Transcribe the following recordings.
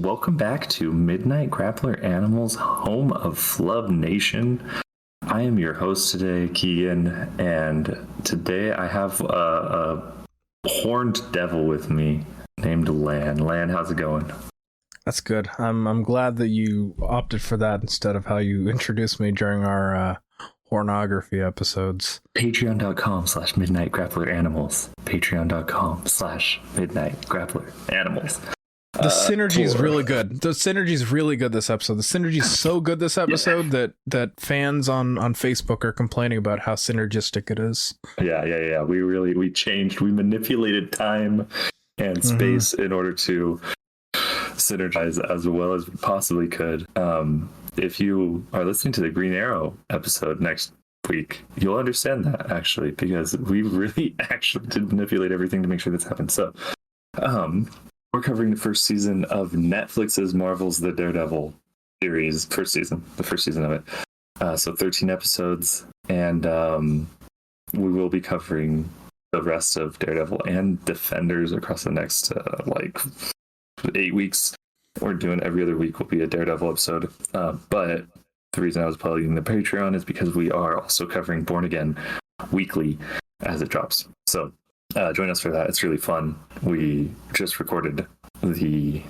welcome back to Midnight Grappler Animals, home of Flub Nation. I am your host today, Keigen, and today I have a horned devil with me named Lan. Lan, how's it going? That's good. I'm glad that you opted for that instead of how you introduced me during our pornography episodes. Patreon.com/Midnight Grappler Animals. Patreon.com/Midnight Grappler Animals. The synergy is really good. The synergy is really good this episode. The synergy is so good this episode that fans on Facebook are complaining about how synergistic it is. Yeah. We manipulated time and space in order to synergize as well as we possibly could. If you are listening to the Green Arrow episode next week, you'll understand that actually, because we really actually did manipulate everything to make sure this happened. So, we're covering the first season of Netflix's Marvel's The Daredevil series, the first season of it. So 13 episodes, and we will be covering the rest of Daredevil and Defenders across the next 8 weeks. We're doing every other week will be a Daredevil episode. But the reason I was plugging the Patreon is because we are also covering Born Again weekly as it drops. So join us for that. It's really fun. We just recorded the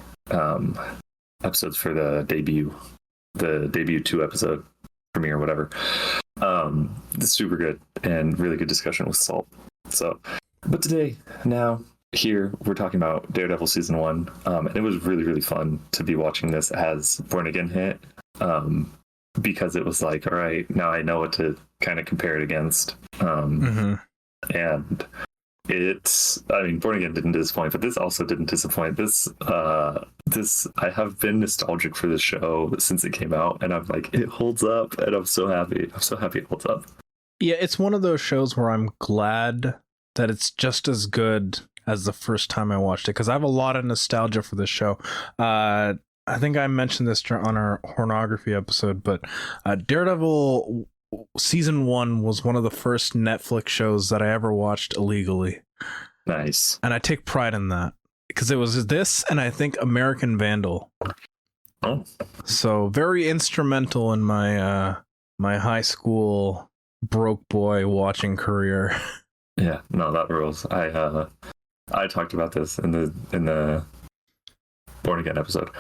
episodes for the debut 2 episode premiere, whatever. It's super good and really good discussion with Salt. So, but today, now, here, we're talking about Daredevil season 1. And it was really, really fun to be watching this as Born Again hit. Because it was like, all right, now I know what to kind of compare it against. And Born Again didn't disappoint, but this also didn't disappoint. I have been nostalgic for this show since it came out, and I'm like, it holds up, and I'm so happy. I'm so happy it holds up. Yeah, it's one of those shows where I'm glad that it's just as good as the first time I watched it, because I have a lot of nostalgia for this show. I think I mentioned this on our pornography episode, but Daredevil season 1 was one of the first Netflix shows that I ever watched illegally. Nice. And I take pride in that because it was this and I think American Vandal. Oh. So very instrumental in my my high school broke boy watching career. Yeah, no, that rules. I talked about this in the Born Again episode.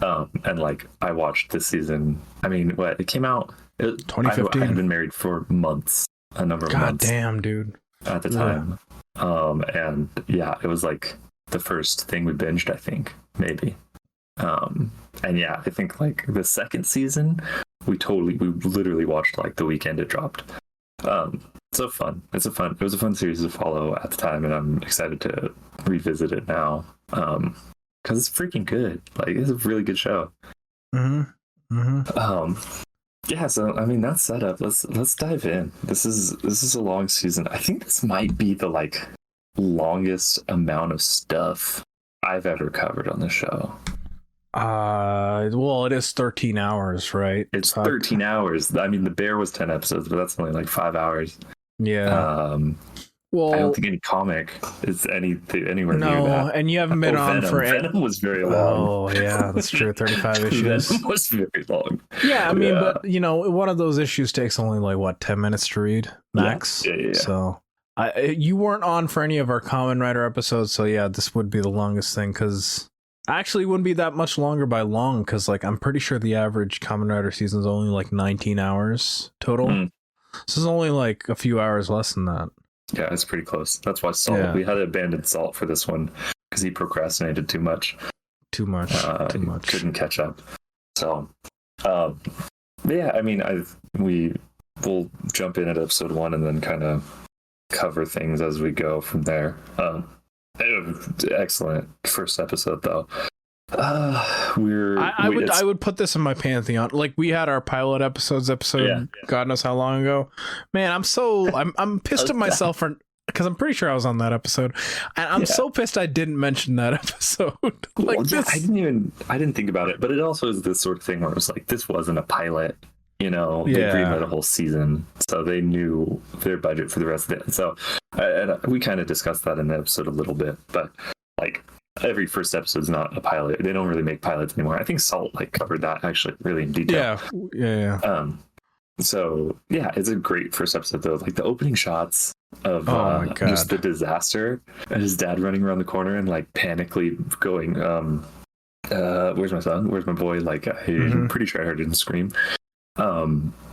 And like I watched this season. I mean, it came out 2015. I had been married for months, a number of months. God damn, dude. At the time. And yeah, it was like the first thing we binged, I think, maybe. And yeah, I think like the second season, we literally watched like the weekend it dropped. So fun. It was a fun series to follow at the time, and I'm excited to revisit it now. Because it's freaking good. Like, it's a really good show. Yeah, so I mean that's set up. Let's dive in. This is a long season. I think this might be the like longest amount of stuff I've ever covered on the show. Well, it is 13 hours, right? It's 13 hours. I mean, The Bear was 10 episodes, but that's only like 5 hours. Yeah. Well, I don't think any comic is anywhere near that. No, and you haven't been on for Venom was very long. Oh, yeah, that's true. 35 issues. Venom was very long. Yeah, I mean, but you know, one of those issues takes only like 10 minutes to read max. Yeah. So, you weren't on for any of our Kamen Rider episodes, so yeah, this would be the longest thing because actually it wouldn't be that much longer by long because like I'm pretty sure the average Kamen Rider season is only like 19 hours total. So it's only like a few hours less than that. Yeah, it's pretty close. That's why Salt. Yeah. We had to abandon Salt for this one because he procrastinated too much. Too much. Couldn't catch up. So, yeah. I mean, we'll jump in at episode 1 and then kind of cover things as we go from there. Excellent first episode though. I would put this in my pantheon. Like we had our pilot episode, God knows how long ago. Man, I'm pissed at myself for because I'm pretty sure I was on that episode, and I'm so pissed I didn't mention that episode. This, I didn't think about it, but it also is this sort of thing where it was like this wasn't a pilot. You know, they greenlit a whole season, so they knew their budget for the rest of it. So, and we kind of discussed that in the episode a little bit, but like every first episode is not a pilot. They don't really make pilots anymore. I think Salt like covered that actually really in detail. Yeah. So yeah, it's a great first episode though. Like the opening shots of just the disaster and his dad running around the corner and like panically going, where's my son? Where's my boy? Like I'm pretty sure I heard him scream.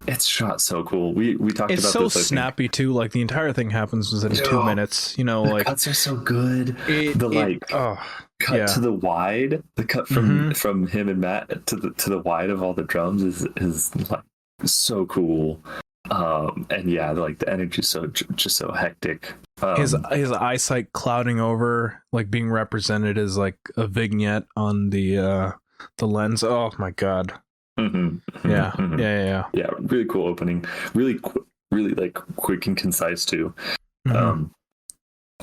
It's shot so cool. We talked it's about so this. It's so snappy too. Like the entire thing happens within 2 minutes. You know, the like cuts are so good. Cut to the wide. The cut from him and Matt to the wide of all the drums is like so cool. And yeah, like the energy is just so hectic. His eyesight clouding over, like being represented as like a vignette on the lens. Oh my god. Yeah. Really cool opening. Really like quick and concise too.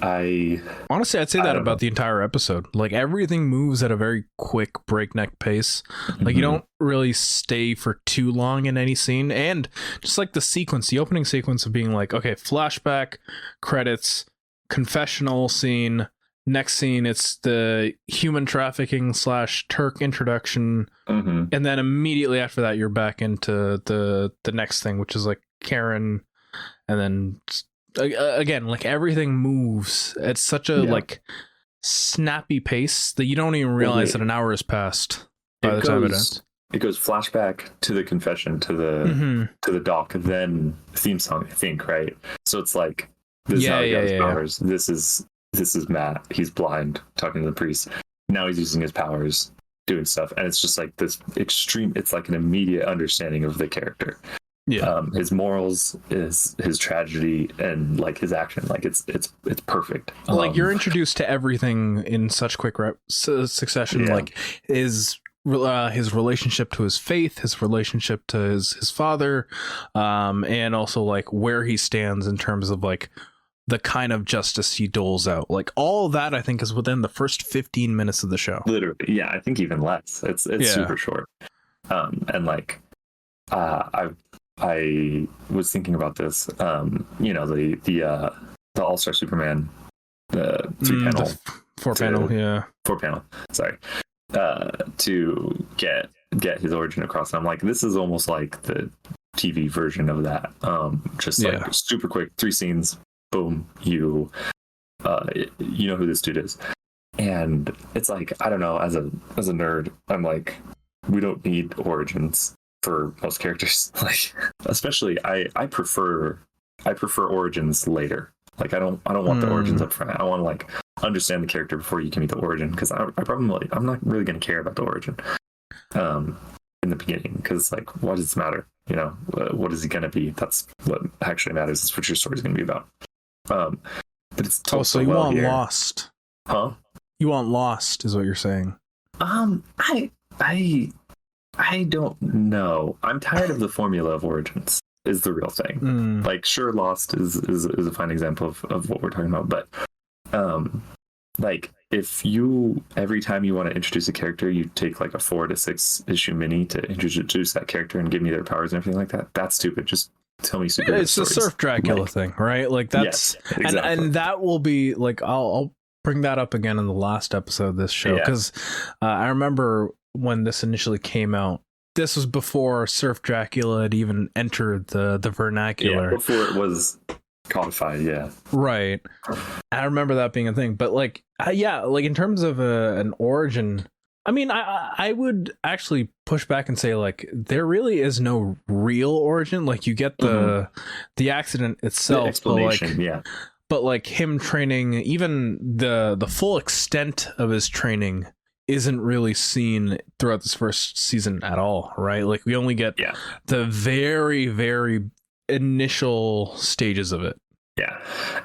I'd say that about the entire episode. Like everything moves at a very quick breakneck pace. Like you don't really stay for too long in any scene, and just like the opening sequence of being like, okay, flashback, credits, confessional scene, next scene it's the human trafficking / Turk introduction, and then immediately after that you're back into the next thing, which is like Karen, and then again, like everything moves at such a like snappy pace that you don't even realize that an hour has passed by the time it ends. It goes flashback to the confession, to the doc, then theme song, I think, right? So it's like this is how he got his powers. This is Matt. He's blind, talking to the priest. Now he's using his powers, doing stuff, and it's just like this extreme. It's like an immediate understanding of the character. Yeah, his morals, his tragedy, and like his action, like it's perfect. Like you're introduced to everything in such quick succession. Like his relationship to his faith, his relationship to his father, and also like where he stands in terms of like the kind of justice he doles out. Like all of that I think is within the first 15 minutes of the show. Literally, yeah, I think even less. It's super short. And like I was thinking about this, the All-Star Superman, the 3-panel, four panel, sorry, to get his origin across. I'm like, this is almost like the TV version of that. Like super quick, 3 scenes, boom, you know who this dude is. And it's like, I don't know, as a nerd, I'm like, we don't need origins for most characters. Like, especially I prefer origins later. Like I don't want the origins up front. I want to like understand the character before you can meet the origin, because I'm not really going to care about the origin in the beginning, because like, what does it matter? You know, what is he going to be? That's what actually matters. Is what your story's going to be about. But it's so you want here. Lost, huh? You want Lost, is what you're saying? I don't know. I'm tired of the formula of origins. Is the real thing. Like, sure, Lost is a fine example of what we're talking about, but like if you every time you want to introduce a character, you take like a 4 to 6 issue mini to introduce that character and give me their powers and everything like that. That's stupid. Just tell me superhero It's stories. the Surf Dracula thing, right? Like that's exactly. and that will be like I'll bring that up again in the last episode of this show, because I remember when this initially came out. This was before Surf Dracula had even entered the vernacular. Yeah, before it was codified, right. I remember that being a thing, but like like in terms of an origin, I mean, I would actually push back and say like there really is no real origin. Like you get the accident itself, the explanation, but like him training, even the full extent of his training isn't really seen throughout this first season at all, right? Like we only get the very, very initial stages of it. Yeah.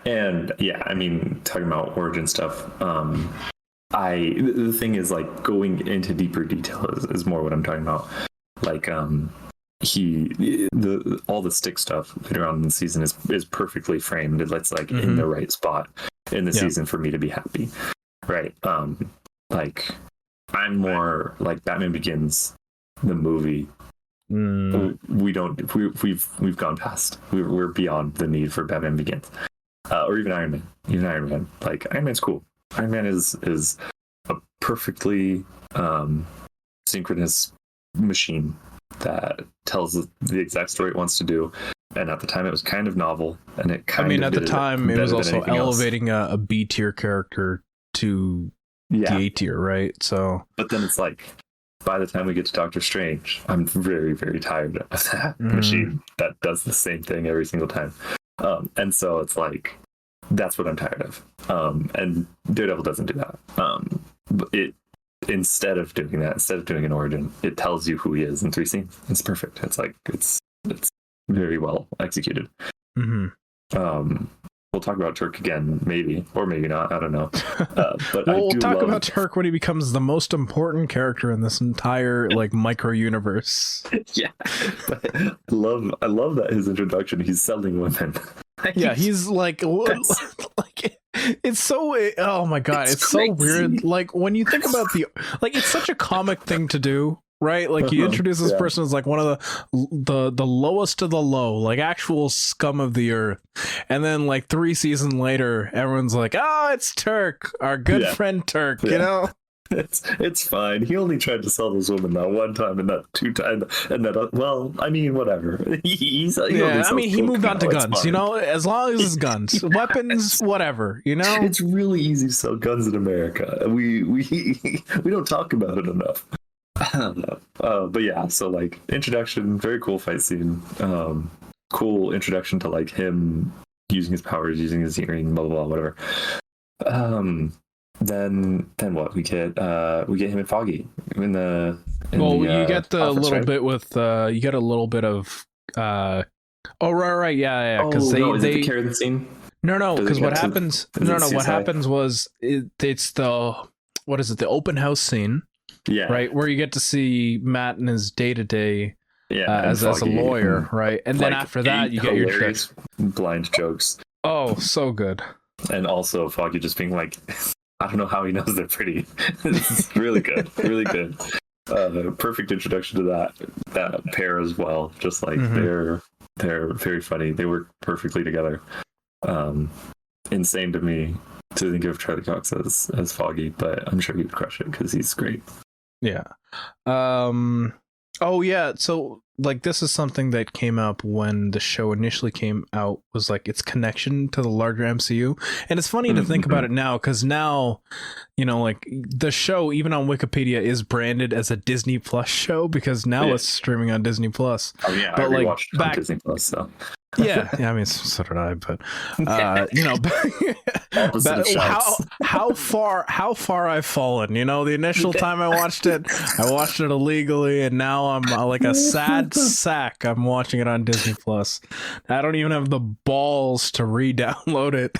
And I mean, talking about origin stuff, the thing is like going into deeper detail is more what I'm talking about. Like all the stick stuff later on in the season is perfectly framed. It's like in the right spot in the season for me to be happy. Right. Like I'm more like Batman Begins, the movie. We've gone past. We're beyond the need for Batman Begins, or even Iron Man. Like Iron Man's cool. Iron Man is a perfectly synchronous machine that tells the exact story it wants to do. And at the time, it was kind of novel, and it kind of. At the time, it was also elevating else. a B tier character to the A tier, right? So, but then it's like, by the time we get to Doctor Strange, I'm very, very tired of that machine that does the same thing every single time. And so it's like, that's what I'm tired of. And Daredevil doesn't do that. Instead of doing an origin, it tells you who he is in 3 scenes. It's perfect. It's like, it's very well executed. We'll talk about Turk again, maybe, or maybe not. I don't know. But we'll talk about Turk when he becomes the most important character in this entire like micro universe. Yeah, but I love that his introduction. He's selling women. Yeah, he's like it's so. Oh my god, it's so weird. Like when you think about it's such a comic thing to do. Right, like you introduce this person as like one of the lowest of the low, like actual scum of the earth, and then like 3 seasons later, everyone's like, "Oh, it's Turk, our good friend Turk." You know, it's fine. He only tried to sell those women that one time and not 2 times, and that I mean, whatever. He moved on to guns. You know, as long as it's guns, weapons, whatever. You know, it's really easy to sell guns in America. We don't talk about it enough. But yeah, so like introduction, very cool fight scene, cool introduction to like him using his powers, using his hearing, blah blah blah, whatever. Then what we get him and Foggy in the you get the office, little right? bit with you get a little bit of right because they carry the scene. No, because what happens? What happens was it's the open house scene. Yeah. Right, where you get to see Matt in his day-to-day as a lawyer, right? And then after that, you get your trick. Blind jokes. Oh, so good. And also Foggy just being like, I don't know how he knows they're pretty. It's really good. Really good. Perfect introduction to that pair as well. Just like they're very funny. They work perfectly together. Insane to me to think of Charlie Cox as Foggy, but I'm sure he'd crush it because he's great. Yeah. Oh yeah. So like this is something that came up when the show initially came out, was like its connection to the larger MCU. And it's funny to think about it now, because now, you know, like the show even on Wikipedia is branded as a Disney Plus show, because now it's streaming on Disney Plus. Oh yeah, but I rewatched it on Disney Plus, so. Yeah, I mean, so did I, but you know, how far I've fallen. You know, the initial time I watched it illegally, and now I'm like a sad sack. I'm watching it on Disney Plus. I don't even have the balls to re-download it.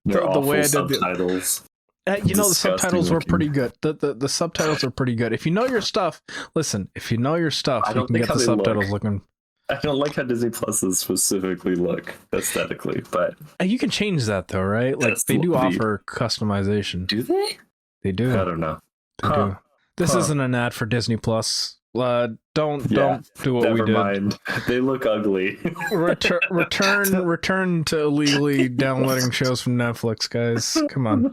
the way I did subtitles. You know, the subtitles were pretty good. The subtitles are pretty good. If you know your stuff, listen. If you know your stuff, you can get the subtitles looking. I don't like how Disney Pluses specifically look aesthetically, but you can change that though, right? Like they do offer customization. Do they? They do. I don't know. They do. This isn't an ad for Disney Plus. Don't do what we did. Never mind. They look ugly. Return to illegally downloading shows from Netflix, guys. Come on.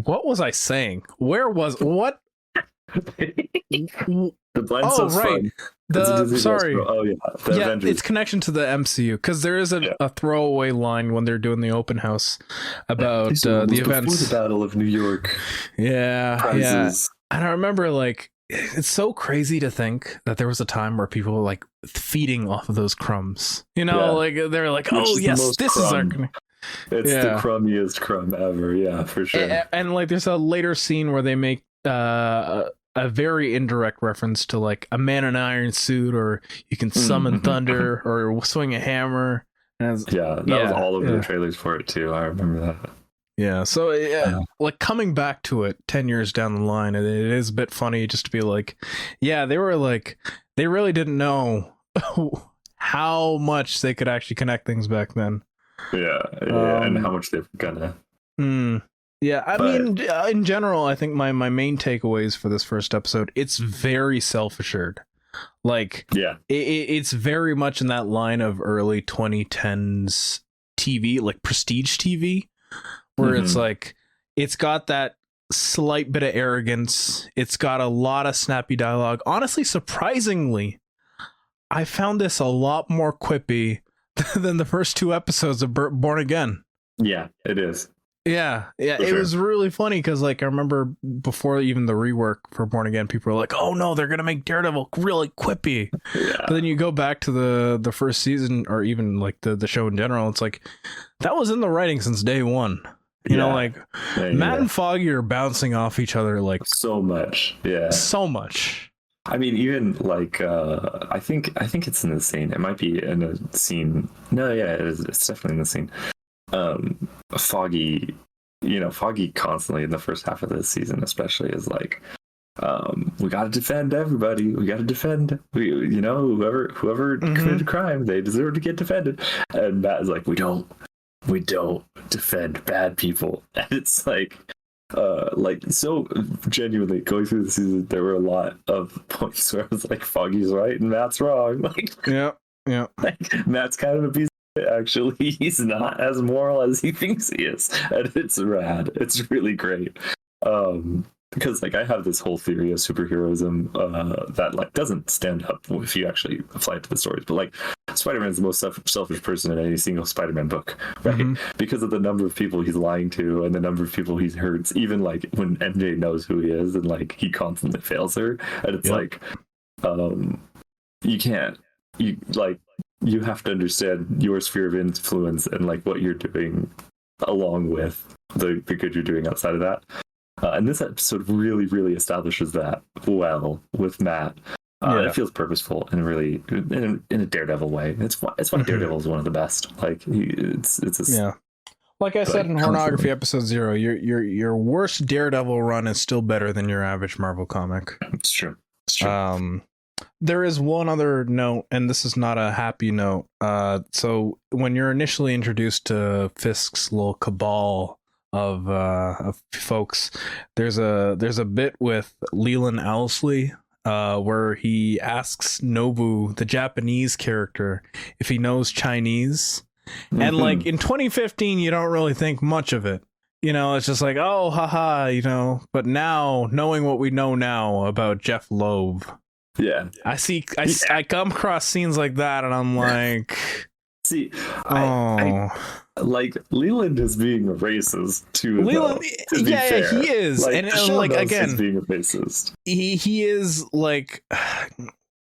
What was I saying? What? The blind stuff's fun. Avengers. It's connection to the MCU, because there is a throwaway line when they're doing the open house about the events. Before the Battle of New York. Yeah, prizes. Yeah. And I remember, like, it's so crazy to think that there was a time where people were like feeding off of those crumbs. You know, like they're like, "Oh yes, this is our." It's the crummiest crumb ever. Yeah, for sure. And like, there's a later scene where they make a very indirect reference to like a man in an iron suit, or you can summon thunder, or swing a hammer. And was all over the trailers for it too. I remember that. Yeah, so like coming back to it 10 years down the line, it is a bit funny just to be like, yeah, they really didn't know how much they could actually connect things back then. And how much they've gonna. Yeah, I mean, in general, I think my main takeaways for this first episode, it's very self-assured. Like, it's very much in that line of early 2010s TV, like prestige TV, where it's like, it's got that slight bit of arrogance. It's got a lot of snappy dialogue. Honestly, surprisingly, I found this a lot more quippy than the first 2 episodes of Born Again. Yeah, it is. Yeah, it sure. was really funny because, like, I remember before even the rework for Born Again, people were like, "Oh no, they're gonna make Daredevil really quippy." Yeah. But then you go back to the first season, or even like the show in general, it's like that was in the writing since day one. You know, like Matt and Foggy are bouncing off each other like so much. Yeah, so much. I mean, even like I think it's in the scene. It might be in a scene. No, yeah, it's definitely in the scene. Foggy constantly in the first half of this season especially is like, we got to defend everybody. We got to defend, whoever committed a crime, they deserve to get defended. And Matt is like, we don't defend bad people. And it's like so genuinely going through the season, there were a lot of points where I was like, Foggy's right and Matt's wrong. Like, yeah. Like, Matt's kind of a piece. Actually, he's not as moral as he thinks he is, and it's rad. It's really great. Because like I have this whole theory of superheroism that like doesn't stand up if you actually apply it to the stories. But like Spider-Man's the most selfish person in any single Spider-Man book, right? Mm-hmm. Because of the number of people he's lying to and the number of people he hurts. Even like when MJ knows who he is and like he constantly fails her, and it's like, you have to understand your sphere of influence and like what you're doing along with the good you're doing outside of that. And this episode really, really establishes that well with Matt. It feels purposeful and really in a Daredevil way. It's why Daredevil is one of the best. Like like I said in Pornography episode 0, your worst Daredevil run is still better than your average Marvel comic. It's true. It's true. There is one other note, and this is not a happy note. So when you're initially introduced to Fisk's little cabal of folks, there's a bit with Leland Owlsley where he asks Nobu, the Japanese character, if he knows Chinese. Mm-hmm. And like in 2015, you don't really think much of it. It's just like, oh, haha, But now, knowing what we know now about Jeff Loeb, yeah, I come across scenes like that, and I'm like, see, I like Leland is being a racist too. Leland, yeah, he is, like, and like again, he's being a racist. He is like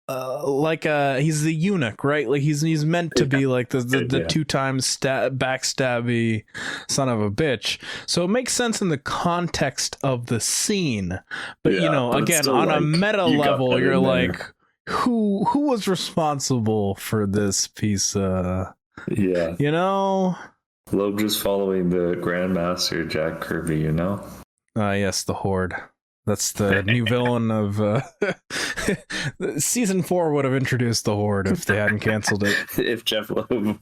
he's the eunuch, right? Like he's meant to be like the 2 times backstabby son of a bitch. So it makes sense in the context of the scene. But again, on a meta level, you're like, who was responsible for this piece? Loeb just following the Grandmaster Jack Kirby, Yes, the Horde. That's the new villain of season 4 would have introduced the Horde if they hadn't canceled it. If Jeff Loeb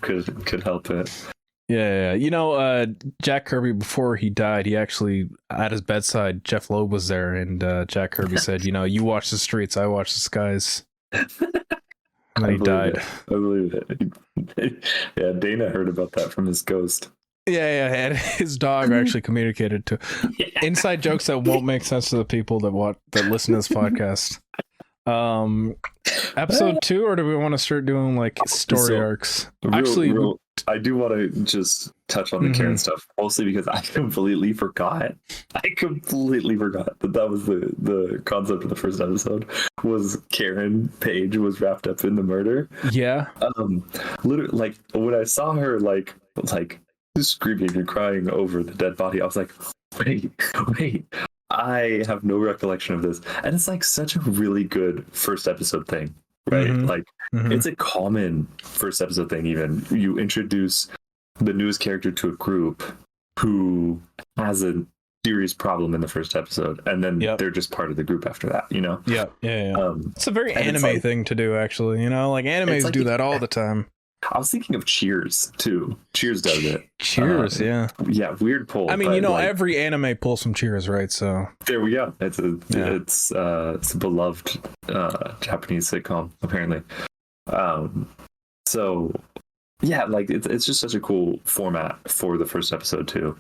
could help it. Yeah. Jack Kirby, before he died, he actually, at his bedside, Jeff Loeb was there, and Jack Kirby said, you watch the streets, I watch the skies. And then he died. I believe it. Yeah, Dana heard about that from his ghost. Yeah, and his dog actually communicated to inside jokes that won't make sense to the people that listen to this podcast. Episode 2, or do we want to start doing like story arcs? I do want to just touch on the Karen stuff, mostly because I completely forgot. That was the concept of the first episode, was Karen Page was wrapped up in the murder. Yeah. Literally, like when I saw her like screaming and crying over the dead body, I was like, wait, I have no recollection of this. And it's like such a really good first episode thing, right? Like it's a common first episode thing. Even you introduce the newest character to a group who has a serious problem in the first episode, and then they're just part of the group after that, Yeah. It's a very anime thing to do, actually. Like animes do that all the time. I was thinking of Cheers too. Cheers does it. Cheers, yeah, weird pull. I mean, every anime pulls from Cheers, right? So there we go. It's a beloved Japanese sitcom, apparently. So yeah, like it's just such a cool format for the first episode too.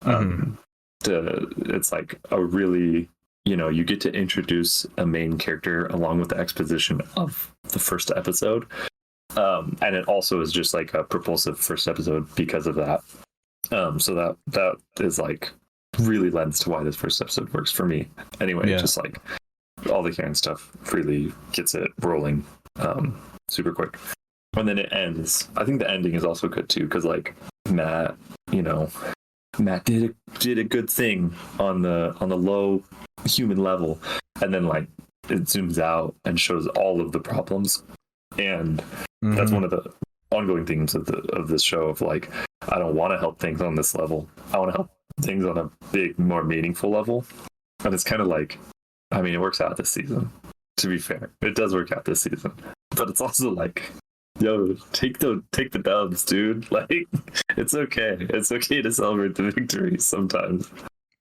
It's like a really, you get to introduce a main character along with the exposition of the first episode. And it also is just like a propulsive first episode because of that. So that is like really lends to why this first episode works for me. Anyway, just like all the Karen stuff really gets it rolling super quick. And then it ends. I think the ending is also good too, because like Matt did a good thing on the low human level, and then like it zooms out and shows all of the problems, and that's one of the ongoing themes of this show of like, I don't want to help things on this level. I want to help things on a big, more meaningful level. And it's kind of like, I mean, it works out this season. To be fair, it does work out this season, but it's also like, yo, take the dubs, dude. Like, it's okay. It's okay to celebrate the victories sometimes.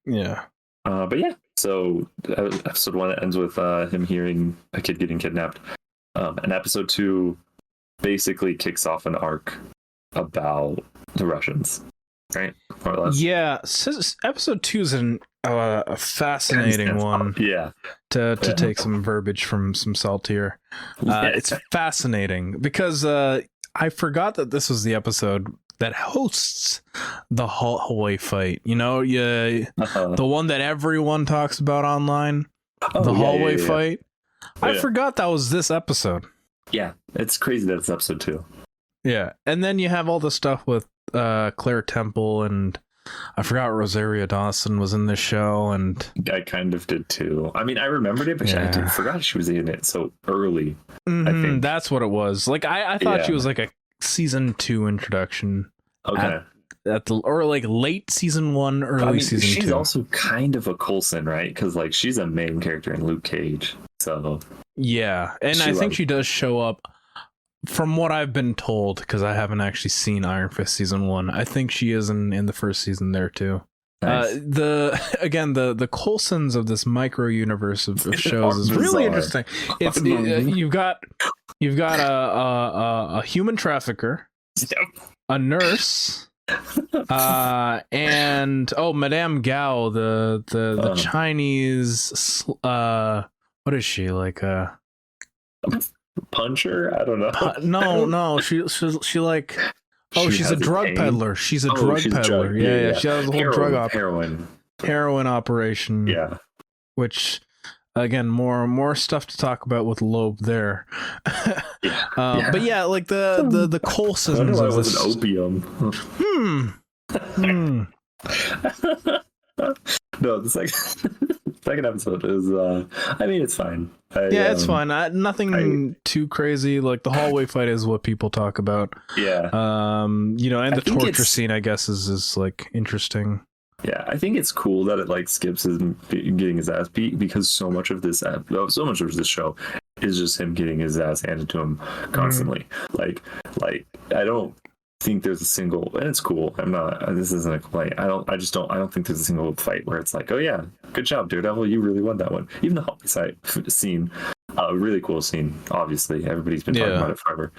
Yeah. But yeah, so episode 1 ends with him hearing a kid getting kidnapped. And episode 2 basically kicks off an arc about the Russians, right? More or less. Yeah, episode 2 is a fascinating one. Yeah. To take some verbiage from some Saltier. It's fascinating because I forgot that this was the episode that hosts the hallway fight. The one that everyone talks about online, the hallway fight. I forgot that was this episode. Yeah, it's crazy that it's episode 2. Yeah, and then you have all the stuff with Claire Temple, and I forgot Rosario Dawson was in this show, and I kind of did too. I mean, I remembered it, but I forgot she was in it so early. I think that's what it was. Like I thought she was like a season 2 introduction. Okay. Or like late season 1, early season 2. She's also kind of a Coulson, right? Because like she's a main character in Luke Cage. So yeah, and I think she does show up. From what I've been told, because I haven't actually seen Iron Fist season 1, I think she is in the first season there too. Nice. The Coulsons of this micro universe of shows is really interesting. It's you've got a human trafficker, a nurse, and Madame Gao, the Chinese. What is she like? Puncher? I don't know. No. She like. Oh, she's a drug peddler. She's a drug peddler. Yeah. She has a whole heroin operation. Yeah. Which, again, more stuff to talk about with Loeb there. But yeah, like the Coulsons. I know it was an opium. No, the second episode is I mean, it's fine. It's fine. Nothing too crazy. Like the hallway fight is what people talk about. Yeah. And the torture scene, I guess, is like interesting. Yeah, I think it's cool that it like skips his getting his ass beat, because so much of this show is just him getting his ass handed to him constantly. Like I don't think there's a single, and it's cool. This isn't a complaint. I don't think there's a single fight where it's like, oh yeah, good job, Daredevil, you really won that one. Even the hallway fight scene, really cool scene. Obviously, everybody's been talking about it forever.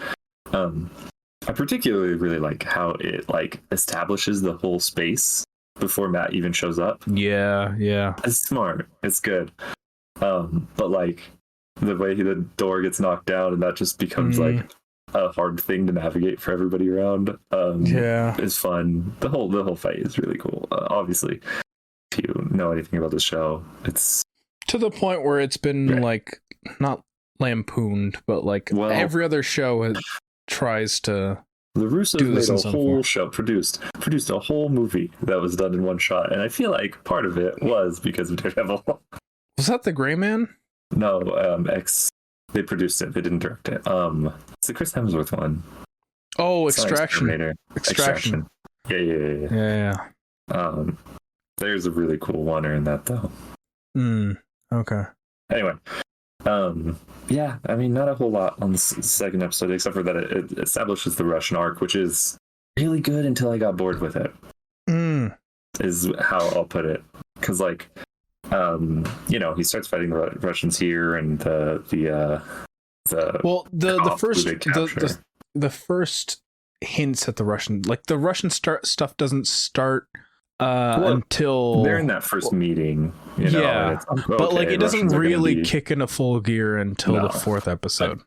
I particularly really like how it like establishes the whole space before Matt even shows up. Yeah. It's smart. It's good. But like the way the door gets knocked down and that just becomes like a hard thing to navigate for everybody around. It's fun. The whole fight is really cool. Obviously, if you know anything about the show, it's to the point where it's been like not lampooned, but like every other show tries to. The Russos made a whole show, produced a whole movie that was done in one shot, and I feel like part of it was because of Daredevil. Was that the Gray Man? No, they produced it. They didn't direct it. It's the Chris Hemsworth one. Oh, Extraction. Extraction. Yeah. There's a really cool one in that though. Okay. Anyway. I mean, not a whole lot on the second episode, except for that it establishes the Russian arc, which is really good until I got bored with it. Is how I'll put it. Because, like, he starts fighting the Russians here, and the first hints at the Russian, like the Russian stuff doesn't start until they're in that first meeting, you know. Yeah, and it's, but like it doesn't Russians are gonna really be- kick into full gear until the fourth episode.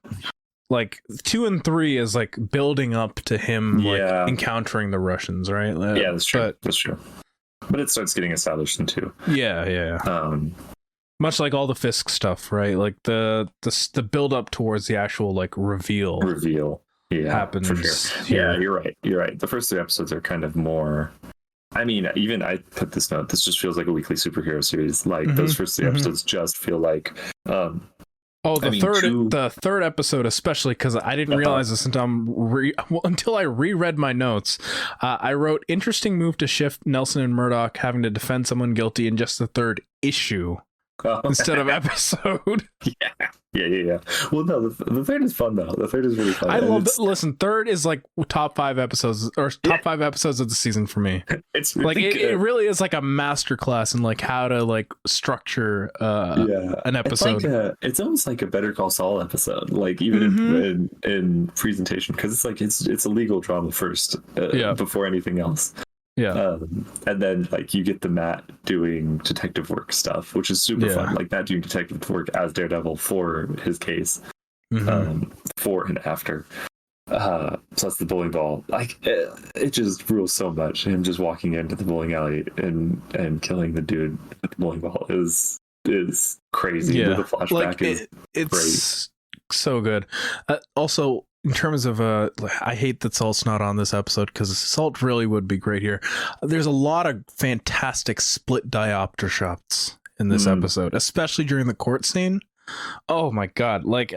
Like 2 and 3 is like building up to him like encountering the Russians, right? Yeah, that's true. That's true. But it starts getting established in 2. Yeah. Much like all the Fisk stuff, right? Like the build up towards the actual like reveal. Happens. For sure. Yeah, you're right. The first 3 episodes are kind of more. I mean, even I put this note. This just feels like a weekly superhero series. Like those first 3 episodes just feel like. The third episode, especially because I didn't realize this until I reread my notes. I wrote interesting move to shift Nelson and Murdoch having to defend someone guilty in just the 3rd issue. Instead of episode. Yeah. Well, no, the 3rd is fun though. The 3rd is really fun. I love it. Listen, 3rd is like top 5 episodes or top 5 episodes of the season for me. It's really like it really is like a masterclass in like how to like structure an episode. It's almost like a Better Call Saul episode, like even in presentation, because it's like it's a legal drama first before anything else. And then like you get the Matt doing detective work stuff, which is super fun. Like Matt doing detective work as Daredevil for his case, before and after. Plus the bowling ball, like it just rules so much. Him just walking into the bowling alley and killing the dude with the bowling ball is crazy. The flashback is it's great. So good. Also, in terms of I hate that Salt's not on this episode because Salt really would be great here. There's a lot of fantastic split diopter shots in this episode, especially during the court scene. Oh my god! Like,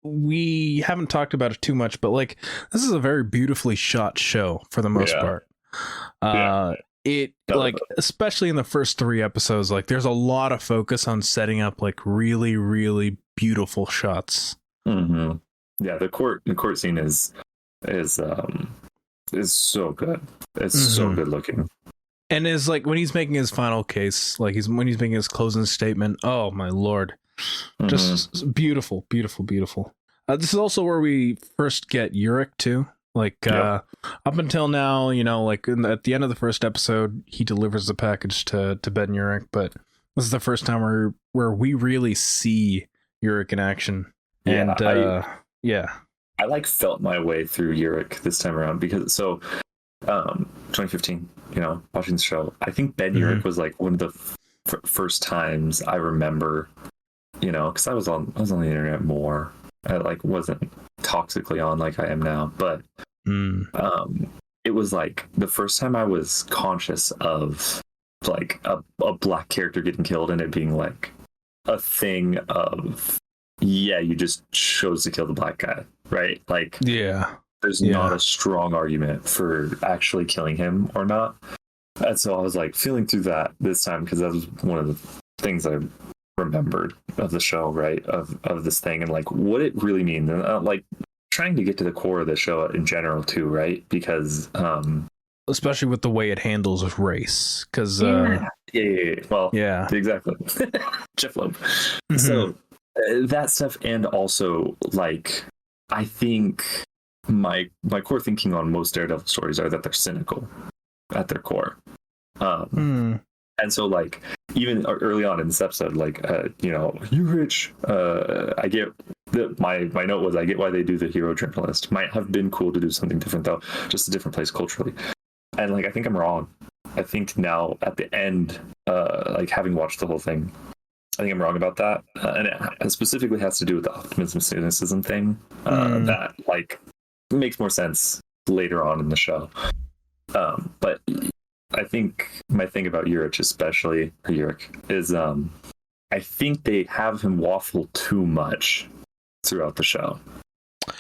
we haven't talked about it too much, but like, this is a very beautifully shot show for the most part. It like, especially in the first 3 episodes, like, there's a lot of focus on setting up like really, really beautiful shots. Yeah, the court scene is so good. It's so good looking. And is like when he's making his final case, like when he's making his closing statement. Oh my lord, just beautiful. This is also where we first get Urich too. Like up until now, you know, like at the end of the first episode, he delivers the package to Ben Urich, but this is the first time where we really see Urich in action. And I like felt my way through Urich this time around because 2015, you know, watching the show, I think Ben Urich was like one of the first times I remember, you know, because I was on the internet more. I like wasn't toxically on like I am now, but it was like the first time I was conscious of like a black character getting killed and it being like a thing of you just chose to kill the black guy, right? Like there's not a strong argument for actually killing him or not. And so I was like feeling through that this time because that was one of the things I remembered of the show, right? Of this thing and like what it really means, and like trying to get to the core of the show in general too, right? Because especially with the way it handles race, because exactly. Jeff Loeb. So that stuff, and also like I think my core thinking on most Daredevil stories are that they're cynical at their core. And so like even early on in this episode, like you know, you rich, I get my note was I get why they do the hero journalist. Might have been cool to do something different though, just a different place culturally. And like I think I'm wrong. I think now at the end, like having watched the whole thing, I think I'm wrong about that. And it specifically has to do with the optimism cynicism thing that like makes more sense later on in the show. But I think my thing about Urich especially, is I think they have him waffle too much throughout the show.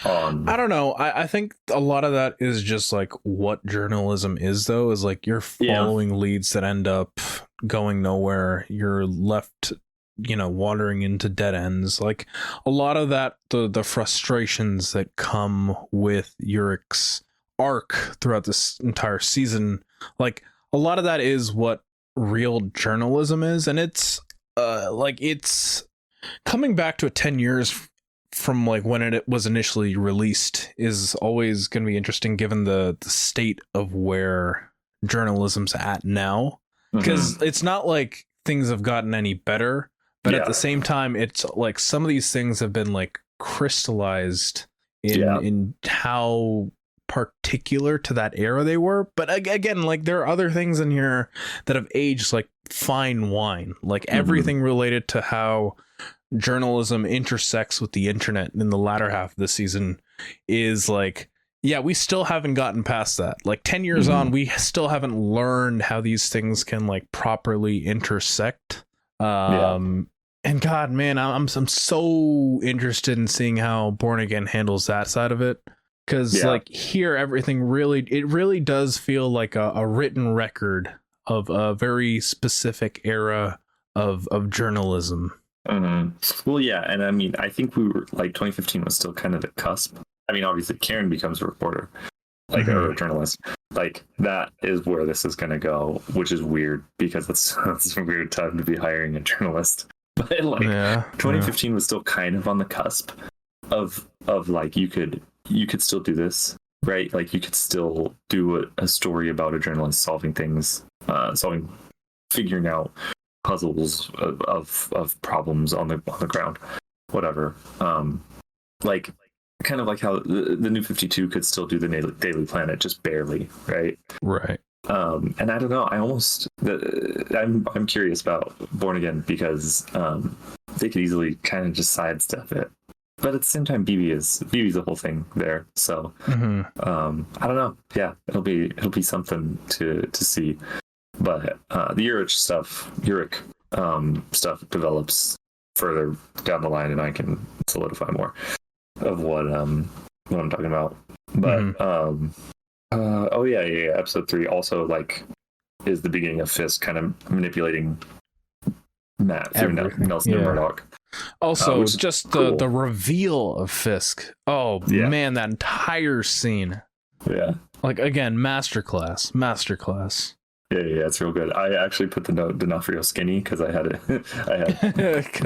I don't know. I think a lot of that is just like what journalism is, though, is like you're following leads that end up going nowhere. You're left, you know, wandering into dead ends. Like a lot of that, the frustrations that come with Urich's arc throughout this entire season, like a lot of that is what real journalism is. And it's like it's coming back to 10 years from like when it was initially released is always going to be interesting given the state of where journalism's at now, because it's not like things have gotten any better, but at the same time, it's like some of these things have been like crystallized in how particular to that era they were. But again, like there are other things in here that have aged like fine wine, like everything related to how journalism intersects with the internet in the latter half of the season is like, yeah, we still haven't gotten past that. Like 10 years on, we still haven't learned how these things can like properly intersect. And God, man, I'm so interested in seeing how Born Again handles that side of it. Because like here, everything really does feel like a written record of a very specific era of journalism. Well, yeah, and I mean, I think we were like 2015 was still kind of the cusp. I mean, obviously, Karen becomes a reporter, like or a journalist. Like that is where this is going to go, which is weird because it's a weird time to be hiring a journalist. But like 2015 was still kind of on the cusp of like you could still do this, right? Like you could still do a story about a journalist solving things, figuring out puzzles of problems on the ground, whatever. Like kind of like how the New 52 could still do the Daily Planet, just barely, right? Right. And I don't know. I'm curious about Born Again because they could easily kind of just sidestep it, but at the same time, BB's the whole thing there. So I don't know. Yeah, it'll be something to see. But the Urich stuff develops further down the line, and I can solidify more of what I'm talking about. But episode 3 also like is the beginning of Fisk kind of manipulating Matt through Nelson and Murdoch. Also, just cool. the reveal of Fisk. Oh man, that entire scene. Yeah. Like again, masterclass. Yeah, it's real good. I actually put the note D'Onofrio skinny because I had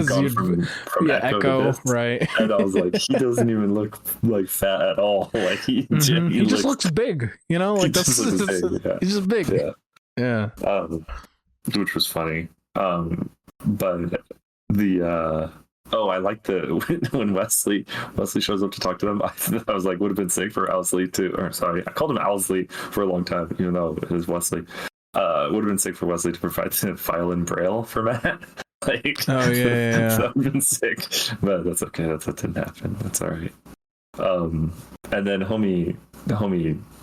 gone from Echo to this, right? And I was like, he doesn't even look like fat at all. Like he just looks big, you know. Like that's he's just big. Yeah. Which was funny. But the I like when Wesley shows up to talk to them. I was like, would have been sick for Owsley I called him Owsley for a long time, even though it was Wesley. Would have been sick for Wesley to provide the file in Braille for Matt. Like, that would have been sick, but that's okay. That didn't happen. That's all right. And then homie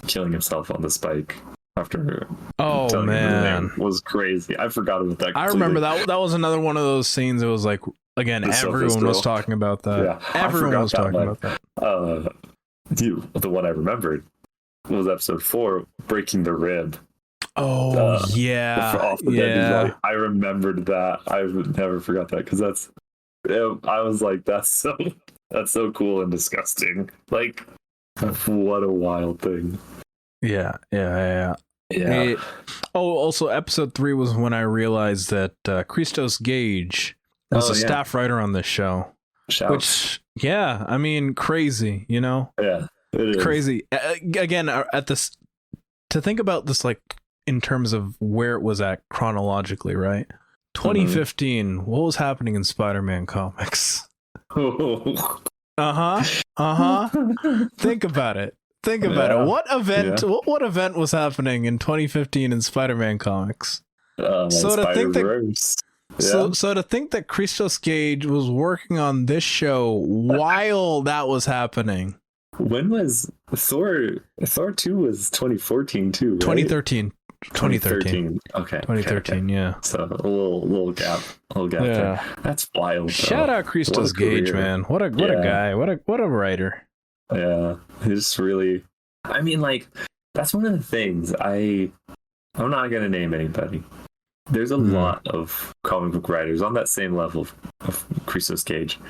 killing himself on the spike after was crazy. I forgot about that completely. I remember that was another one of those scenes. It was like, again, everyone was talking about that. Yeah, everyone was talking about that. The one I remembered was episode 4, breaking the rib. Off the dead. I remembered that. I would never forgot that because I was like, that's so cool and disgusting. Like, what a wild thing. Yeah. Also, episode 3 was when I realized that Christos Gage was a staff writer on this show. Which, I mean, crazy, you know? Yeah, it is. Crazy. Again, to think about this, like, in terms of where it was at chronologically, right? 2015, what was happening in Spider-Man comics? Think about it. What event? What event was happening in 2015 in Spider-Man comics? So to think that Christos Gage was working on this show while that was happening. When was Thor 2 was 2014 too, right? 2013. Okay. 2013, yeah. So a little gap there. That's wild. Shout out Christos Gage, man. What a guy. What a writer. Yeah. He's really, I mean, like, that's one of the things I'm not gonna name anybody. There's a lot of comic book writers on that same level of Christos Gage,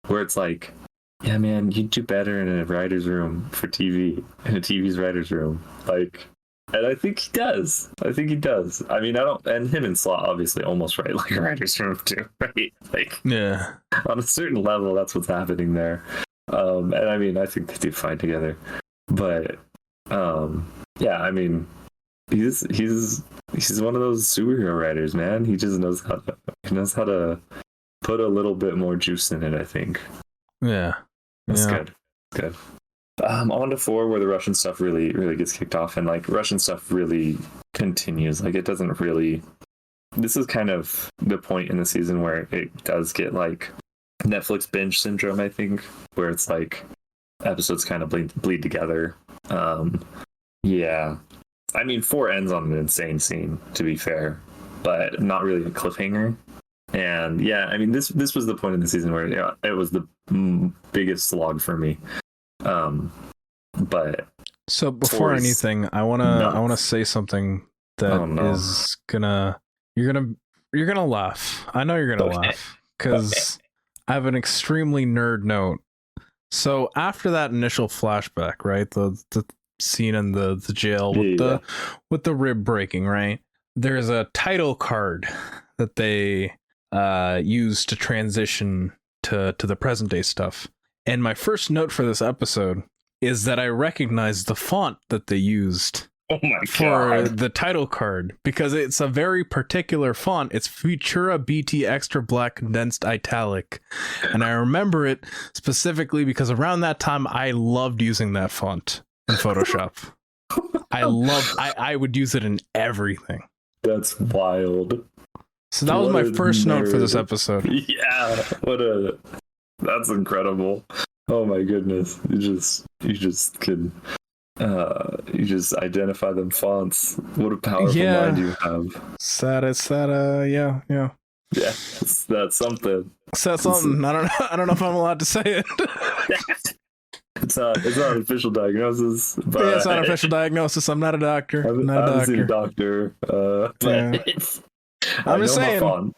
where it's like, yeah, man, you'd do better in a writer's room for TV, in a TV's writer's room. Like, and I think he does. I mean, and him and Slot obviously almost write like a writer's room too, right? Like, yeah, on a certain level, that's what's happening there. And I mean, I think they do fine together. But, I mean, he's one of those superhero writers, man. He just knows how to put a little bit more juice in it, I think. Yeah. That's good. On to 4, where the Russian stuff really, really gets kicked off, and like Russian stuff really continues. Like it doesn't really. This is kind of the point in the season where it does get like Netflix binge syndrome, I think, where it's like episodes kind of bleed together. Yeah, I mean 4 ends on an insane scene, to be fair, but not really a cliffhanger. And yeah, I mean this was the point in the season where it was the biggest slog for me. But so before anything, I wanna say something that is gonna you're gonna laugh. I know you're gonna laugh because I have an extremely nerd note. So after that initial flashback, right, the scene in the jail with the rib breaking, right? There's a title card that they use to transition to the present day stuff. And my first note for this episode is that I recognize the font that they used for the title card, because it's a very particular font. It's Futura BT Extra Black Condensed Italic. And I remember it specifically because around that time I loved using that font in Photoshop. I would use it in everything. That's wild. So that was my first note for this episode. Yeah, that's incredible. Oh my goodness. You just identify them fonts. What a powerful mind you have. Yeah, that's something. That's something. I don't know if I'm allowed to say it. It's not an official diagnosis, but yeah, it's not an official diagnosis. I'm not a doctor. I haven't seen a doctor. I'm just saying.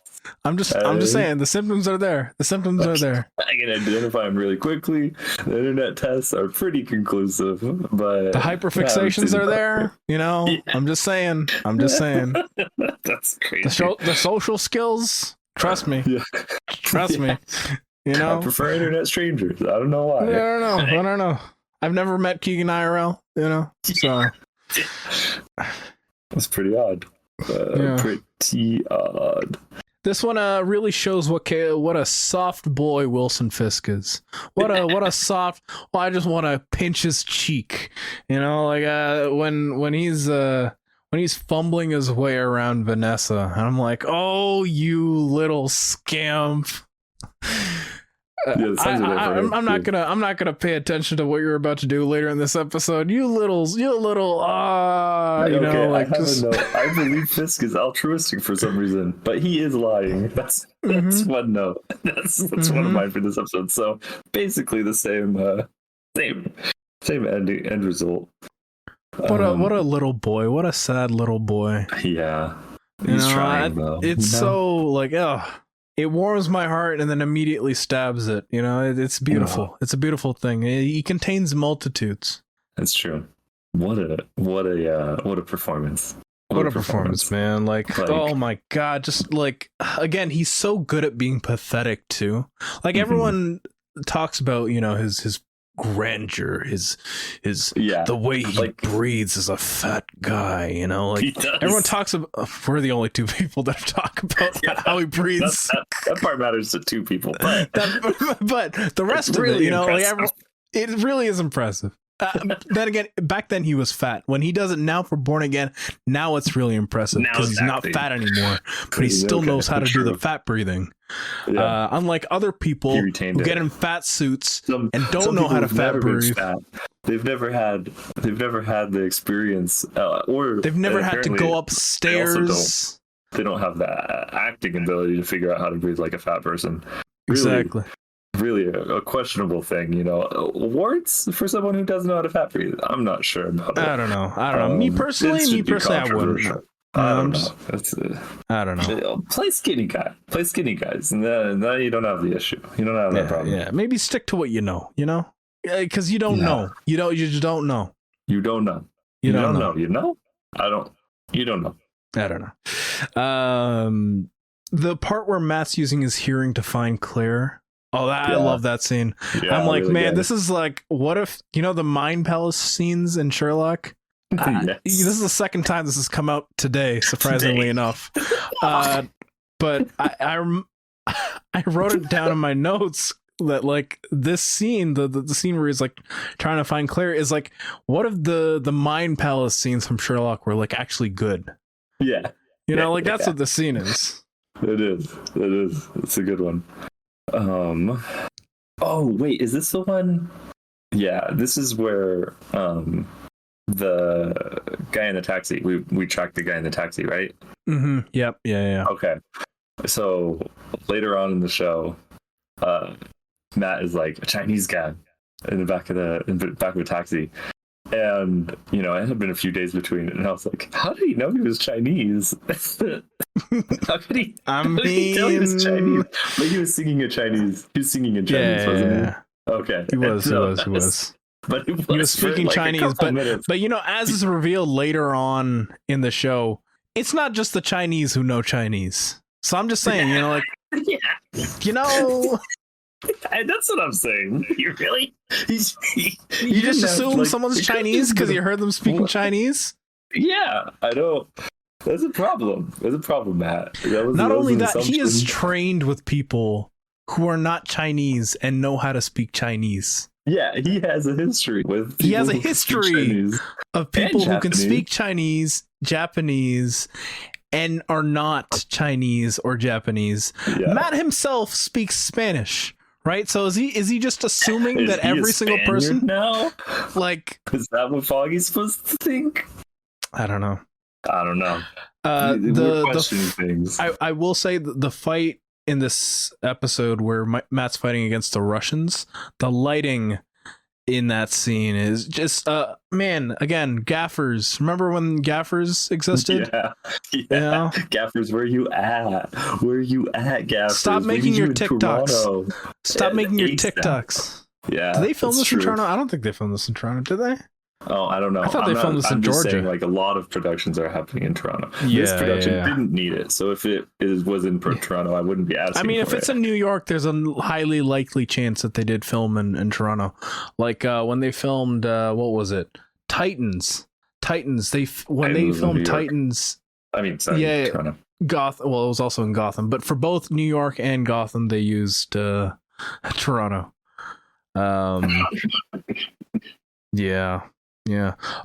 I'm just saying the symptoms are there. The symptoms are there. I can identify them really quickly. The internet tests are pretty conclusive, but the hyperfixations are there. You know, yeah. I'm just saying. That's crazy. The social skills. Trust me. Yeah. Trust me. You know, I prefer internet strangers. I don't know why. I don't know. I've never met Keigen IRL. You know, so that's pretty odd. Pretty odd. This one really shows what a soft boy Wilson Fisk is. What a soft. Well, I just want to pinch his cheek. You know, like when he's fumbling his way around Vanessa, and I'm like, oh, you little scamp. I'm not gonna pay attention to what you're about to do later in this episode. You little I believe Fisk is altruistic for some reason, but he is lying. That's one note. That's one of mine for this episode. So basically the same end result. What a little boy. What a sad little boy. Yeah, he's trying though. It's so like it warms my heart and then immediately stabs it. You know, it's beautiful. It's a beautiful thing. He contains multitudes. That's true. What a performance. What a performance, man. Like, oh my God. Just like, again, he's so good at being pathetic too. Like everyone talks about, you know, his grandeur, his the way he breathes as a fat guy, you know, like everyone talks about. We're the only two people that talk about how he breathes. That part matters to two people, but the rest of it, you know, like it really is impressive. Then again, back then he was fat. When he does it now for Born Again, now it's really impressive because he's not fat anymore, but he still knows how to do the fat breathing. Yeah. Unlike other people who get in fat suits and don't know how to fat breathe. They've never had the experience, or they've never had to go upstairs. They don't have the acting ability to figure out how to breathe like a fat person. Exactly. Really a questionable thing, you know. Awards for someone who doesn't know how to fat breathe. I'm not sure about it. I don't know. Me personally, I wouldn't. I don't know. Play skinny guys, and then you don't have the issue. You don't have that problem. Yeah, maybe stick to what you know. You know, because you don't know. You just don't know. You don't know. You don't know. You know. You don't know. I don't know. The part where Matt's using his hearing to find Claire. Oh, I love that scene. Yeah, I'm like, really man, good. This is like, what if, you know, the Mind Palace scenes in Sherlock? Yes. This is the second time this has come out today, surprisingly enough. But I wrote it down in my notes that like this scene, the scene where he's like trying to find Claire, is like, what if the Mind Palace scenes from Sherlock were like actually good? Yeah. You know, like that's what the scene is. It is. It's a good one. Oh wait, is this the one? Yeah, this is where the guy in the taxi. We tracked the guy in the taxi, right? Mm-hmm. Yep. Yeah. Okay. So later on in the show, Matt is like a Chinese guy in the back of a taxi. And, you know, it had been a few days between it, and I was like, how did he know he was Chinese? How could he tell he was Chinese? Like he was singing in Chinese, wasn't he? Okay. He was. But he was speaking like Chinese, but you know, as is revealed later on in the show, it's not just the Chinese who know Chinese. So I'm just saying, you know, like, you know... That's what I'm saying. You really? You just assume someone's Chinese because you heard them speaking Chinese? Yeah, I don't. That's a problem. Matt. Not only that, he is trained with people who are not Chinese and know how to speak Chinese. Yeah, he has a history with. He has a history of people who can speak Chinese, Japanese, and are not Chinese or Japanese. Yeah. Matt himself speaks Spanish. Right, so is he just assuming that every single person now? Like, is that what Foggy's supposed to think? I don't know. We're questioning things. I will say the fight in this episode where Matt's fighting against the Russians, the lighting in that scene is just man, again, gaffers. Remember when gaffers existed? Yeah. Gaffers, where you at gaffers? Stop making your TikToks. Stop making your TikToks. Yeah. Did they film this in Toronto? I don't think they filmed this in Toronto, did they? Oh, I don't know. I thought they filmed this in Georgia. Saying, like, a lot of productions are happening in Toronto. Yeah, this production didn't need it, so if it was in Toronto, I wouldn't be asking. I mean, if it's in New York, there's a highly likely chance that they did film in Toronto. Like when they filmed, what was it? Titans. They filmed Titans. I mean, sorry, Toronto. Well, it was also in Gotham, but for both New York and Gotham, they used Toronto. Yeah.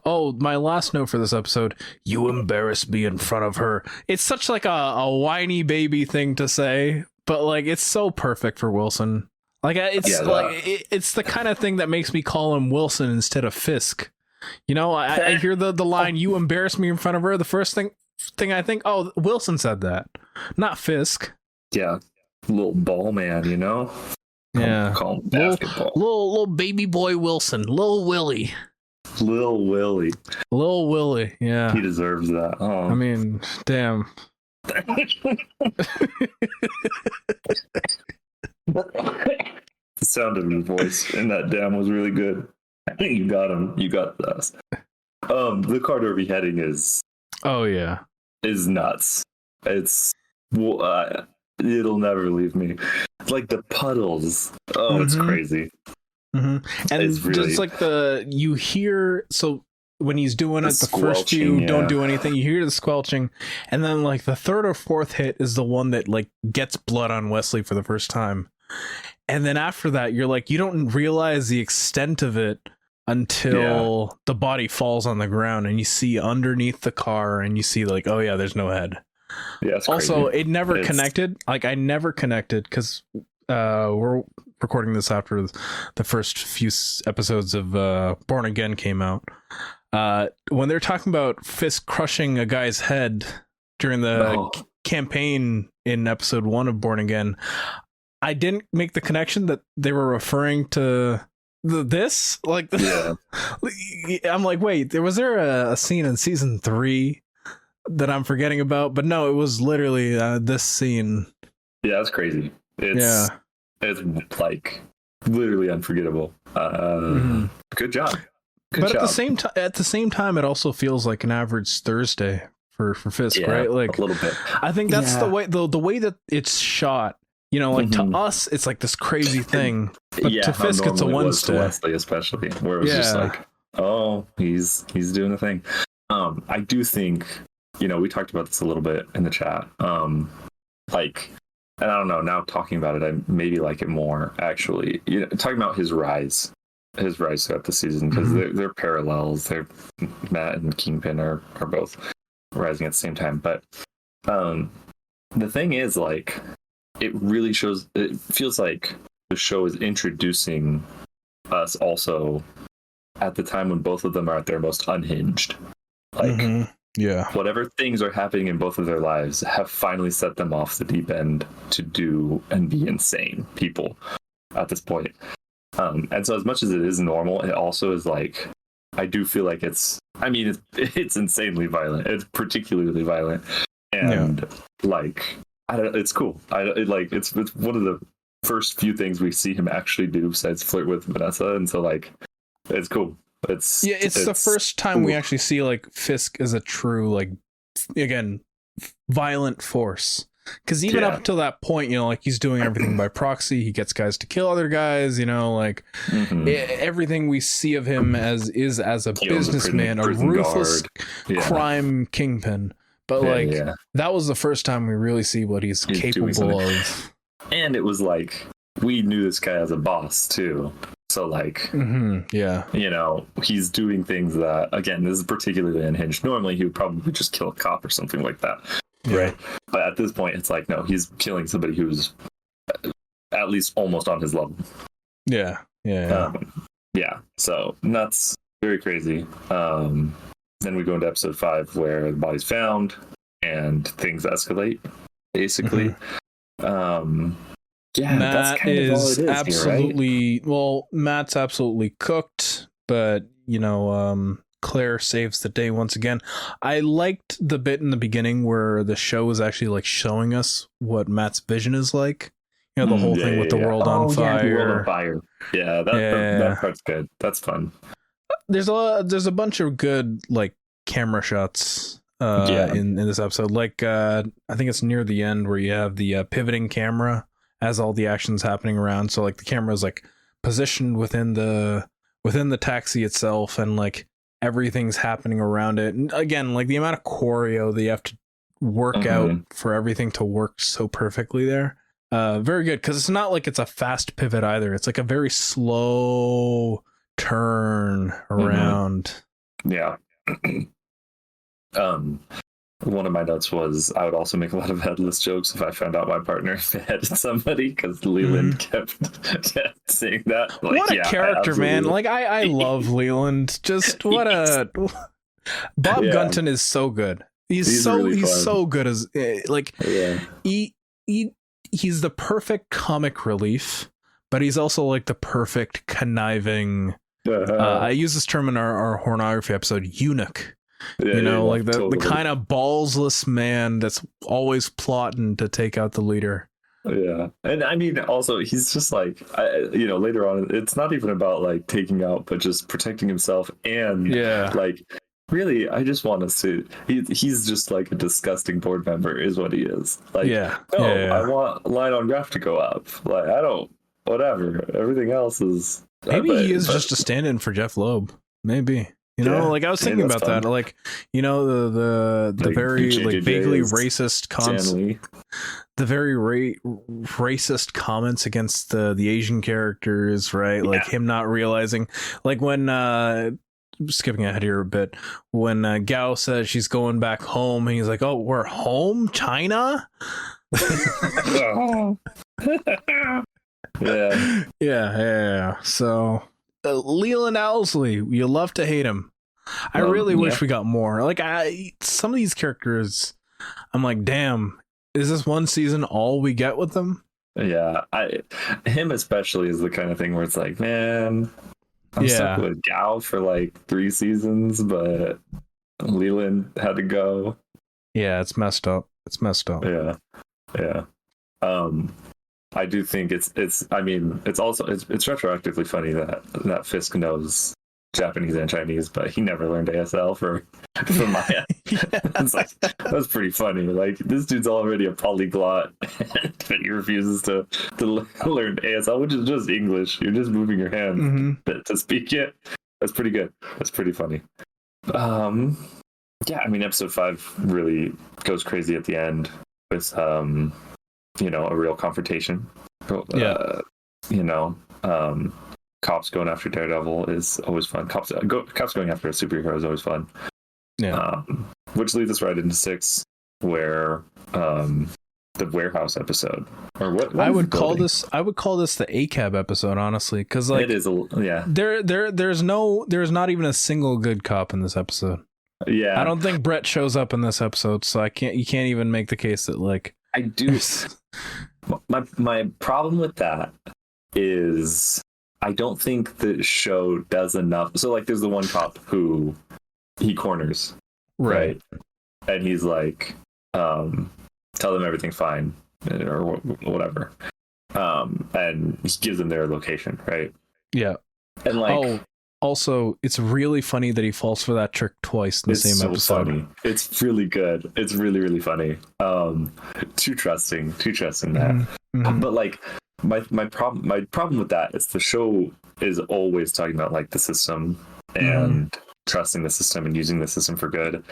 Oh, my last note for this episode. You embarrassed me in front of her. It's such like a whiny baby thing to say, but like it's so perfect for Wilson. Like it's the kind of thing that makes me call him Wilson instead of Fisk. You know, I hear the line, you embarrassed me in front of her. The first thing I think, oh, Wilson said that, not Fisk. Yeah. Little ball man, you know? Yeah. Call him basketball. Little baby boy Wilson. Lil Willie. Yeah. He deserves that. Oh. I mean, damn. The sound of your voice in that damn was really good. I think you got him. You got this. The Carter beheading is. Oh yeah. Is nuts. It's. It'll never leave me. Like the puddles. Oh, it's crazy. Mm-hmm. And it's really... just like you hear, so when he's doing it, the first few don't do anything, you hear the squelching, and then like the third or fourth hit is the one that like gets blood on Wesley for the first time. And then after that, you're like, you don't realize the extent of it until the body falls on the ground and you see underneath the car and you see like, oh yeah, there's no head. Yeah, also, it never connected. Like I never connected because we're recording this after the first few episodes of Born Again came out. When they're talking about Fisk crushing a guy's head during the campaign in episode 1 of Born Again, I didn't make the connection that they were referring to this. Like, I'm like, wait, was there a scene in season 3 that I'm forgetting about? But no, it was literally this scene. Yeah, that's crazy. It's like literally unforgettable. Good job. But at the same time, it also feels like an average Thursday for Fisk, right? Like a little bit. I think that's the way that it's shot. You know, like to us, it's like this crazy thing. But to Fisk, it's a Wednesday. To Wesley, especially, where it was just like, Oh, he's doing the thing. I do think, we talked about this a little bit in the chat. Like, and I don't know, now talking about it, I maybe like it more, actually. Talking about his rise throughout the season, because they're parallels. They're Matt and Kingpin are both rising at the same time. But the thing is, like, it feels like the show is introducing us also at the time when both of them are at their most unhinged. Like, whatever things are happening in both of their lives have finally set them off the deep end to do and be insane people at this point. And so as much as it is normal, it also is like, I do feel like it's insanely violent. It's particularly violent. And like, it's cool. It's one of the first few things we see him actually do besides flirt with Vanessa. And so like, it's cool. It's the first time we actually see like Fisk as a true, like, again, violent force. Because even up until that point, like, he's doing everything by proxy. He gets guys to kill other guys, like everything we see of him as a businessman, a ruthless crime kingpin. But that was the first time we really see what he's capable of. And it was like, we knew this guy as a boss too. So like, he's doing things that, again, this is particularly unhinged. Normally he would probably just kill a cop or something like that. Right. But at this point, it's like, no, he's killing somebody who's at least almost on his level. Yeah. So nuts, very crazy. Then we go into episode 5 where the body's found and things escalate, basically. Matt that's kind of all it is absolutely here, right? Well, Matt's absolutely cooked, but Claire saves the day once again. I liked the bit in the beginning where the show was actually like showing us what Matt's vision is like. The whole thing with the world on fire. The world on fire. Yeah, that part's good. That's fun. There's a bunch of good like camera shots in this episode. Like I think it's near the end where you have the pivoting camera as all the action's happening around. So like the camera is like positioned within the taxi itself, and like everything's happening around it. And again, like the amount of choreo that you have to work out for everything to work so perfectly there. Very good, because it's not like it's a fast pivot either. It's like a very slow turn around. Yeah. One of my notes was I would also make a lot of headless jokes if I found out my partner beheaded somebody, because Leland kept saying that. Like, what a character, man. Like I love Leland. Just what a Bob Gunton is so good. He's so good as like he's the perfect comic relief, but he's also like the perfect conniving I use this term in our pornography episode, eunuch. The kind of ballsless man that's always plotting to take out the leader. Yeah. And I mean, also, he's just like, later on, it's not even about like taking out, but just protecting himself. And like, really, I just want us to, he's just like a disgusting board member is what he is. Like, I want line on graph to go up. Like, I don't, whatever. Everything else is. Maybe he is just a stand-in for Jeff Loeb. Maybe. Like I was thinking about fun. That, like, the like very like vaguely racist the very racist comments against the Asian characters, right? Like him not realizing, like when skipping ahead here a bit, when Gao says she's going back home, and he's like, "Oh, we're home, China." Yeah. So. Leland Owlsley, you love to hate him. I really wish we got more. Like some of these characters, I'm like, damn, is this one season all we get with them? Yeah, him especially is the kind of thing where it's like, man, I'm stuck with Gao for like 3 seasons, but Leland had to go. Yeah, it's messed up. Yeah. I do think it's retroactively funny that Fisk knows Japanese and Chinese, but he never learned ASL for Maya. It's like, that's pretty funny. Like, this dude's already a polyglot, but he refuses to learn ASL, which is just English. You're just moving your hand to speak it. That's pretty good. That's pretty funny. Yeah, I mean, episode 5 really goes crazy at the end with you know, a real confrontation. You know, cops going after Daredevil is always fun. Cops going after a superhero is always fun. Yeah. Which leads us right into 6, where the warehouse episode, or what I would call this the ACAB episode, honestly, because like it is there's not even a single good cop in this episode. Yeah, I don't think Brett shows up in this episode, so you can't even make the case that like I do. my problem with that is I don't think the show does enough. So like there's the one cop who he corners, right? And he's like, tell them everything's fine or whatever. And he gives them their location, right? Yeah. And like, also, it's really funny that he falls for that trick twice in the same episode. Funny. It's really good. It's really, really funny. Too trusting that. Mm-hmm. But like my problem with that is the show is always talking about like the system and trusting the system and using the system for good.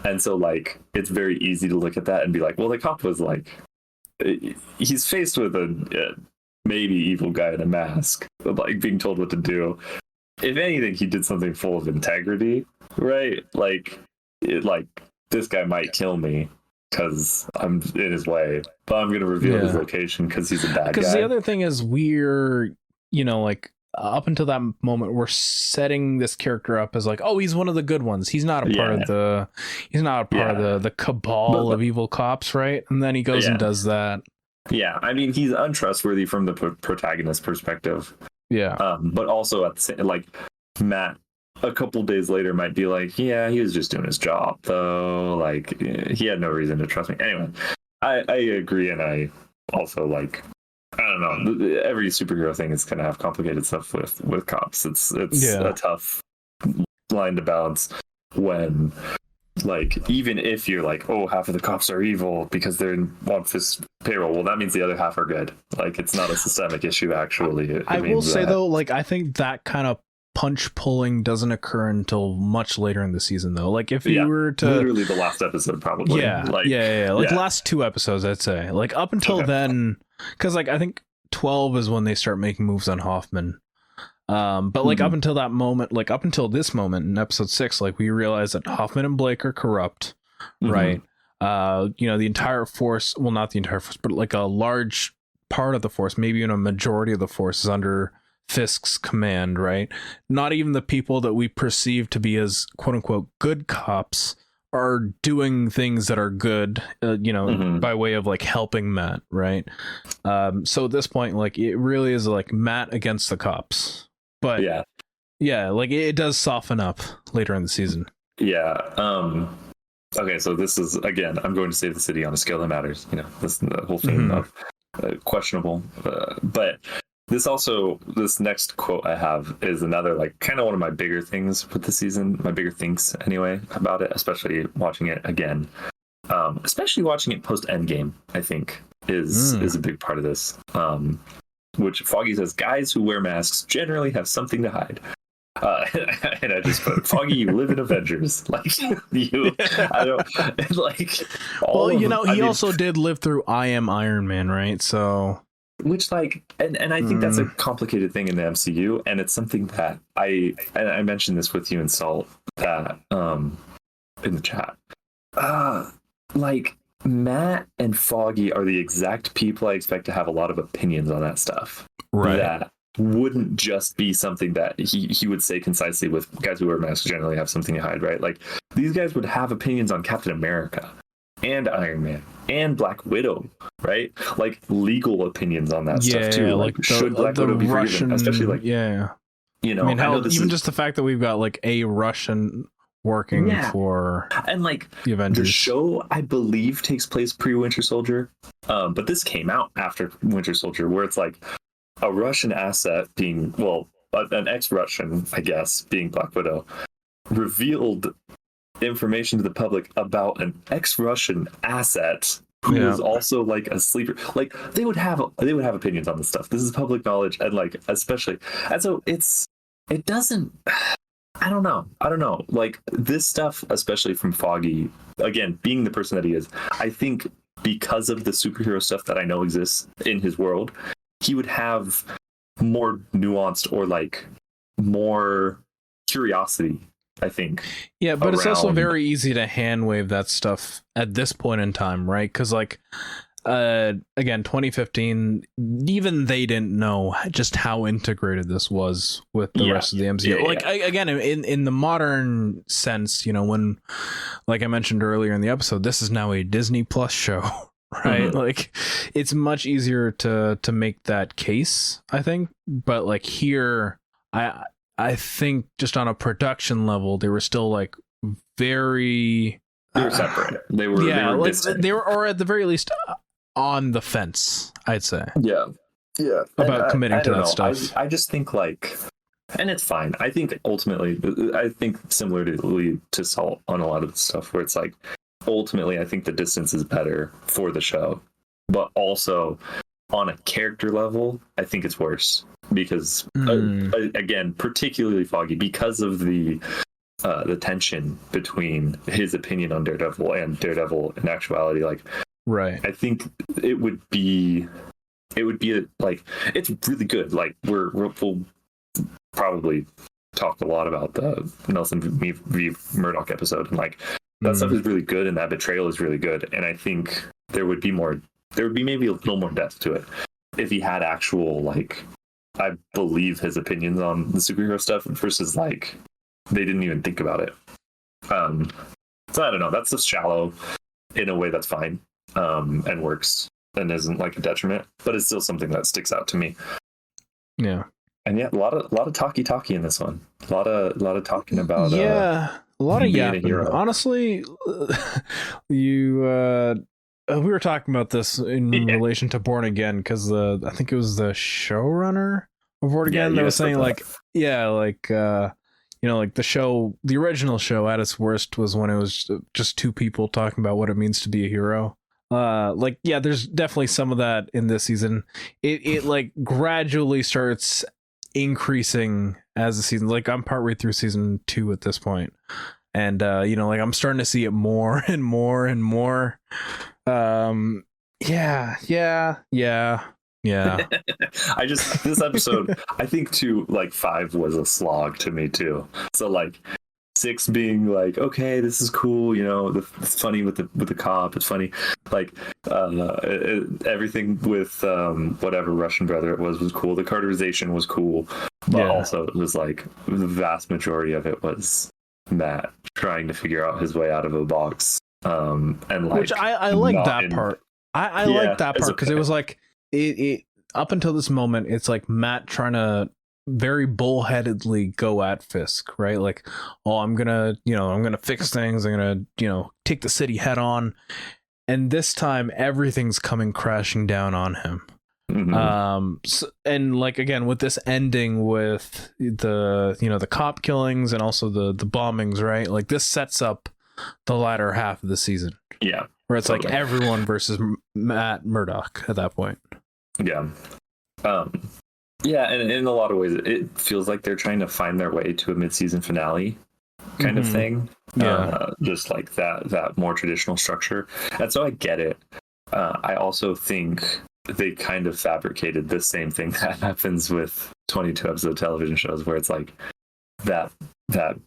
And so like it's very easy to look at that and be like, well, the cop was like, he's faced with a maybe evil guy in a mask, like being told what to do. If anything, he did something full of integrity, right? Like this guy might kill me because I'm in his way, but I'm going to reveal his location because he's a bad guy. Because the other thing is we're, you know, like up until that moment, we're setting this character up as like, oh, he's one of the good ones. He's not a part of the cabal of evil cops, right? And then he goes and does that. Yeah, I mean, he's untrustworthy from the protagonist perspective. Yeah. But also at the same, like Matt a couple days later might be like, yeah, he was just doing his job though. Like he had no reason to trust me. Anyway, I agree. And I also like, I don't know, every superhero thing is going to have complicated stuff with cops. It's a tough line to balance when, like, even if you're like, oh, half of the cops are evil because they're on this payroll, well, that means the other half are good. Like, it's not a systemic issue, actually. I will say, though, like, I think that kind of punch pulling doesn't occur until much later in the season, though. Like, if you were to... Literally the last episode, probably. Like, last 2 episodes, I'd say. Like, up until then... Because, like, I think 12 is when they start making moves on Hoffman. But like up until that moment, like up until this moment in episode 6, like we realize that Hoffman and Blake are corrupt, right? You know, the entire force, well, not the entire force, but like a large part of the force, maybe even a majority of the force is under Fisk's command, right? Not even the people that we perceive to be as quote unquote good cops are doing things that are good, you know, by way of like helping Matt, right? So at this point, like it really is like Matt against the cops. But yeah, like it does soften up later in the season. Yeah. Okay, so this is, again, I'm going to save the city on a scale that matters. You know, this is the whole thing of questionable. But this next quote I have is another, like, kind of one of my bigger things with the season, my bigger things anyway about it, especially watching it again. Especially watching it post Endgame, I think, is a big part of this. Which Foggy says, guys who wear masks generally have something to hide. And I just put, Foggy, you live in Avengers. Like, I don't, like... Well, you know, he also did live through I Am Iron Man, right? So... Which, like, and I think that's a complicated thing in the MCU, and it's something that I mentioned this with you and Salt, that, in the chat. Like... Matt and Foggy are the exact people I expect to have a lot of opinions on that stuff. Right. That wouldn't just be something that he would say concisely with guys who wear masks generally have something to hide, right? Like, these guys would have opinions on Captain America and Iron Man and Black Widow, right? Like, legal opinions on that stuff, too. Like should Black Widow be forgiven? Especially, like, you know, I mean, even just the fact that we've got, like, a Russian... working for and like the Avengers. The show, I believe, takes place pre-Winter Soldier, but this came out after Winter Soldier, where it's like a Russian asset being, well, an ex-Russian, I guess, being Black Widow, revealed information to the public about an ex-Russian asset who was also like a sleeper. Like they would have opinions on this stuff. This is public knowledge, and like especially, and so it doesn't. I don't know. Like this stuff, especially from Foggy, again, being the person that he is, I think because of the superhero stuff that I know exists in his world, he would have more nuanced or like more curiosity, I think. Yeah, but it's also very easy to hand wave that stuff at this point in time, right? Because like again, 2015, even they didn't know just how integrated this was with the rest of the MCU. Again, in the modern sense, you know, when, like I mentioned earlier in the episode, this is now a Disney Plus show, right? Like it's much easier to make that case, I think. But like here, I think just on a production level, they were still like very. They were separate. They were or at the very least on the fence, I'd say. Yeah. About committing to that stuff. I just think like, and it's fine. I think ultimately, I think similarly to Salt on a lot of the stuff where it's like, ultimately, I think the distance is better for the show, but also on a character level, I think it's worse because again, particularly Foggy, because of the tension between his opinion on Daredevil and Daredevil in actuality, like. Right. I think it would be like, it's really good. Like we'll probably talk a lot about the Nelson v. Murdoch episode, and like that stuff is really good, and that betrayal is really good. And I think there would be maybe a little more depth to it if he had actual, like, I believe his opinions on the superhero stuff versus like they didn't even think about it. So I don't know. That's just shallow in a way that's fine. And works and isn't like a detriment, but it's still something that sticks out to me. Yeah, and yeah, a lot of talky in this one. A lot of talking about a lot of yapping. Honestly, we were talking about this in relation to Born Again because I think it was the showrunner of Born Again that was saying like you know, like the original show at its worst was when it was just two people talking about what it means to be a hero. Like, yeah, there's definitely some of that in this season. It like gradually starts increasing as the season. Like I'm partway through season 2 at this point, and you know, like I'm starting to see it more and more and more. Yeah. This episode, I think 2, like 5 was a slog to me too. So like 6 being like, okay, this is cool, you know, it's funny with the cop, it's funny, like everything with whatever Russian brother it was cool, the carterization was cool, but also it was like the vast majority of it was Matt trying to figure out his way out of a box, and like, which I like that part. I like that part because it was like it up until this moment, it's like Matt trying to very bullheadedly go at Fisk, right? Like, oh, I'm gonna fix things. I'm gonna, take the city head on. And this time, everything's coming crashing down on him. And like again, with this ending with the cop killings and also the bombings, right? Like this sets up the latter half of the season. Yeah, where it's totally. Like everyone versus Matt Murdock at that point. Yeah. Yeah, and in a lot of ways, it feels like they're trying to find their way to a mid-season finale kind of thing. Yeah. Just like that more traditional structure. And so I get it. I also think they kind of fabricated the same thing that happens with 22 episode television shows where it's like that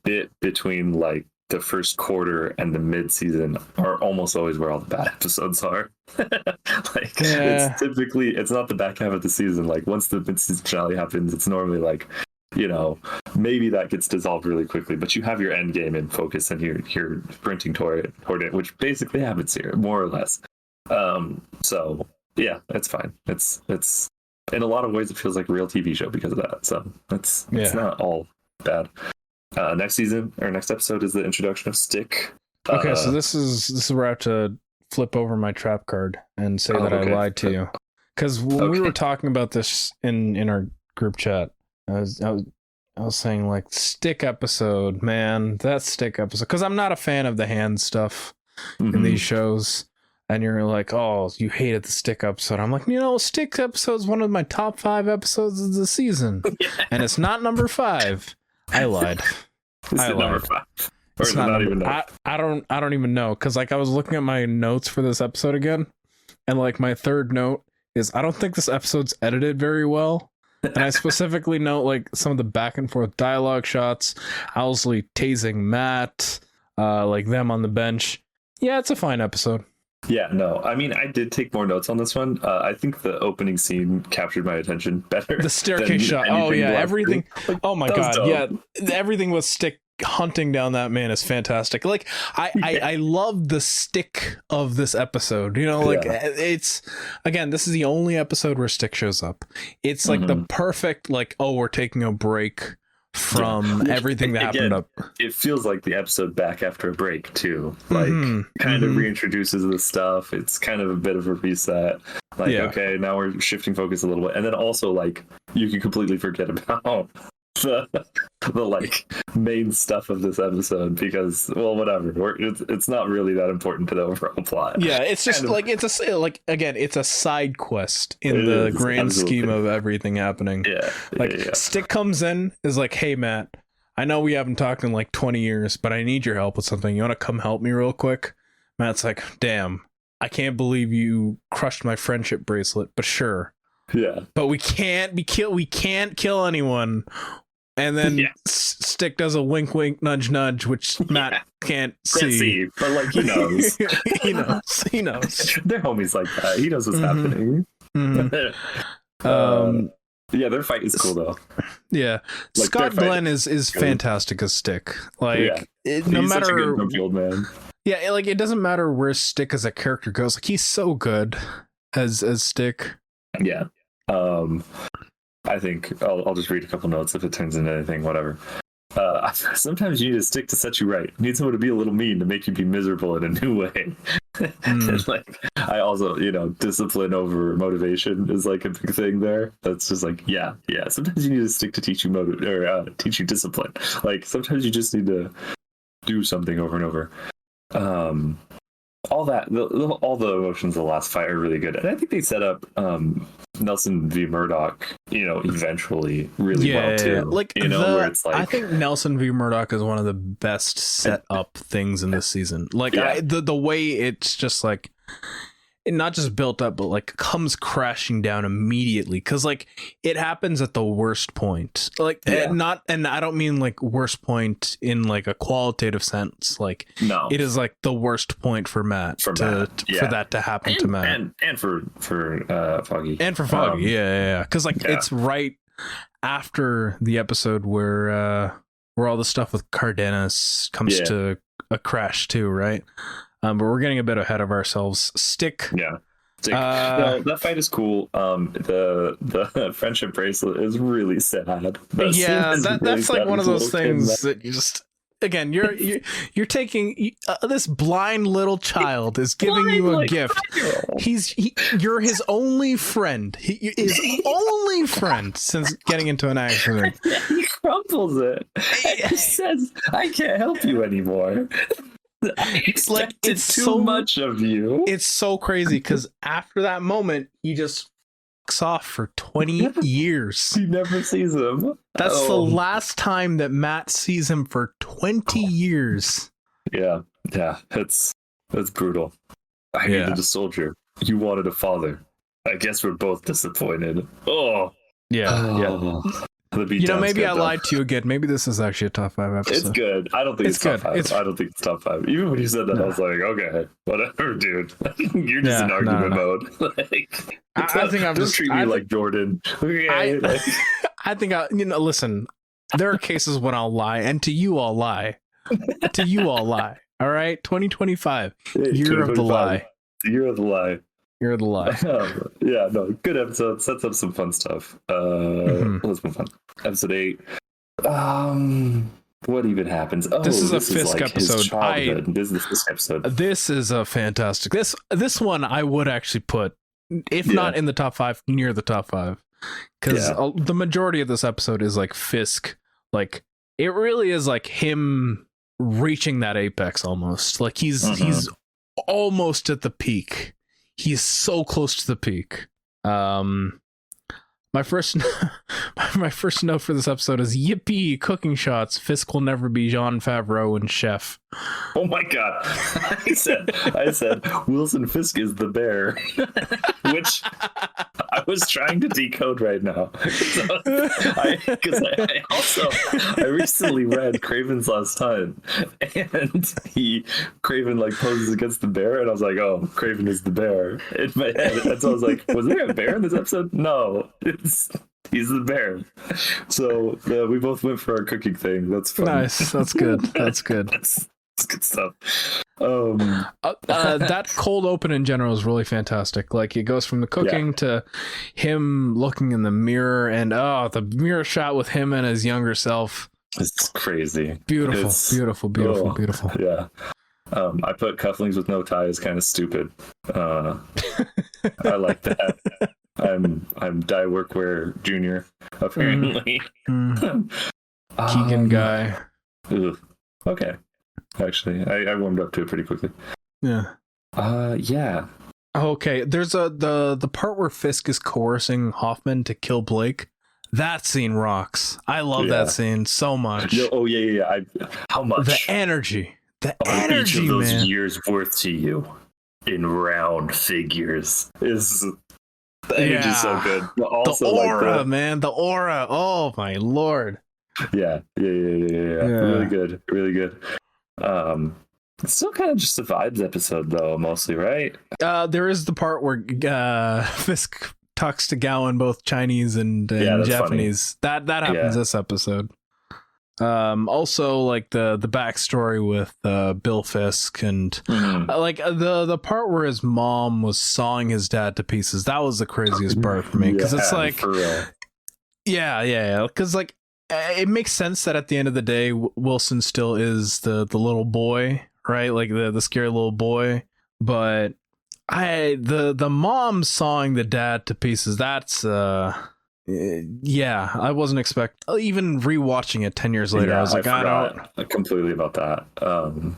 bit between like the first quarter and the mid-season are almost always where all the bad episodes are. It's typically, it's not the back half of the season. Like once the mid-season finale happens, it's normally like, maybe that gets dissolved really quickly, but you have your end game in focus and you're sprinting toward it, which basically happens here, more or less. So yeah, it's fine. It's in a lot of ways it feels like a real TV show because of that. So it's not all bad. Next season or next episode is the introduction of Stick. Okay, so this is where I have to flip over my trap card and say that I lied to you, because when we were talking about this in our group chat, I was saying like Stick episode, man, that Stick episode, because I'm not a fan of the hand stuff in these shows. And you're like, oh, you hated the Stick episode. I'm like, Stick episode is one of my top 5 episodes of the season, and it's not number 5. I lied. Is I it number lied. 5? Or It's not not number, even know? I don't even know, because like I was looking at my notes for this episode again, and like my third note is I don't think this episode's edited very well. And I specifically note like some of the back and forth dialogue shots, Owlsley tasing Matt, like them on the bench. Yeah, it's a fine episode. Yeah, no. I mean, I did take more notes on this one. I think the opening scene captured my attention better. The staircase shot. Oh yeah, everything. Like, oh my god, dope. yeah, everything with Stick hunting down that man is fantastic. Like I love the Stick of this episode. You know, like it's again, this is the only episode where Stick shows up. It's like the perfect like, oh, we're taking a break from everything that happened up. It feels like the episode back after a break too. Like kind of reintroduces the stuff. It's kind of a bit of a reset. Like okay, now we're shifting focus a little bit, and then also like you can completely forget about the like main stuff of this episode because well whatever it's not really that important to the overall plot. Yeah, it's just like it's a like again it's a side quest in the grand scheme of everything happening. Stick comes in is like, hey Matt, I know we haven't talked in like 20 years but I need your help with something. You want to come help me real quick? Matt's like, damn, I can't believe you crushed my friendship bracelet, but sure. Yeah, but we can't kill anyone. And then Stick does a wink, wink, nudge, nudge, which Matt can't see. But like he knows. he knows. They're homies like that. He knows what's happening. Yeah, their fight is cool though. Yeah, like, Scott Glenn is fantastic as Stick. Like no matter such a good grumpy old man. Yeah, like it doesn't matter where Stick as a character goes. Like he's so good as Stick. Yeah. I think I'll just read a couple notes if it turns into anything, whatever. Sometimes you need a stick to set you right. You need someone to be a little mean to make you be miserable in a new way. And like I also, discipline over motivation is like a big thing there. That's just like, yeah. Sometimes you need a stick to teach you teach you discipline. Like sometimes you just need to do something over and over. All that, all the emotions of the last fight are really good, and I think they set up Nelson v. Murdoch, eventually really well too. Like where it's like I think Nelson v. Murdoch is one of the best set up things in this season. Like the way it's just like it not just built up, but like comes crashing down immediately because like it happens at the worst point. Like and I don't mean like worst point in like a qualitative sense. Like no, it is like the worst point for Matt for that to happen to Matt and for Foggy and for Foggy. Because like it's right after the episode where all the stuff with Cardenas comes to a crash too, right? But we're getting a bit ahead of ourselves. Stick. Yeah. No, that fight is cool. The friendship bracelet is really sad. That's like one of those things that you just again you're taking this blind little child is giving you a gift. You're his only friend. His only friend since getting into an accident. He crumples it. He says, "I can't help you anymore." It's like it's too so much of you. It's so crazy because after that moment, he just fucks off for 20 years. He never sees him. That's the last time that Matt sees him for 20 years. Yeah, it's brutal. I needed a soldier. You wanted a father. I guess we're both disappointed. Yeah. Maybe I lied to you again. Maybe this is actually a top 5 episode. It's good. I don't think it's top 5. I don't think it's top 5. Even when you said that, I was like, okay, whatever, dude. You're just in argument mode. I think I'm just treat me like Jordan. Okay, I think listen. There are cases when I'll lie, and to you I'll lie. All right, 2025, year of the lie. Year of the lie. You're the lie. Good episode. Sets up some fun stuff. Let's move on. Episode 8. What even happens? This is a Fisk episode. This is the Fisk episode. This is a fantastic. This one I would actually put, if not in the top 5, near the top 5, because the majority of this episode is like Fisk. Like it really is like him reaching that apex almost. Like he's almost at the peak. He's so close to the peak. My first my first note for this episode is yippee cooking shots. Fisk will never be Jean Favreau and chef. Oh my god! I said Wilson Fisk is the bear, which I was trying to decode right now. Because I recently read Craven's Last Hunt, and Craven like poses against the bear, and I was like, oh, Craven is the bear in my head. And so I was like, was there a bear in this episode? No, he's the bear. So we both went for our cooking thing. That's fun. Nice. That's good. That's good. That's good stuff. That cold open in general is really fantastic. Like it goes from the cooking to him looking in the mirror, and the mirror shot with him and his younger self. It's crazy. Beautiful. Beautiful. Yeah. I put cufflinks with no tie is kind of stupid. I like that. I'm dye workwear junior apparently. Keigen guy. Ugh. Okay. Actually, I warmed up to it pretty quickly. Yeah. Yeah. Okay. There's the part where Fisk is coercing Hoffman to kill Blake. That scene rocks. I love that scene so much. Yeah. How much? The energy. Each of those man. years worth to you in round figures is. The energy is so good. But also the aura, man. The aura. Oh my lord. Yeah. Really good. It's still kind of just a vibes episode though, mostly, right? There is the part where Fisk talks to Gowan both Chinese and Japanese. Funny. That happens this episode. Also like the backstory with Bill Fisk and like the part where his mom was sawing his dad to pieces. That was the craziest part for me, because it's like because like it makes sense that at the end of the day Wilson still is the little boy, right? Like the scary little boy, but the mom sawing the dad to pieces, that's I wasn't even rewatching it 10 years later. I was like, I don't completely about that. And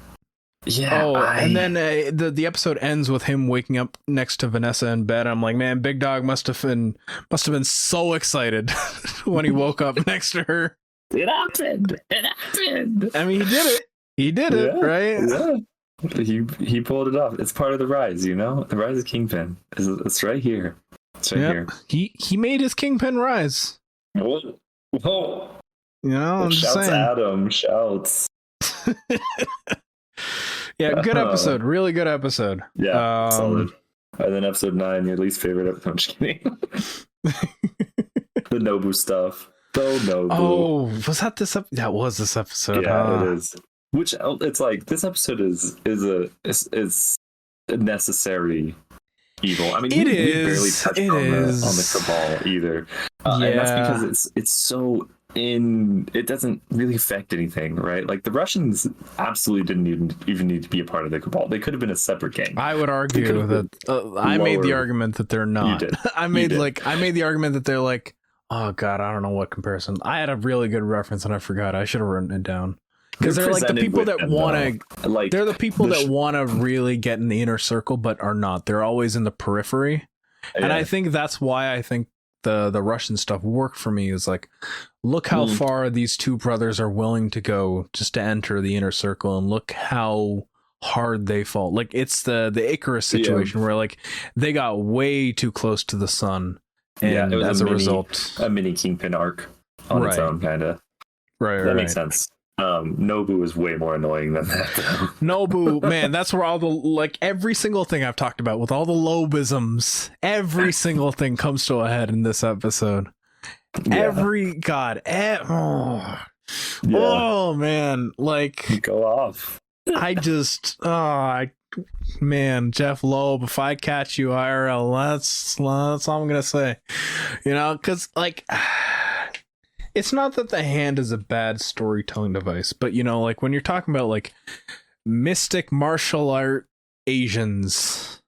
then the episode ends with him waking up next to Vanessa in bed. I'm like, man, Big Dog must have been so excited when he woke up next to her. It happened. I mean, he did it, right? Yeah. He pulled it off. It's part of the rise, you know? The rise of Kingpin. It's right here. It's right here. He made his Kingpin rise. Whoa. You know, I'm just saying. Adam shouts. Yeah, good episode. Really good episode. Yeah, solid. And then episode 9, your least favorite episode. I'm just kidding. The Nobu stuff. Nobu. Oh, was that this episode? That was this episode. Yeah, it is. Which it's like this episode is a necessary evil. I mean, we barely touched on the Cabal either. And that's because it's so it doesn't really affect anything, right? Like the Russians absolutely didn't even need to be a part of the Cabal. They could have been a separate gang. I would argue that I made the argument that they're not. You did. I made the argument that they're like, oh god, I don't know what comparison. I had a really good reference and I forgot. I should have written it down. Because they're like the people that want to, like, they're the people that want to really get in the inner circle, but are not. They're always in the periphery, and I think that's why I think the Russian stuff worked for me. Is like, look how far these two brothers are willing to go just to enter the inner circle, and look how hard they fall. Like it's the Icarus situation where like they got way too close to the sun, and it was as a result, a mini Kingpin arc on its own, kind of. That makes sense. Nobu is way more annoying than that though. Nobu, man, that's where all the, like, every single thing I've talked about with all the Lobisms, every single thing comes to a head in this episode. Oh man, like, go off. Man, Jeff Loeb, if I catch you IRL, that's all I'm gonna say. You know, because like, it's not that the hand is a bad storytelling device, but you know, like when you're talking about like mystic martial art Asians,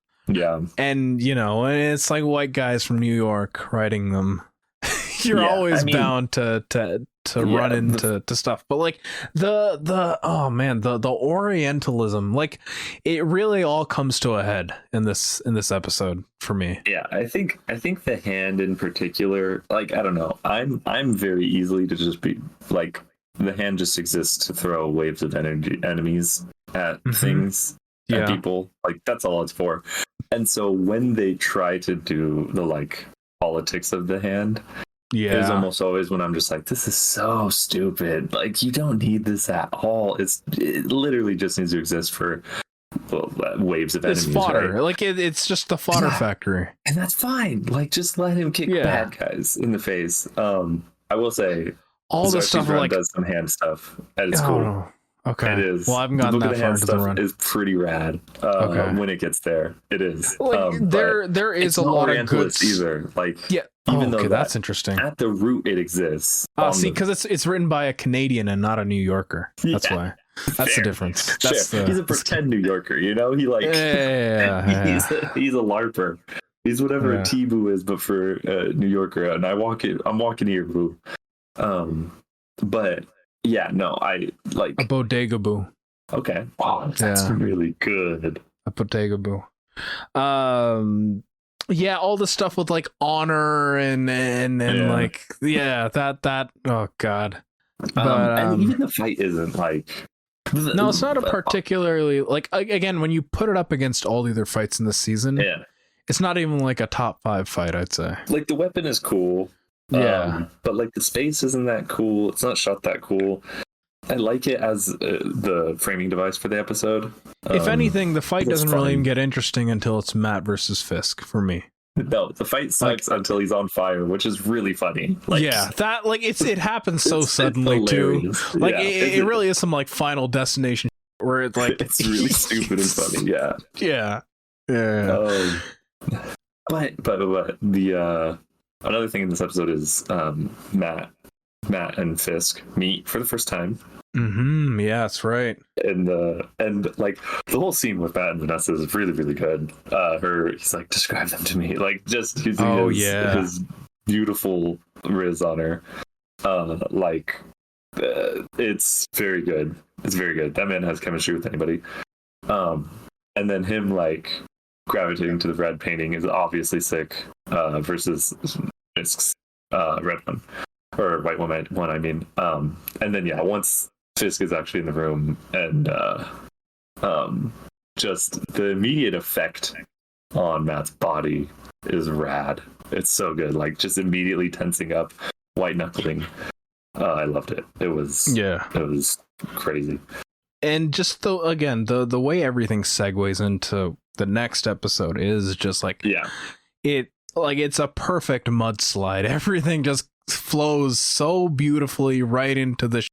and you know, and it's like white guys from New York writing them. you're Yeah, always I mean, bound to run into to stuff. But like the oh man, the Orientalism, like it really all comes to a head in this episode for me. Yeah, I think the hand in particular, like I don't know, I'm very easily to just be like the hand just exists to throw waves of enemies at things, at people. Like that's all it's for. And so when they try to do the like politics of the hand, there's almost always when I'm just like, this is so stupid. Like you don't need this at all. It literally just needs to exist for waves of enemies. It's fodder. Right? Like it's just the fodder factory, and that's fine. Like just let him kick bad guys in the face. I will say all the stuff like does some hand stuff, and it's cool. Okay. It is. Well, I haven't gotten that far into the run. Is pretty rad. When it gets there, it is. Like, there is a lot of good either. Like even though that's interesting. At the root, it exists. See, because it's written by a Canadian and not a New Yorker. That's why. That's the difference. That's he's a pretend New Yorker. You know, he like he's a LARPer. He's whatever a T-Boo is, but for a New Yorker. And I'm walking here, boo. But. Yeah, no, I like a bodega boo. Okay, wow, that's really good. A bodega boo. Yeah, all the stuff with like honor and like that. Oh god. But and even the fight isn't like. No, it's not a particularly like again when you put it up against all the other fights in the season. Yeah, it's not even like a top 5 fight, I'd say. Like the weapon is cool. But like the space isn't that cool. It's not shot that cool. I like it as the framing device for the episode. If anything, the fight doesn't really even get interesting until it's Matt versus Fisk for me. No, the fight sucks until he's on fire, which is really funny. Like, that like it happens so suddenly too. Like it really is some like Final Destination where it's like it's really stupid and funny. Yeah. But the another thing in this episode is Matt and Fisk meet for the first time. Yeah, that's right. And like the whole scene with Matt and Vanessa is really, really good. He's like, describe them to me. Like just using his beautiful riz on her. It's very good. It's very good. That man has chemistry with anybody. And then him like gravitating to the red painting is obviously sick. Versus Fisk's red one or white one. I mean, and then once Fisk is actually in the room and just the immediate effect on Matt's body is rad. It's so good. Like just immediately tensing up, white knuckling. I loved it. It was crazy. And just the way everything segues into the next episode is just like it's a perfect mudslide. Everything just flows so beautifully right into the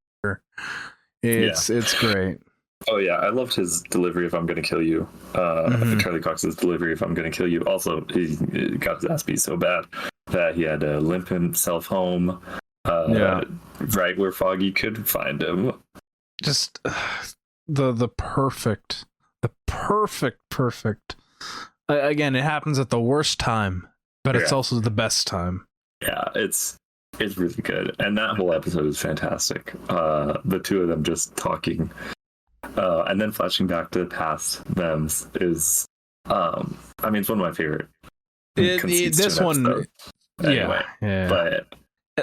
It's great. Oh yeah, I loved his delivery of "I'm gonna kill you." Charlie Cox's delivery of "I'm gonna kill you." Also, he got his ass beat so bad that he had to limp himself home, right where Foggy could find him. Just the perfect. Again, it happens at the worst time, but it's also the best time. Yeah, it's really good, and that whole episode is fantastic. The two of them just talking, and then flashing back to the past them is, it's one of my favorite. This one, anyway, but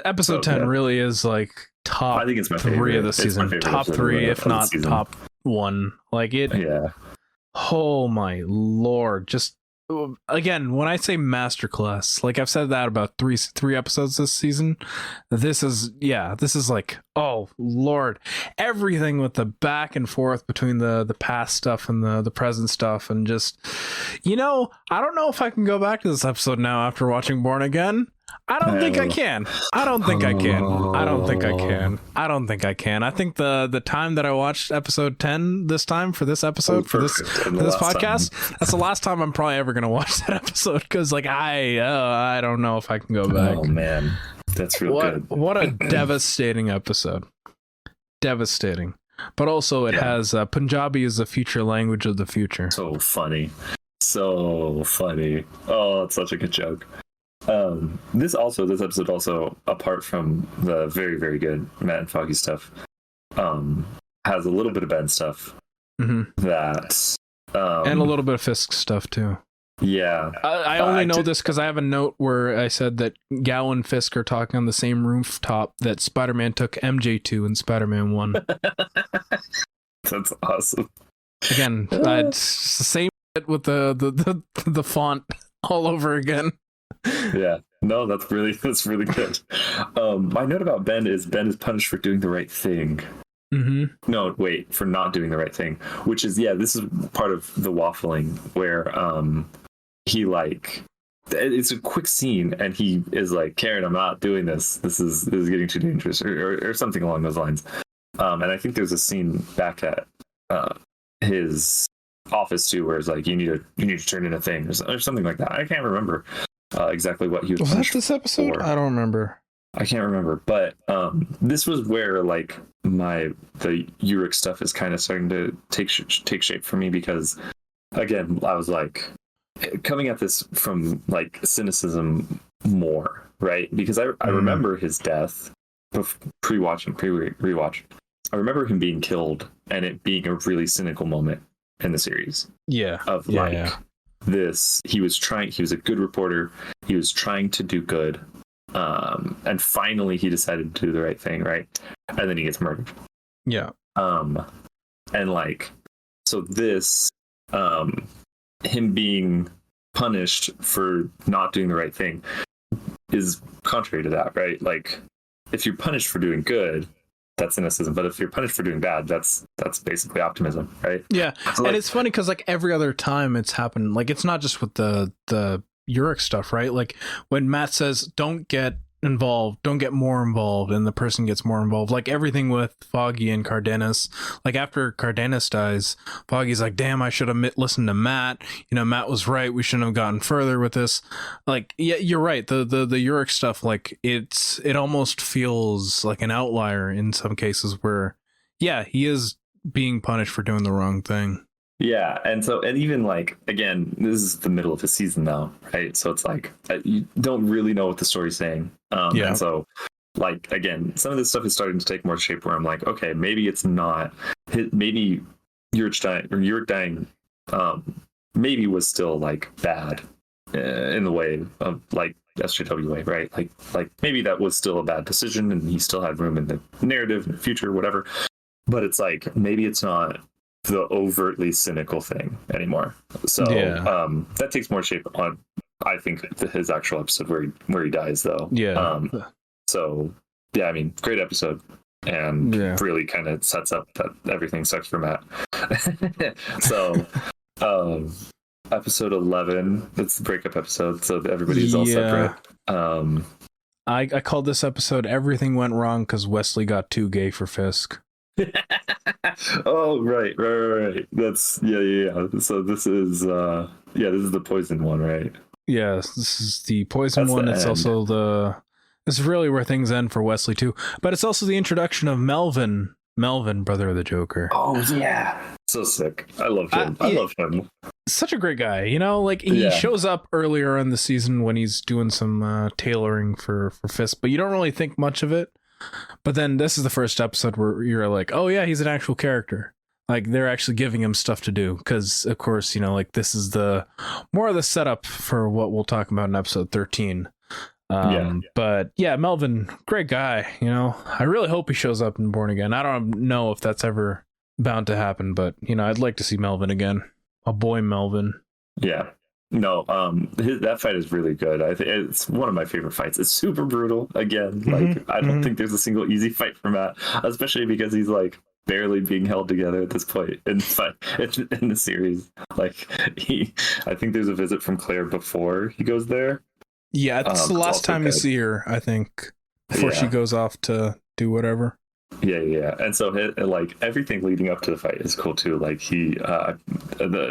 episode 10 really is like top. I think it's my 3 favorite. of the season, top 3, if not top 1. Like it. Yeah. Oh my lord! Just again, when I say masterclass, like I've said that about three episodes this season. This is like, oh lord, everything with the back and forth between the past stuff and the present stuff, and just I don't know if I can go back to this episode now after watching Born Again. I don't think I can. I think the time that I watched episode 10 this time for this episode for this podcast, that's the last time I'm probably ever gonna watch that episode, because like I don't know if I can go back. Oh man, that's real good. What a devastating episode. Devastating. But also it has Punjabi is the future language of the future. So funny. Oh, it's such a good joke. This episode also, apart from the very, very good Matt and Foggy stuff, has a little bit of Ben stuff that and a little bit of Fisk stuff too. Yeah. I only know this because I have a note where I said that Gal and Fisk are talking on the same rooftop that Spider-Man took MJ to in Spider-Man 1. That's awesome. Again, it's the same with the font all over again. Yeah. No, that's really good. My note about Ben is punished for doing the right thing. No, wait, for not doing the right thing, which is, this is part of the waffling where he it's a quick scene and he is like, Karen, I'm not doing this. This is getting too dangerous or something along those lines. And I think there's a scene back at his office too, where it's like, you need to turn in a thing or something like that. I can't remember exactly what he was that this episode? For. I don't remember. I can't remember, but this was where like the Uric stuff is kind of starting to take shape for me, because again, I was like coming at this from like cynicism more, right? Because I remember his death pre-rewatch. I remember him being killed and it being a really cynical moment in the series. Yeah. Of this, he was a good reporter. He was trying to do good. And finally he decided to do the right thing, right? And then he gets murdered. Yeah. And like, so this, him being punished for not doing the right thing is contrary to that, right? Like, if you're punished for doing good, that's cynicism, but if you're punished for doing bad, that's basically optimism, right? Yeah. So, and it's funny because like every other time it's happened, like it's not just with the Uric stuff, right? Like when Matt says don't get involved, don't get more involved, and the person gets more involved, like everything with Foggy and Cardenas. Like after Cardenas dies, Foggy's like, damn, I should have listened to Matt, Matt was right, we shouldn't have gotten further with this. Like, yeah, you're right, the Uric stuff, like it almost feels like an outlier in some cases where he is being punished for doing the wrong thing. Yeah, and even like, again, this is the middle of the season now, right? So it's like you don't really know what the story's saying. And so like, again, some of this stuff is starting to take more shape where I'm like, okay, maybe it's not, maybe Uric dying maybe was still like bad in the way of like SJW, right? Like maybe that was still a bad decision and he still had room in the narrative in the future, whatever. But it's like, maybe it's not the overtly cynical thing anymore. So that takes more shape on, I think, his actual episode where he dies, though. Yeah. So yeah, I mean, great episode, and really kind of sets up that everything sucks for Matt. So episode 11, it's the breakup episode, so everybody's all separate. I called this episode "Everything Went Wrong" because Wesley got too gay for Fisk. Oh, right. That's so this is the poison one, right? Yes, this is the poison one. It's also this is really where things end for Wesley too, but it's also the introduction of Melvin, brother of the Joker. Oh yeah, so sick. I love him. I love him. Such a great guy, like he shows up earlier in the season when he's doing some tailoring for Fisk, but you don't really think much of it. But then this is the first episode where you're like, oh yeah, he's an actual character. Like they're actually giving him stuff to do, because of course, like this is the more of the setup for what we'll talk about in episode 13. But yeah, Melvin, great guy. I really hope he shows up in Born Again. I don't know if that's ever bound to happen, but I'd like to see Melvin again. A boy Melvin. Yeah. No, that fight is really good. I think it's one of my favorite fights. It's super brutal. Again, like I don't think there's a single easy fight for Matt, especially because he's like barely being held together at this point in the series. Like I think there's a visit from Claire before he goes there. Yeah, it's the last time you see her, I think, before she goes off to do whatever. Yeah. And so like everything leading up to the fight is cool too. Like the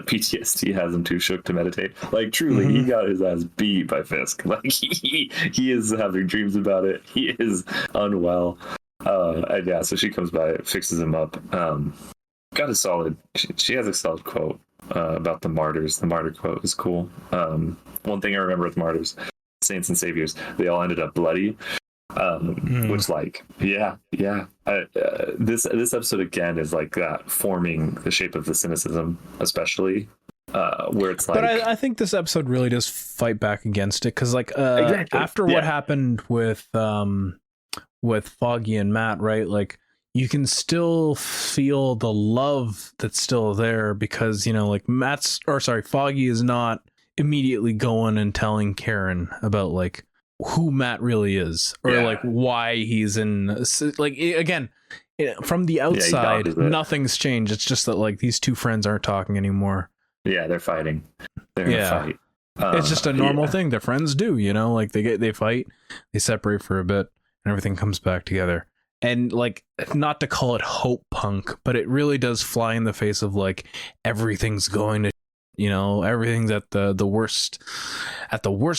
PTSD has him too shook to meditate. Like truly, he got his ass beat by Fisk. Like he is having dreams about it. He is unwell. And so she comes by, fixes him up. Got a solid. She has a solid quote about the martyrs. The martyr quote is cool. One thing I remember with martyrs. saints and saviors, they all ended up bloody. Which like this episode again is like that, forming the shape of the cynicism, especially where it's like, but I think this episode really does fight back against it, because like exactly. after what happened with Foggy and Matt, right, like you can still feel the love that's still there, because you know, like Foggy is not immediately going and telling Karen about like who Matt really is, or like why he's in, like, again, from the outside nothing's changed. It's just that like these two friends aren't talking anymore. They're fighting. They're in a fight. It's just a normal thing that friends do, you know, like they fight, they separate for a bit, and everything comes back together. And like, not to call it hope punk, but it really does fly in the face of like everything's going to, you know, everything's at the worst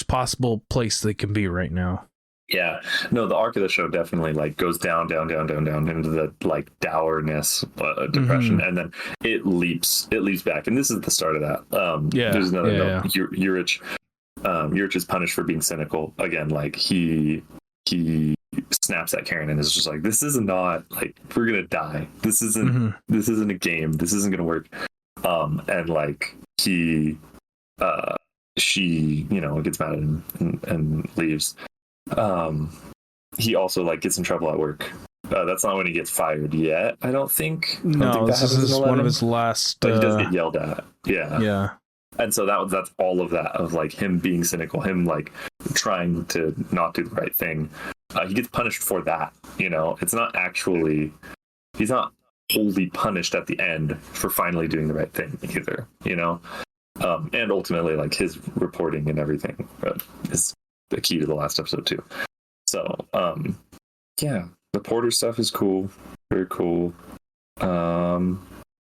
possible place they can be right now. Yeah, no, the arc of the show definitely like goes down into the like dourness, depression, and then it leaps back, and this is the start of that. There's another note. Urich is punished for being cynical again. Like he snaps at Karen and is just like, this is not, like, we're gonna die. This isn't a game. This isn't gonna work. And like she you know, gets mad at him and leaves. He also like gets in trouble at work. That's not when he gets fired yet, I don't think. This is one of his last. But he does get yelled at. Yeah. And so that's all of that, of like him being cynical, him like trying to not do the right thing. He gets punished for that. You know, it's not actually, he's not wholly punished at the end for finally doing the right thing either. You know, and ultimately like his reporting and everything is the key to the last episode too. So the Porter stuff is cool, very cool.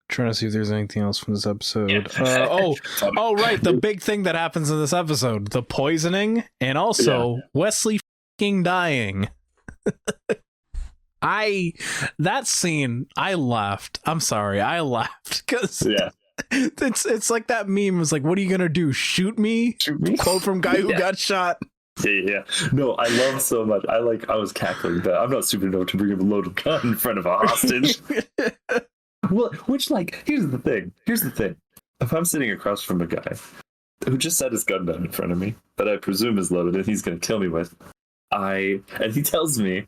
Trying to see if there's anything else from this episode. Right, the big thing that happens in this episode, the poisoning, and also Wesley fucking dying. That scene, I laughed. I'm sorry, I laughed because it's like that meme was like, what are you gonna do, shoot me? Quote from guy who got shot. Yeah. No, I love so much. I was cackling that I'm not stupid enough to bring up a loaded gun in front of a hostage. Well, which, like, here's the thing. If I'm sitting across from a guy who just set his gun down in front of me that I presume is loaded and he's going to kill me with, and he tells me,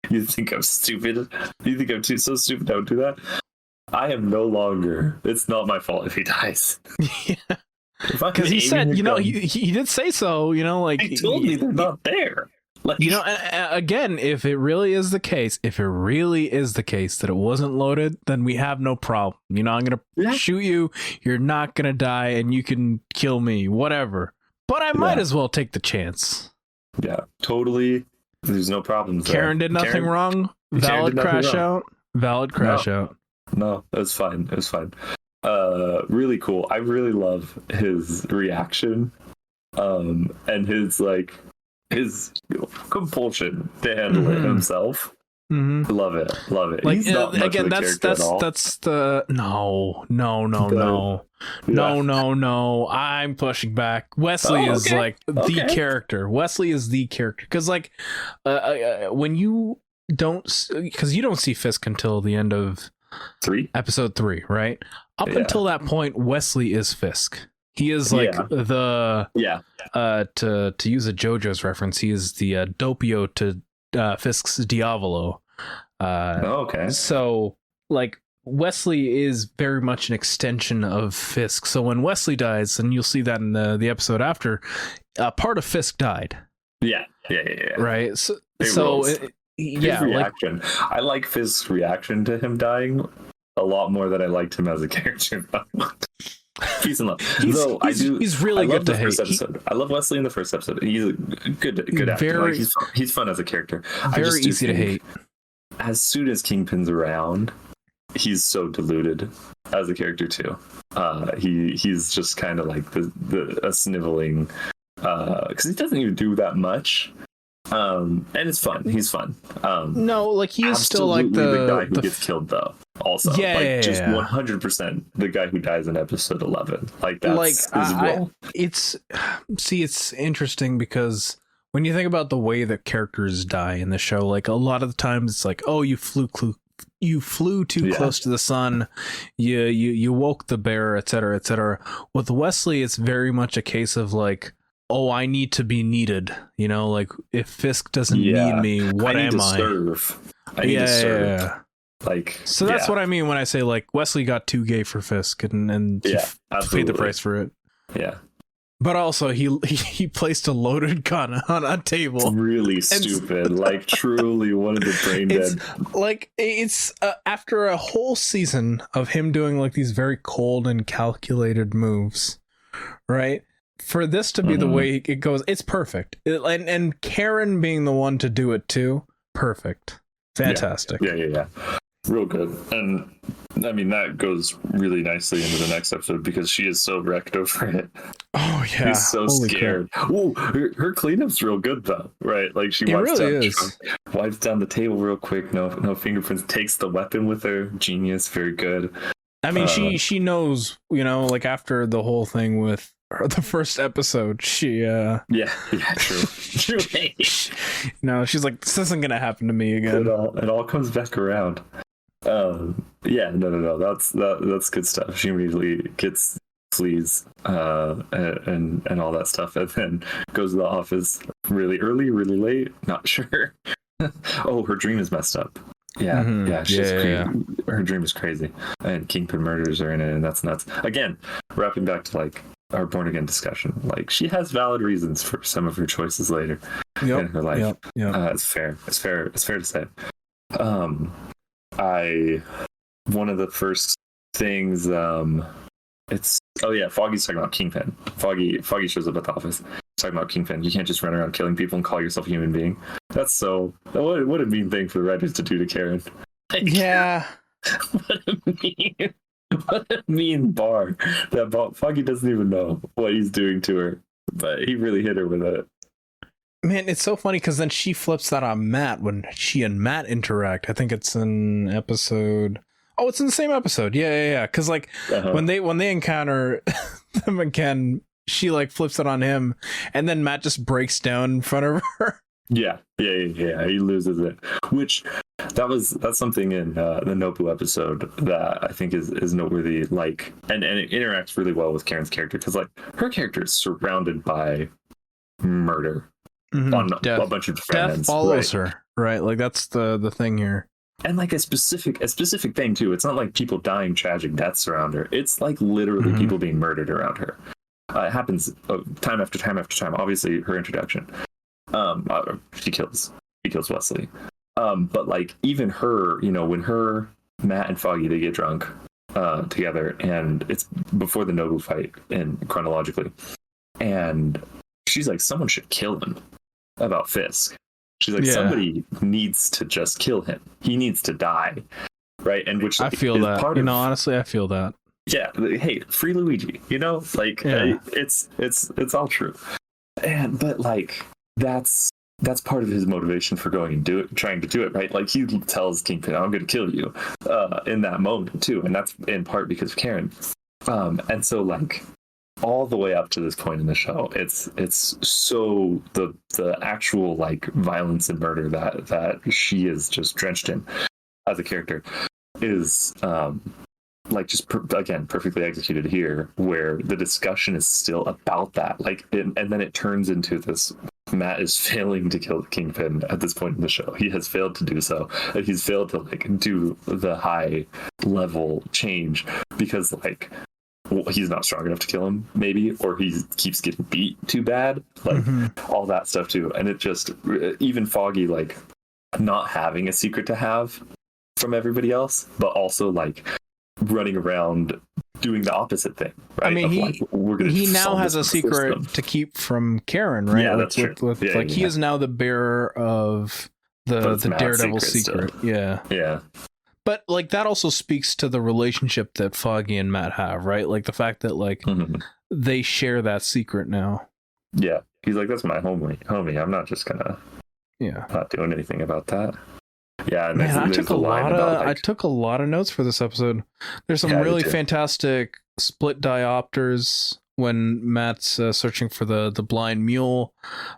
you think I'm stupid? You think I'm so stupid I would do that? I am no longer. It's not my fault if he dies. Yeah. Because he said, you know, he did say so, you know, like, he told me they're not there. Like, you know, again, if it really is the case that it wasn't loaded, then we have no problem. You know, I'm going to shoot you. You're not going to die and you can kill me, whatever. But I might as well take the chance. Yeah, totally. There's no problems there. Karen did nothing wrong. Valid crash out. No, it was fine. Really cool. I really love his reaction, and his compulsion to handle it himself. Love it. Like, he's not much again, of a character at all. that's the no. I'm pushing back. Wesley is like the character. Wesley is the character, because like when you don't see Fisk until the end of episode 3, right? Up until that point, Wesley is Fisk. He is like to use a JoJo's reference, he is the Doppio to Fisk's Diavolo. So like Wesley is very much an extension of Fisk. So when Wesley dies, and you'll see that in the episode after, part of Fisk died. Yeah. Right. So his reaction. I like Fisk's reaction to him dying a lot more than I liked him as a character. Peace and love. He's really good to hate. I love Wesley in the first episode. He's a good actor. Like, he's fun as a character. Very easy to hate. As soon as Kingpin's around, he's so diluted as a character too. He's just kind of like a sniveling, because he doesn't even do that much. And it's fun. He's fun. No, like he is still like the guy who gets killed though. Also, just 100% the guy who dies in episode 11. Like that's his role. It's interesting because when you think about the way that characters die in the show, like a lot of the times it's like, oh, you flew too close to the sun, you woke the bear, etc., etc. With Wesley, it's very much a case of like, oh, I need to be needed. You know, like if Fisk doesn't need me, what am I? I need to serve. Like, so that's what I mean when I say like Wesley got too gay for Fisk and he paid the price for it. Yeah. But also he placed a loaded gun on a table. Really stupid. Like truly one of the brain dead. It's after a whole season of him doing like these very cold and calculated moves, right? For this to be the way it goes, it's perfect. And Karen being the one to do it too, perfect. Fantastic. Yeah. Real good. And I mean, that goes really nicely into the next episode because she is so wrecked over it. Oh, yeah. She's so scared. Oh, her cleanup's real good, though, right? Like, she wipes down the table real quick. No fingerprints. Takes the weapon with her. Genius. Very good. I mean, she knows, you know, like after the whole thing with the first episode, she true. No, she's like, this isn't gonna happen to me again. It all comes back around. No, that's good stuff. She immediately flees and all that stuff, and then goes to the office really early, really late, not sure. Oh, her dream is messed up. Her dream is crazy, and Kingpin murders her in it, and that's nuts. Again, wrapping back to like our born again discussion, like she has valid reasons for some of her choices later in her life. It's fair to say. One of the first things, Foggy's talking about Kingpin. Foggy shows up at the office talking about Kingpin. You can't just run around killing people and call yourself a human being. What a mean thing for the writers to do to Karen. What a mean bar. Foggy doesn't even know what he's doing to her, but he really hit her with it. Man, it's so funny because then she flips that on Matt when she and Matt interact. I think it's in episode. Oh, it's in the same episode. Yeah. Because like when they encounter them again, she like flips it on him, and then Matt just breaks down in front of her. Yeah. He loses it. Which that's something in the Nobu episode that I think is noteworthy. Like, and it interacts really well with Karen's character because like her character is surrounded by murder. On a bunch of different ends. Death follows her, right? Like that's the thing here. And like a specific thing too. It's not like people dying tragic deaths around her. It's like literally people being murdered around her. It happens time after time after time. Obviously, her introduction, she kills Wesley. But like even her, you know, when Matt and Foggy, they get drunk together, and it's before the Nobu fight, and chronologically, and she's like, someone should kill him. About Fisk, she's like, somebody needs to just kill him. He needs to die, right? And which like, I feel that, honestly, I feel that. Yeah, hey, free Luigi, you know, like it's all true. But like that's part of his motivation for going and trying to do it, right? Like he tells Kingpin, "I'm going to kill you," in that moment too, and that's in part because of Karen. And so like, all the way up to this point in the show, it's so the actual like violence and murder that she is just drenched in as a character is like just again perfectly executed here, where the discussion is still about that, like and then it turns into this. Matt is failing to kill the Kingpin at this point in the show. He has failed to do so, and he's failed to like do the high level change because like he's not strong enough to kill him, maybe, or he keeps getting beat too bad, like all that stuff too. And it just, even Foggy, like not having a secret to have from everybody else, but also like running around doing the opposite thing, right? I mean, he now has a secret to keep from Karen, right? Yeah, that's true. He is now the bearer of the Daredevil secret. Yeah. But like that also speaks to the relationship that Foggy and Matt have, right? Like the fact that like they share that secret now. Yeah, he's like, that's my homie. I'm not just gonna not doing anything about that. Yeah, and Man, there's a line about I like, took a lot of notes for this episode. There's some yeah, I did really too. fantastic split diopters when Matt's searching for the blind mule.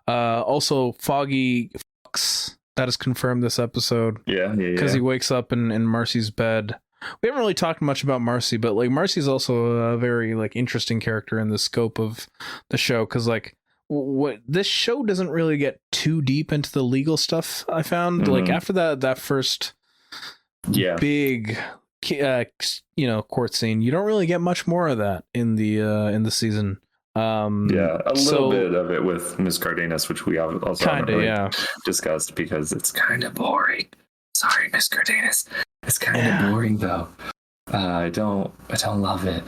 Also, Foggy Fox, that is confirmed this episode Yeah, because he wakes up in Marcy's bed. We haven't really talked much about Marcy, but like Marcy's also a very like interesting character in the scope of the show because like what this show doesn't really get too deep into the legal stuff. I found like Mhm. after that first Yeah, big court scene, you don't really get much more of that in the season. yeah, a So little bit of it with Miss Cardenas, which we also haven't kind of really discussed because it's kind of boring. Sorry, Miss Cardenas. It's kind of boring though. I don't love it.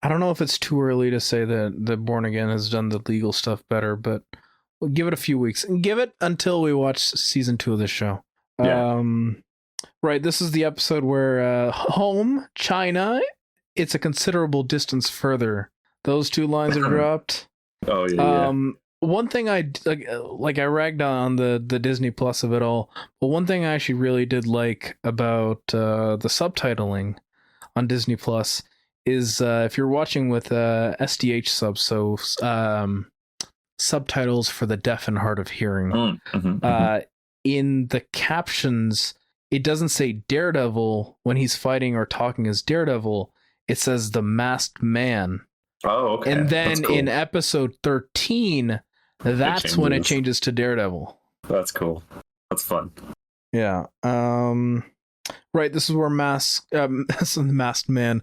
I don't know if it's too early to say that the Born Again has done the legal stuff better, but we'll give it a few weeks and give it until we watch season 2 of this show. Yeah. Right. This is the episode where home, China, it's a considerable distance further. Those two lines are dropped. Oh yeah. One thing I like I ragged on the Disney Plus of it all, but one thing I actually really did like about the subtitling on Disney Plus is if you're watching with SDH subs, so subtitles for the deaf and hard of hearing, in the captions, it doesn't say Daredevil when he's fighting or talking as Daredevil. It says the Masked Man. Oh, okay. And then That's cool. in episode 13, that's when it changes to Daredevil. That's cool. That's fun. Yeah. Right. This is where the Masked Man.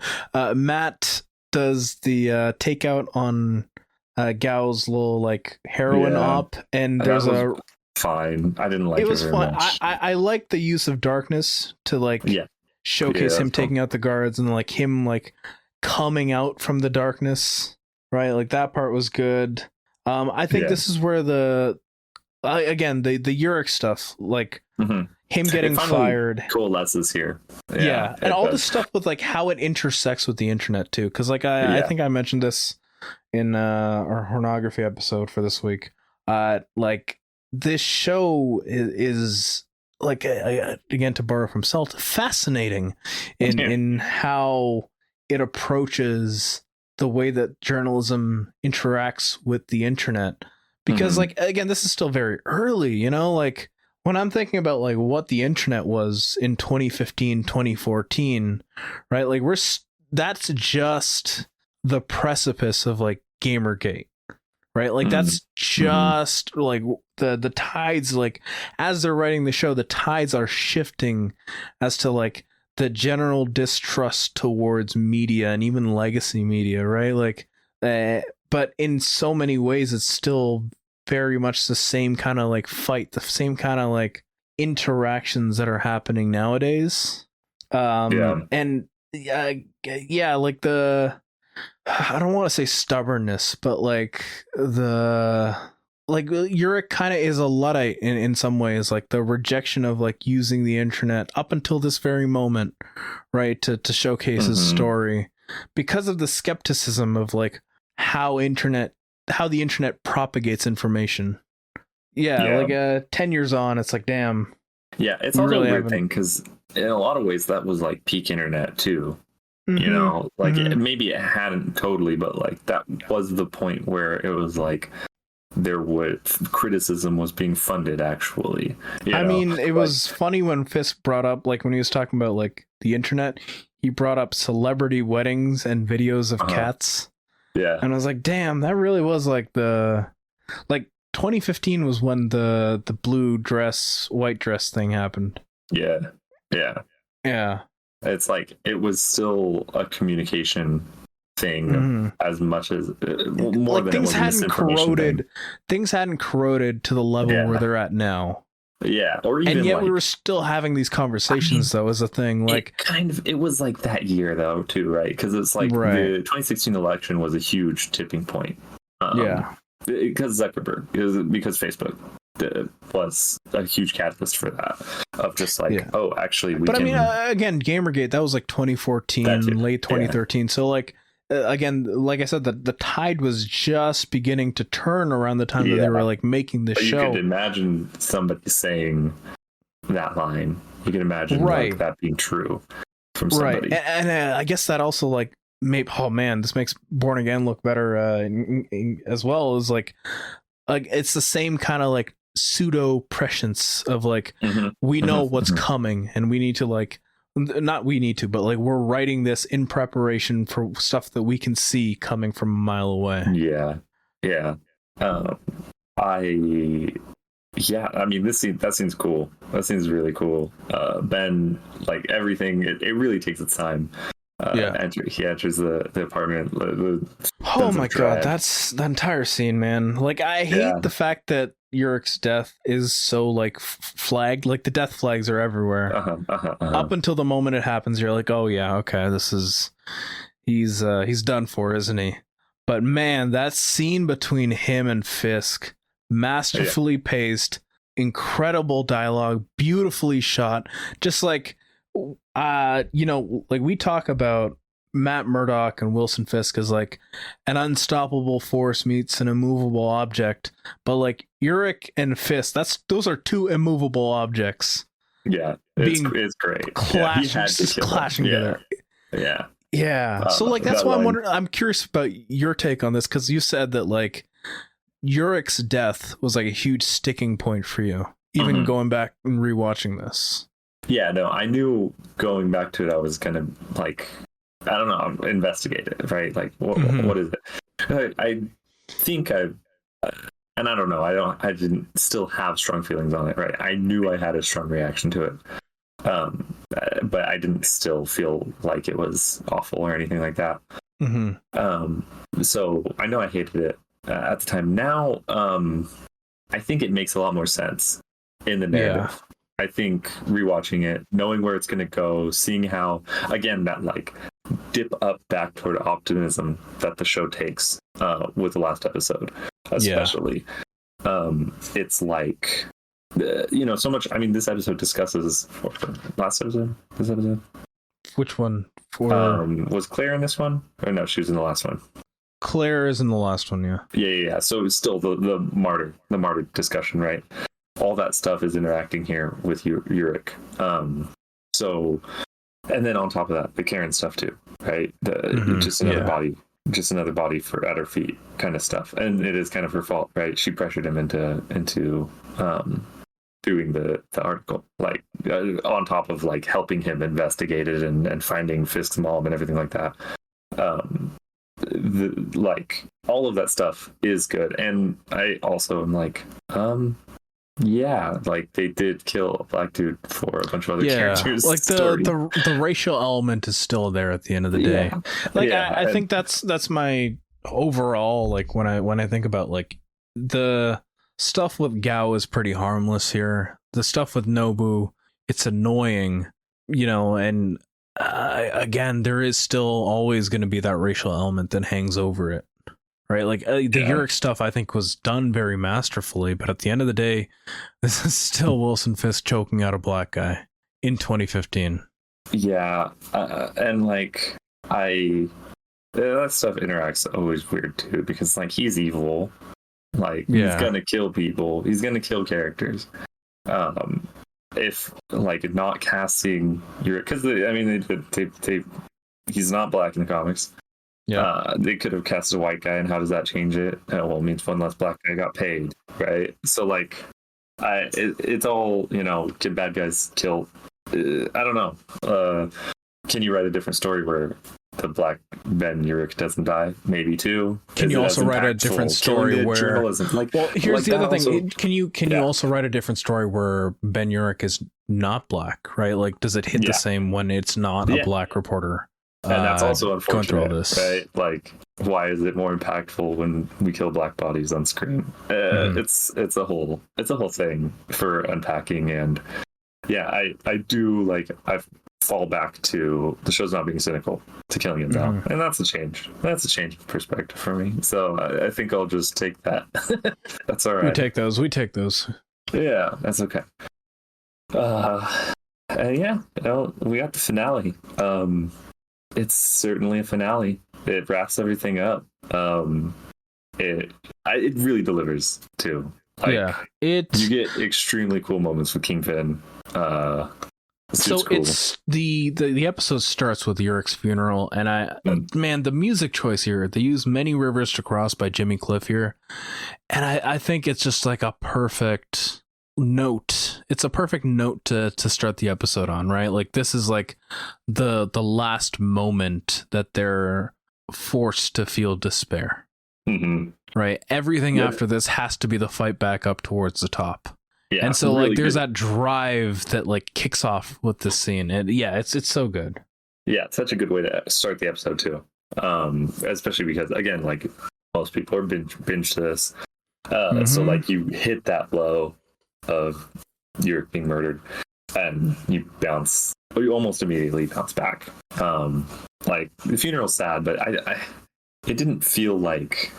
Matt does the takeout on Gao's little like heroin op, and there's a fine. I didn't like it. It was very fun. much. I like the use of darkness to like showcase him taking out the guards and like him like coming out from the darkness. Right. Like that part was good. I think this is where the Uric stuff, like him getting fired, coalesces here. Yeah, and all the stuff with like how it intersects with the internet too, because like I think I mentioned this in our pornography episode for this week. Like this show is like again, to borrow from Salt, fascinating in how it approaches the way that journalism interacts with the internet. Because like again, this is still very early, you know, like when I'm thinking about like what the internet was in 2015, 2014, right? Like that's just the precipice of like Gamergate, right? Like that's just like the tides, like as they're writing the show, the tides are shifting as to like the general distrust towards media and even legacy media, right? Like, but in so many ways, it's still very much the same kind of like fight, the same kind of like interactions that are happening nowadays. And like the, I don't want to say stubbornness, but like Uric kind of is a Luddite in some ways, like the rejection of like using the internet up until this very moment, right, to showcase his story because of the skepticism of like how the internet propagates information. Like 10 years on, it's like, damn. Yeah, it's also really a weird thing because in a lot of ways that was like peak internet too. You know, like maybe it hadn't totally, but like that was the point where it was like criticism was being funded actually. I mean, it was funny when Fisk brought up, like when he was talking about like the internet, he brought up celebrity weddings and videos of cats. Yeah. And I was like, damn, that really was like 2015 was when the blue dress, white dress thing happened. Yeah. It's like it was still a communication thing as much as more like than things hadn't corroded. Things hadn't corroded to the level where they're at now. Yeah, or even and yet we were still having these conversations. Though, as a thing, like it was like that year though too, right? Because it's like the 2016 election was a huge tipping point. Because Zuckerberg, because Facebook was a huge catalyst for that. Of just like, actually, we. But can... I mean, again, Gamergate, that was like 2014, late 2013. So like. Again, like I said, the tide was just beginning to turn around the time that they were like making the show. You could imagine somebody saying that line You can imagine like that being true from somebody. Right. And I guess that also like oh man, this makes Born Again look better as well as like it's the same kind of like pseudo prescience of like we know what's coming and we need to like not we need to, but like we're writing this in preparation for stuff that we can see coming from a mile away. Yeah. I mean, that seems cool. That seems really cool. Ben, like everything, it really takes its time. He enters the apartment. Oh my god, that's the entire scene, man. Like I hate the fact that Urich's death is so like flagged. Like the death flags are everywhere. Up until the moment it happens, you're like, oh yeah, okay, this is he's done for, isn't he? But man, that scene between him and Fisk, masterfully paced, incredible dialogue, beautifully shot. Just like like we talk about Matt Murdock and Wilson Fisk as like an unstoppable force meets an immovable object, but like Urich and Fisk, those are two immovable objects. Yeah, it's great. Clashing together. Yeah. So like that's why I'm curious about your take on this, because you said that like Urich's death was like a huge sticking point for you, even going back and rewatching this. Yeah, no, I knew going back to it, I was gonna like, I don't know, investigate it, right? Like, what is it? I think and I don't know, I didn't still have strong feelings on it, right? I knew I had a strong reaction to it, but I didn't still feel like it was awful or anything like that. So I know I hated it at the time. Now, I think it makes a lot more sense in the narrative. Yeah. I think rewatching it, knowing where it's going to go, seeing how, again, that like dip up back toward optimism that the show takes with the last episode, especially. It's like, so much. I mean, this episode discusses last episode. This episode. Which one? Was Claire in this one? Or no, she was in the last one. Claire is in the last one. Yeah. Yeah. So it's still the martyr discussion, right? All that stuff is interacting here with Urich. So, and then on top of that, the Karen stuff too, right? Just another body for at her feet, kind of stuff. And it is kind of her fault, right? She pressured him into doing the article, like on top of like helping him investigate it and finding Fisk's mom and everything like that. Like all of that stuff is good, and I also am like, yeah, like they did kill a black dude for a bunch of other characters. Like the racial element is still there at the end of the day. Like I think that's my overall, like when I think about like the stuff with Gao is pretty harmless here. The stuff with Nobu, it's annoying, and again, there is still always going to be that racial element that hangs over it. Right, like the Urich stuff, I think was done very masterfully, but at the end of the day, this is still Wilson Fisk choking out a black guy in 2015. Yeah, and like that stuff interacts always weird too, because like he's evil, like he's gonna kill people, he's gonna kill characters. If like not casting Urich, because they he's not black in the comics. They could have cast a white guy, and how does that change it? Well, it means one less black guy got paid, right? So like, it's all can bad guys kill? I don't know. Can you write a different story where the black Ben Urich doesn't die? Maybe too. Can you also write a different story where journalism? Well, here's the other thing. Can you also write a different story where Ben Urich is not black, right? Like, does it hit the same when it's not a black reporter? And that's also unfortunate, right? Like, why is it more impactful when we kill black bodies on screen? It's a whole thing for unpacking, and I do like I fall back to the show's not being cynical to killing him now, and that's a change. That's a change of perspective for me. So I think I'll just take that. That's all right. We take those. Yeah, that's okay. We got the finale. It's certainly a finale. It wraps everything up. It really delivers too. Like, you get extremely cool moments with Kingpin. So cool. it's the episode starts with Yurik's funeral, and man, the music choice here, they use Many Rivers to Cross by Jimmy Cliff here, and I think it's just like a perfect note. It's a perfect note to start the episode on, right? Like this is like the last moment that they're forced to feel despair. Mm-hmm. Right? Everything after this has to be the fight back up towards the top. Yeah, and so really like there's good. that drive that like kicks off with this scene, and it's so good. Yeah, it's such a good way to start the episode too. Especially because again, like most people are binge this, so like you hit that low of you're being murdered, and you almost immediately bounce back. Like the funeral's sad, but I it didn't feel like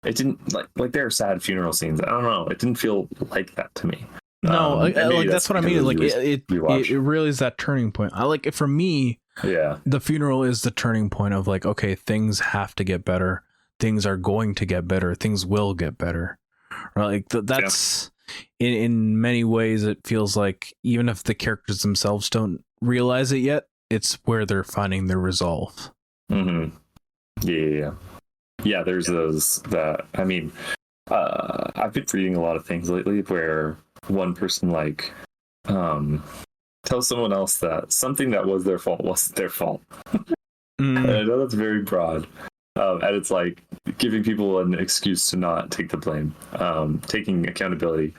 there are sad funeral scenes. I don't know. It didn't feel like that to me. No, like that's what I mean. Like it really is that turning point. I like it for me. Yeah, the funeral is the turning point of like, okay, things have to get better. Things are going to get better. Things will get better. Right? Like that's in many ways. It feels like even if the characters themselves don't realize it yet, it's where they're finding their resolve. Mm-hmm. Yeah. There's those that I mean. I've been reading a lot of things lately where one person like tells someone else that something that was their fault wasn't their fault. And I know that's very broad, and it's like giving people an excuse to not take the blame, taking accountability,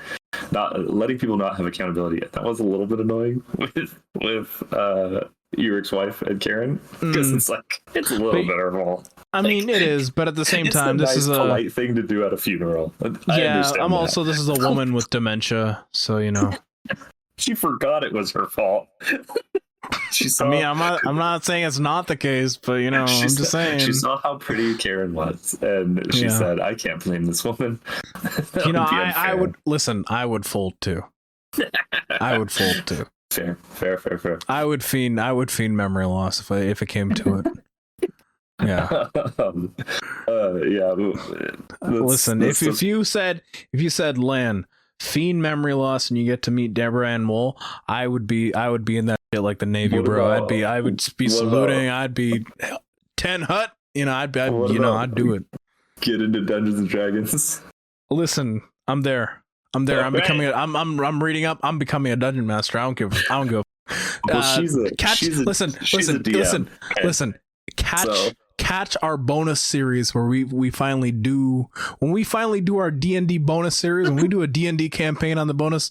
not letting people not have accountability. That was a little bit annoying with Eric's wife and Karen, because it's like it's a little bit her fault. I mean, it is, but at the same time, this is a polite thing to do at a funeral. Also this is a woman with dementia, so you know. She forgot it was her fault. I mean, I'm not saying it's not the case, but you know, I'm just saying. She saw how pretty Karen was, and she said, "I can't blame this woman." You know, I would listen. I would fold too. I would fold too. Fair. I would fiend memory loss if it came to it. Yeah. Listen, if you said Lan, fiend memory loss, and you get to meet Deborah Ann Wool, I would be in that shit like the Navy, bro. I would be saluting. I'd be 10 hut. You know, I'd do it. Get into Dungeons and Dragons. Listen, I'm there. I'm becoming. I'm reading up. I'm becoming a dungeon master. I don't give. Well, listen. Catch our bonus series where we finally do our D&D bonus series, when we do a D&D campaign on the bonus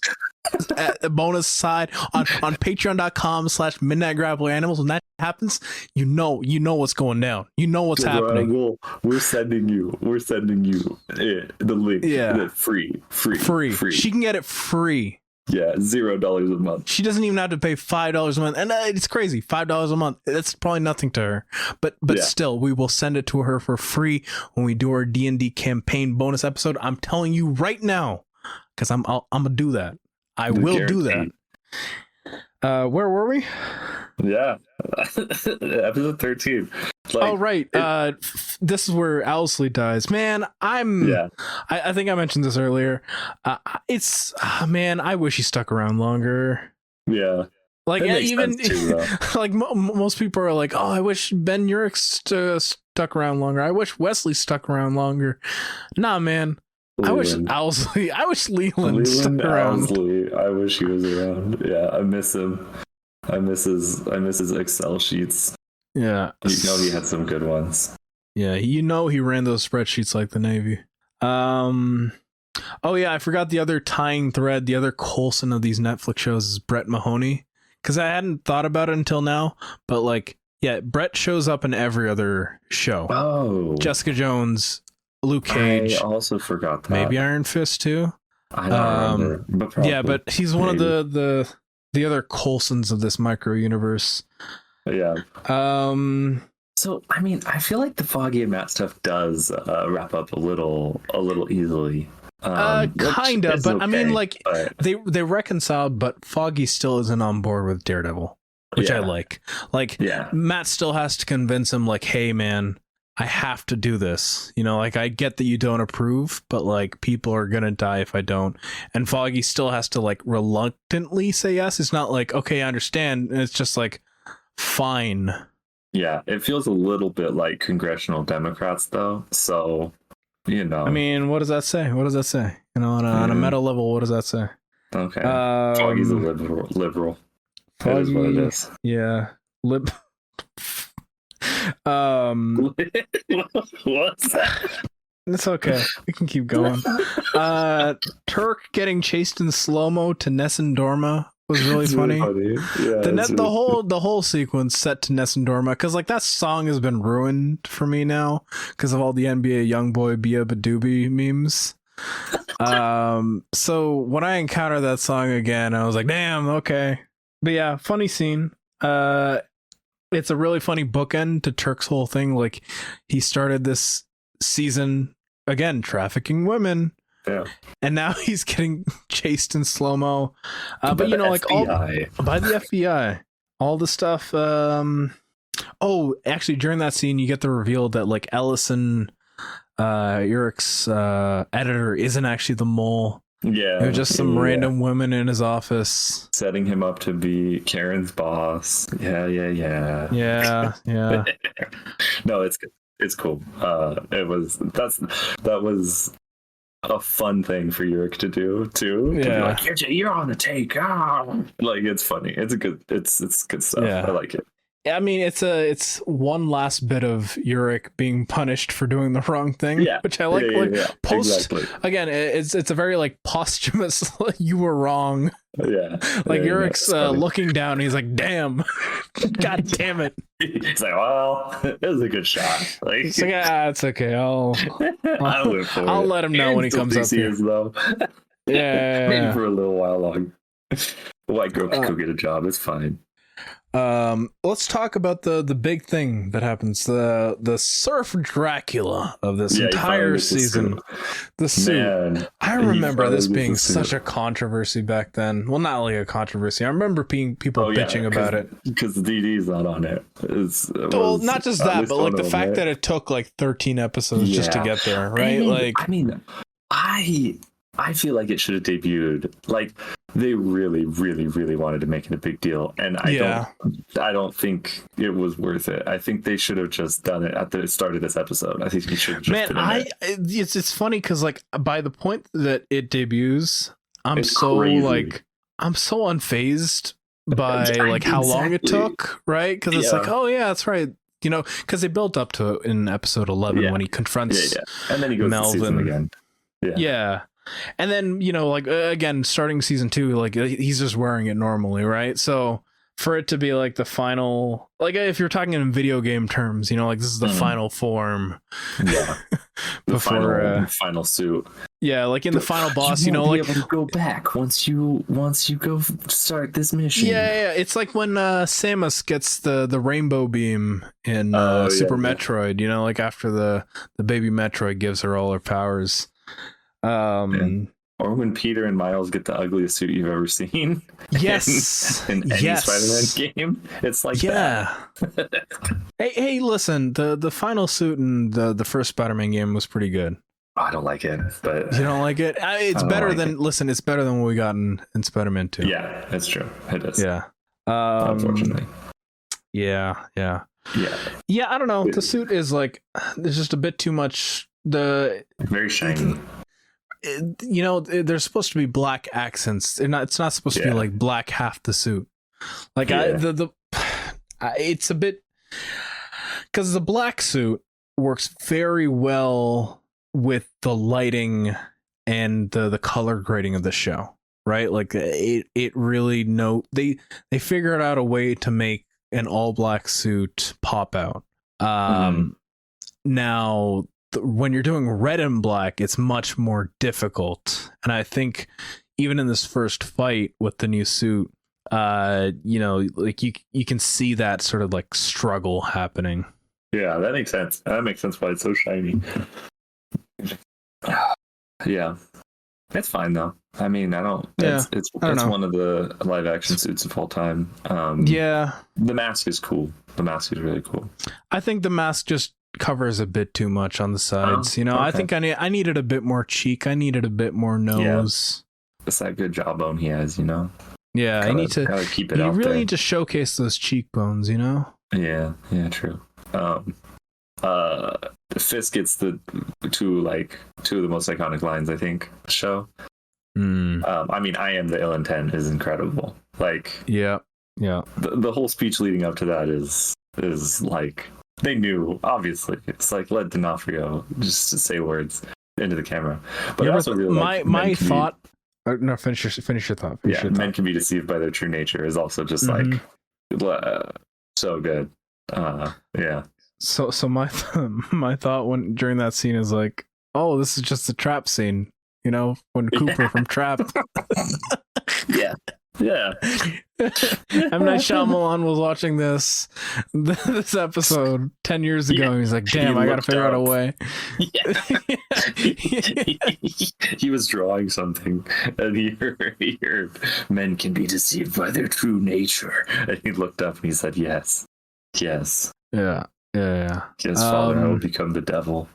side on patreon.com/midnight grappler animals. When that happens, you know what's going down. You know what's happening. We're sending you the link. Yeah, free. She can get it free. Yeah, $0 a month. She doesn't even have to pay $5 a month, and it's crazy. $5 a month. That's probably nothing to her, but still, we will send it to her for free when we do our D&D campaign bonus episode. I'm telling you right now, because I'm gonna do that. I will do that. Where were we? Yeah, episode 13. Oh right, this is where Owlsley dies. Man, I think I mentioned this earlier. Man, I wish he stuck around longer. Yeah, like even too, like most people are like, oh, I wish Ben Urich stuck around longer. I wish Wesley stuck around longer. Nah, man. Leland. I wish Leland stuck around. Owlsley, I wish he was around. Yeah, I miss him. I miss his Excel sheets. Yeah. You know he had some good ones. Yeah, he ran those spreadsheets like the Navy. Oh yeah, I forgot the other tying thread, the other Coulson of these Netflix shows is Brett Mahoney. Because I hadn't thought about it until now, but like, yeah, Brett shows up in every other show. Oh. Jessica Jones, Luke Cage. I also forgot that. Maybe Iron Fist too. I don't remember. But probably, yeah, but he's one of the other Coulsons of this micro universe. Yeah. So I mean, I feel like the Foggy and Matt stuff does wrap up a little easily. Kinda, but okay, I mean, like they reconciled, but Foggy still isn't on board with Daredevil, which I like. Like, Matt still has to convince him, like, hey, man, I have to do this. You know, like I get that you don't approve, but like people are gonna die if I don't. And Foggy still has to like reluctantly say yes. It's not like, okay, I understand. And it's just like, fine. Yeah, it feels a little bit like congressional Democrats though. So, you know. I mean, what does that say? What does that say? You know, on a meta level, what does that say? Okay. Foggy's a liberal. That is what it is. Yeah. What's that? It's okay. We can keep going. Turk getting chased in slow-mo to Nessun Dorma was really funny. Yeah, the whole sequence set to Nessun Dorma, because like that song has been ruined for me now because of all the NBA YoungBoy Bia Badoobie memes. So when I encountered that song again, I was like, damn, okay. But yeah, funny scene. It's a really funny bookend to Turk's whole thing. Like, he started this season again trafficking women, and now he's getting chased in slow mo. But you know, like all by the FBI, all the stuff. Oh, actually, during that scene, you get the reveal that like Ellison, Urich's editor, isn't actually the mole. Yeah, it was just some random women in his office setting him up to be Karen's boss. Yeah. No, it's good. It's cool. That was a fun thing for Uric to do too. Yeah, to be like, you're on the take. Like, it's funny. It's good stuff. Yeah. I like it. I mean, it's one last bit of Uric being punished for doing the wrong thing, which I like. Post again, it's a very like posthumous. You were wrong. Yeah, like Uric's looking down, and he's like, "Damn, god damn it!" He's like, "Well, it was a good shot." Like, it's like, it's okay. I'll let him know and when he comes up here. Though. Maybe for a little while long. White girl can go get a job. It's fine. Let's talk about the big thing that happens, the Surf Dracula of this entire season. The suit. Man, I remember this being such a controversy back then. Well, not like a controversy. I remember people bitching about it because the DD's not on it. Well, not just that, but like the fact that it took like 13 episodes just to get there, right? I feel like it should have debuted. Like, they really, really, really wanted to make it a big deal, and I don't think it was worth it. I think they should have just done it at the start of this episode. I think we should have just it's funny because like by the point that it debuts, I'm so unfazed by like how long it took, right? Because it's like, oh yeah, that's right. You know, because they built up to it in episode 11 when he confronts and then he goes Melvin to season again. Yeah. And then, you know, like, again, starting season 2, like, he's just wearing it normally, right? So, for it to be, like, the final... Like, if you're talking in video game terms, you know, like, this is the final form. Yeah. The final suit. Yeah, like, in the final boss, you know, like... Be able to go back once you go start this mission. Yeah. It's like when Samus gets the rainbow beam in Super Metroid, you know, like, after the baby Metroid gives her all her powers. Or when Peter and Miles get the ugliest suit you've ever seen. Yes. in any Spider-Man game. It's like that. hey, listen, the final suit in the first Spider-Man game was pretty good. I don't like it, but you don't like it? It's better than it's better than what we got in Spider-Man 2. Yeah, that's true. It is. Yeah. Unfortunately. Yeah, I don't know. The suit is like, there's just a bit too much. Very shiny. You know, there's supposed to be black accents. It's not supposed to be like black half the suit. Like it's a bit, because the black suit works very well with the lighting and the color grading of the show, right? Like it really they figured out a way to make an all black suit pop out. Now, when you're doing red and black, it's much more difficult. And I think even in this first fight with the new suit, you know, like you can see that sort of like struggle happening. Yeah, that makes sense. That makes sense why it's so shiny. Yeah. It's fine though. I mean, it's one of the live action suits of all time. The mask is cool. The mask is really cool. I think the mask just covers a bit too much on the sides. You know, okay. I think I needed a bit more cheek. I needed a bit more nose. It's that good jawbone he has, you know. Yeah, I need to keep it you out really there. need to showcase those cheekbones, you know? Yeah, true. Fisk gets two of the most iconic lines, I think, the show. I mean, I am the ill intent is incredible. Like, yeah. The whole speech leading up to that is like, they knew, obviously. It's like, let D'Onofrio just to say words into the camera. But I also really like my thought. No, finish your thought. Men can be deceived by their true nature is also just like so good. Yeah. So my thought during that scene is like, oh, this is just a trap scene, you know, when Cooper from Trap. Yeah. M. Night Shyamalan was watching this episode 10 years ago, and he's like, damn, I gotta figure out a way. He was drawing something, and he heard men can be deceived by their true nature, and he looked up and he said, yes. Yeah. His father will become the devil.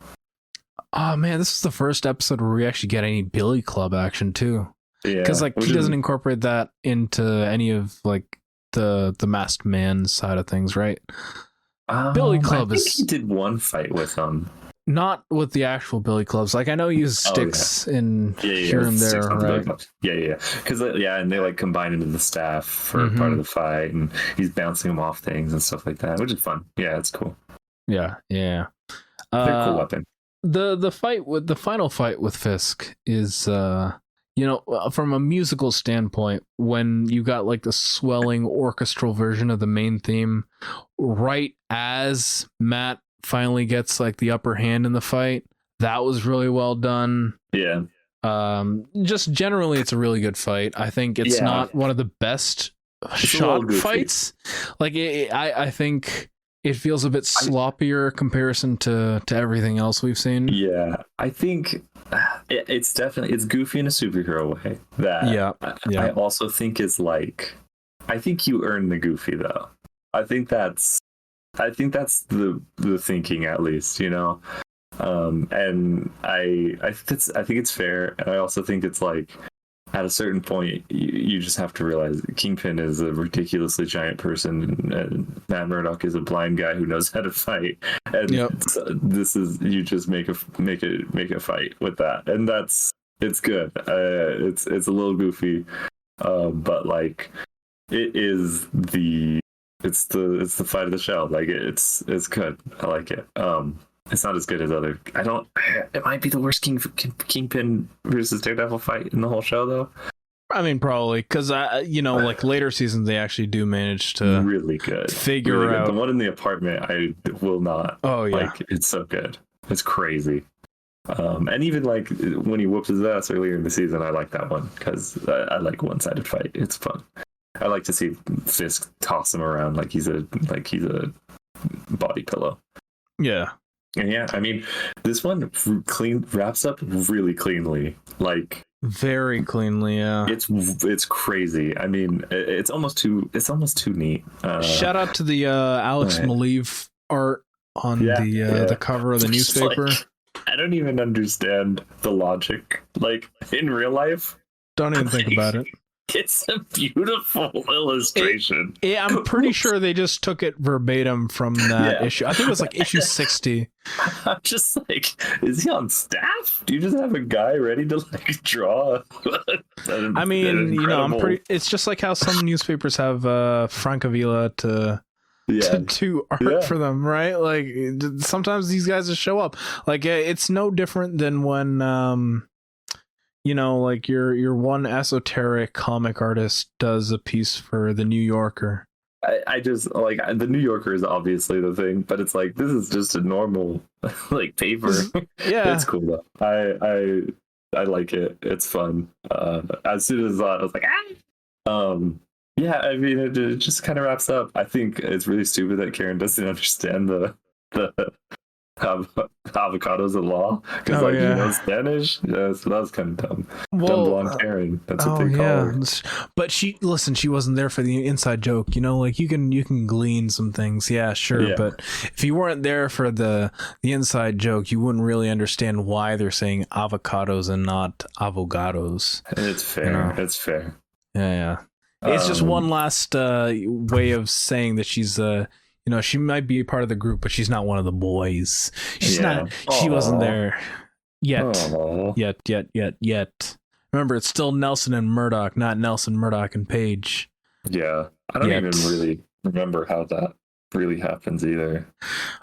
Oh man, this is the first episode where we actually get any Billy Club action too. Yeah, because like he doesn't incorporate that into any of like the masked man side of things, right? Billy Club he did one fight with them, not with the actual Billy Clubs. Like I know he uses sticks in here and there, right? Yeah, because and they like combine into the staff for part of the fight, and he's bouncing them off things and stuff like that, which is fun. Yeah, it's cool. Yeah. They're a cool weapon. The final fight with Fisk is you know, from a musical standpoint, when you got like the swelling orchestral version of the main theme, right as Matt finally gets like the upper hand in the fight, that was really well done. Yeah. Just generally, it's a really good fight. I think it's not one of the best shot fights. Like I think it feels a bit sloppier comparison to everything else we've seen. Yeah, I think it's goofy in a superhero way. I also think is like, I think you earn the goofy though. I think that's the thinking, at least, you know. And I think it's fair, and I also think it's like, at a certain point, you just have to realize Kingpin is a ridiculously giant person, and Matt Murdock is a blind guy who knows how to fight. And this is, you just make a fight with that, and it's good. It's a little goofy, but like it's the fight of the show. Like it's good. I like it. It's not as good as other. It might be the worst Kingpin versus Daredevil fight in the whole show, though. I mean, probably, because like later seasons, they actually do manage to really good figure out the one in the apartment. I will not. Oh yeah, like, it's so good. It's crazy. And even like when he whoops his ass earlier in the season, I like that one because I like one-sided fight. It's fun. I like to see Fisk toss him around like he's a body pillow. Yeah. And yeah, I mean, this one wraps up really cleanly, like very cleanly. Yeah, it's crazy. I mean, it's almost too neat. Shout out to the Alex Maleev art on the cover of the newspaper. Like, I don't even understand the logic. Like in real life, don't even think about it. It's a beautiful illustration. I'm pretty sure they just took it verbatim from that issue. I think it was like issue 60. I'm just like, is he on staff? Do you just have a guy ready to like draw? I mean, you know, it's just like how some newspapers have Francavilla to do art for them, right? Like sometimes these guys just show up. Like it's no different than when you know, like your one esoteric comic artist does a piece for the New Yorker. I just like, the New Yorker is obviously the thing, but it's like, this is just a normal like paper. Yeah, it's cool though. I like it. It's fun. As soon as I was like, yeah, I mean, it just kind of wraps up. I think it's really stupid that Karen doesn't understand the avocados in law because you know Spanish. Yeah, so that was kind of dumb. Dumb blonde Karen. That's what they call her. But she wasn't there for the inside joke. You know, like you can glean some things. Yeah, sure. Yeah. But if you weren't there for the inside joke, you wouldn't really understand why they're saying avocados and not avogados. It's fair. You know? It's fair. Yeah. It's just one last way of saying that she's you know, she might be a part of the group, but she's not one of the boys. She's not. She wasn't there yet. Yet. Remember, it's still Nelson and Murdoch, not Nelson, Murdoch, and Paige. Yeah, I don't even really remember how that really happens either.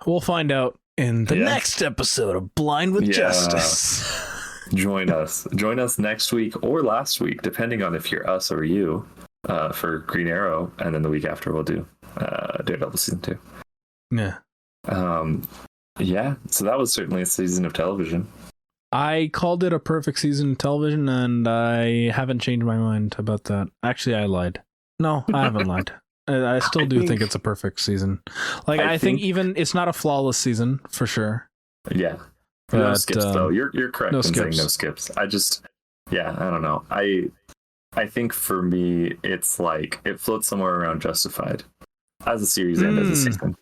We'll find out in the next episode of Blind with Justice. Join us next week or last week, depending on if you're us or you, for Green Arrow, and then the week after we'll do Daredevil season 2. Yeah. So that was certainly a season of television. I called it a perfect season of television, and I haven't changed my mind about that. Actually, I lied. No, I haven't lied. I still think it's a perfect season. Like, I think even it's not a flawless season for sure. Yeah. But, no skips though. You're correct in saying no skips. I don't know. I think for me, it's like it floats somewhere around Justified as a series and as a season.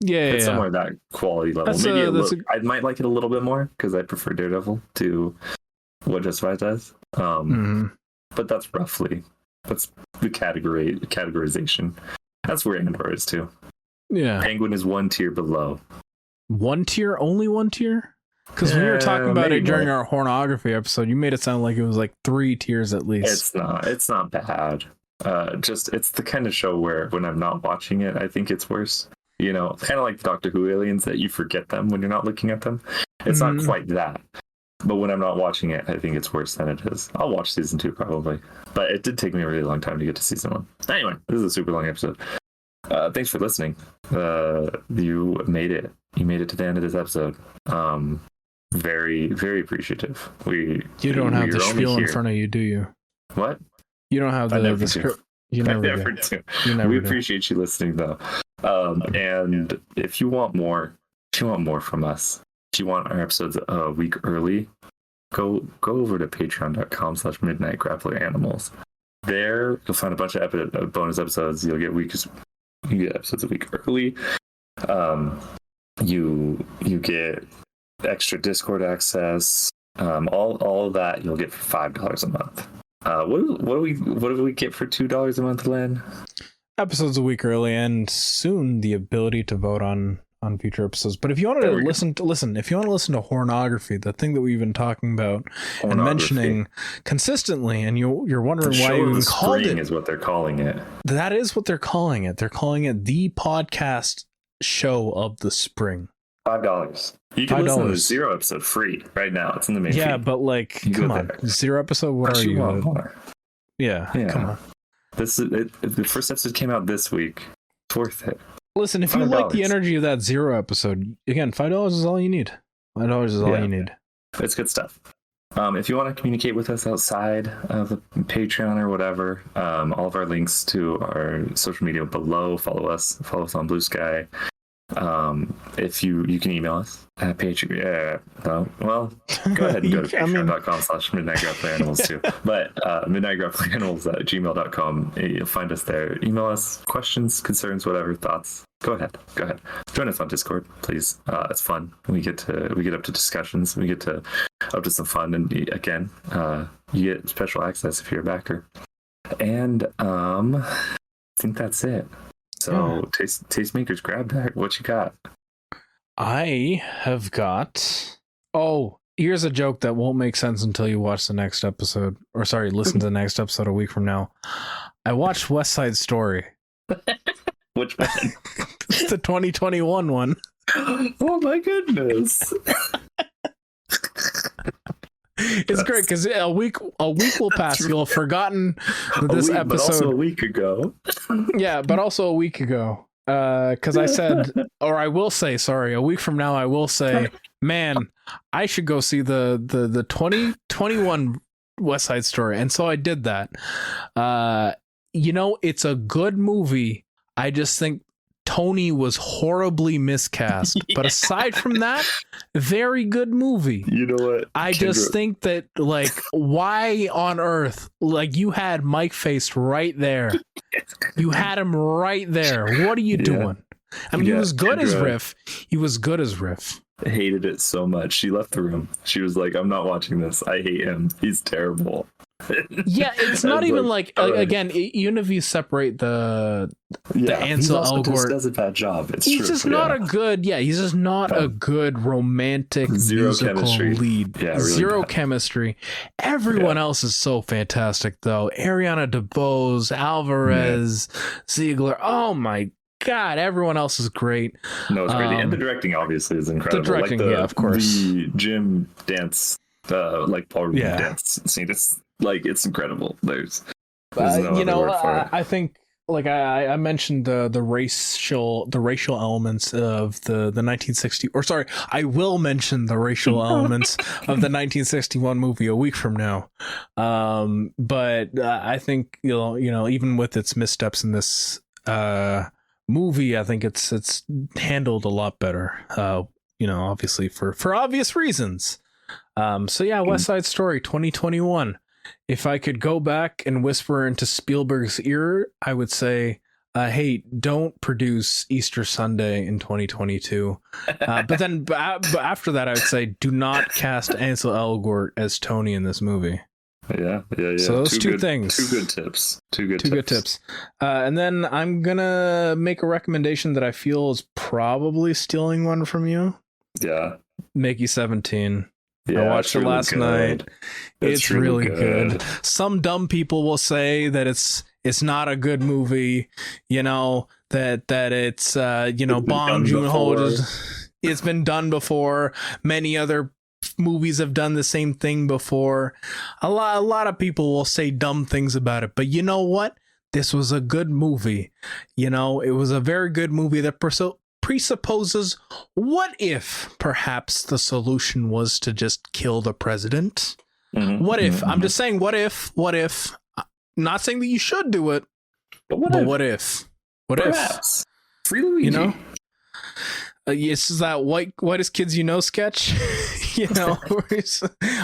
It's somewhere at that quality level. I might like it a little bit more because I prefer Daredevil to what Justified does. But that's the categorization. That's where Andor is too. Yeah, Penguin is one tier below. One tier? Only one tier? Because when we were talking about it during our pornography episode, you made it sound like it was like 3 tiers at least. It's not bad. It's the kind of show where when I'm not watching it, I think it's worse. You know, kind of like the Doctor Who aliens that you forget them when you're not looking at them. It's not quite that. But when I'm not watching it, I think it's worse than it is. I'll watch season 2 probably. But it did take me a really long time to get to season 1. Anyway, this is a super long episode. Thanks for listening. You made it. You made it to the end of this episode. Very, very appreciative. You don't have the spiel in front of you, do you? What? You don't have the script. You never do. We appreciate you listening, though. And if you want more from us, if you want our episodes a week early, go over to patreon.com/midnightgrappleranimals. There, you'll find a bunch of bonus episodes. You get episodes a week early. You get extra Discord access. All of that you'll get for $5 a month. What do we get for $2 a month, Len? Episodes a week early, and soon the ability to vote on future episodes. But if you want to listen to Hornography, the thing that we've been talking about and mentioning consistently, and you're wondering why we even called it, is what they're calling it. That is what they're calling it. They're calling it the podcast show of the spring. $5. You can listen to the 0 episode free right now. It's in the main feed. Yeah, but like, come on, 0 episode. What are you? Yeah, come on. The first episode came out this week. It's worth it. Listen, if you like the energy of that 0 episode, again, $5 is all you need. $5 is all you need. It's good stuff. If you want to communicate with us outside of the Patreon or whatever, all of our links to our social media below. Follow us on Bluesky. If you can email us at Patreon. Go ahead and go to patreon.com/midnightgrappleranimals too. But midnightgrappleranimals@gmail.com. You'll find us there. Email us questions, concerns, whatever, thoughts. Go ahead. Join us on Discord, please. It's fun. We get up to discussions. We get to up to some fun, and again, you get special access if you're a backer. And I think that's it. So, Tastemakers grab bag. What you got? I have got... Oh, here's a joke that won't make sense until you watch the next episode. Or sorry, listen to the next episode a week from now. I watched West Side Story. Which one? The 2021 one. Oh my goodness. It's great because a week will pass. You'll have forgotten that this episode. But also a week ago. Yeah, but also a week ago. Because I said, or I will say, sorry, a week from now, I will say, man, I should go see the 2021 West Side Story. And so I did that. It's a good movie. I just think Tony was horribly miscast. But aside from that, very good movie. You know what? I just think that, like, why on earth? Like, you had Mike Face right there. You had him right there. What are you doing? I mean, he was good as Riff. He was good as Riff. Hated it so much. She left the room. She was like, I'm not watching this. I hate him. He's terrible. Yeah, it's not even like again, even if you separate the Ansel Elgort, does a bad job. It's he's true, just not a good. Yeah, he's just not a good romantic musical chemistry. Lead. Yeah, really zero bad. chemistry. Everyone else is so fantastic, though. Ariana DeBose, Alvarez, Ziegler. Oh my God, everyone else is great. No, it's great. And the directing obviously is incredible. The directing, like of course. The gym dance, like Paul Rubin dance scene. It's like, it's incredible. There's no you know, other word for it. I think, like I mentioned the racial elements of the 1960, or sorry, I will mention the racial elements of the 1961 movie a week from now. But I think you know even with its missteps in this movie, I think it's handled a lot better. You know, obviously for obvious reasons. So yeah, West Side Story 2021. If I could go back and whisper into Spielberg's ear, I would say, hey, don't produce Easter Sunday in 2022. But then but after that, I would say, do not cast Ansel Elgort as Tony in this movie. Yeah. So those two things. Two good tips. Two good tips. And then I'm going to make a recommendation that I feel is probably stealing one from you. Yeah. Mickey 17. Yeah, I watched it last night. It's really good. Some dumb people will say that it's not a good movie, you know, that it's you know, Bong Joon-ho. It's been done before. Many other movies have done the same thing before. A lot of people will say dumb things about it, but you know what? This was a good movie. You know, it was a very good movie that presupposes, what if perhaps the solution was to just kill the president? What if? I'm just saying, what if? I'm not saying that you should do it, but what if? What perhaps. if? Free Luigi. You know? Yes, is that whitest kids you know sketch? You know,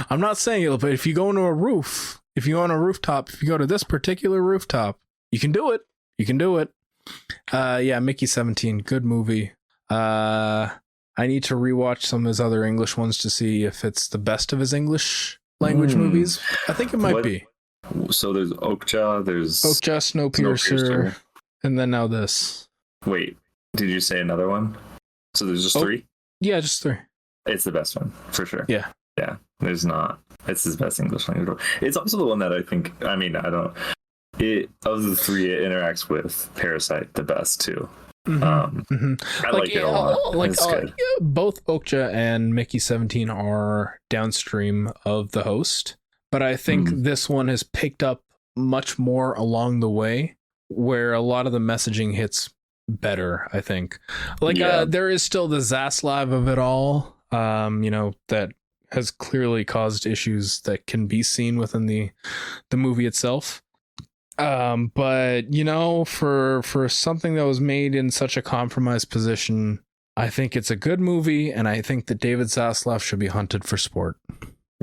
I'm not saying it, but if you go into a roof, if you go on a rooftop, if you go to this particular rooftop, you can do it. You can do it. Yeah, Mickey 17, good movie. I need to rewatch some of his other English ones to see if it's the best of his English language movies. I think it might be. So there's Okja, Snowpiercer, and then now this. Wait, did you say another one? So there's just three? Yeah, just three. It's the best one, for sure. Yeah. Yeah, there's not. It's his best English language. It's also the one that I think, of the three, it interacts with Parasite the best, too. I like it a lot. It's good. Both Okja and Mickey 17 are downstream of the host, but I think this one has picked up much more along the way, where a lot of the messaging hits better, I think. There is still the Zaslav of it all, you know, that has clearly caused issues that can be seen within the movie itself. But you know, for something that was made in such a compromised position, I think it's a good movie, and I think that David Zaslav should be hunted for sport.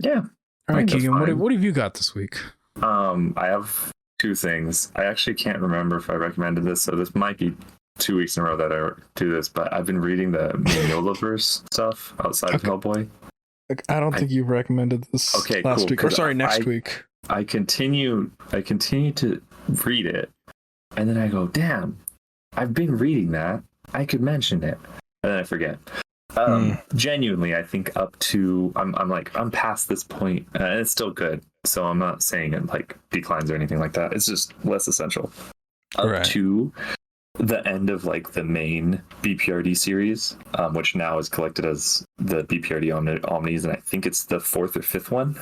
Yeah. All right, Keigen, what have you got this week? I have two things. I actually can't remember if I recommended this, so this might be 2 weeks in a row that I do this, but I've been reading the Mignolaverse stuff outside of Hellboy. I don't think you recommended this last week. Or sorry, next week. I continue to read it, and then I go, damn, I've been reading that. I could mention it. And then I forget. Genuinely, I think up to I'm past this point, and it's still good. So I'm not saying it like declines or anything like that. It's just less essential. Up to the end of like the main BPRD series, which now is collected as the BPRD Omnis, and I think it's the 4th or 5th one.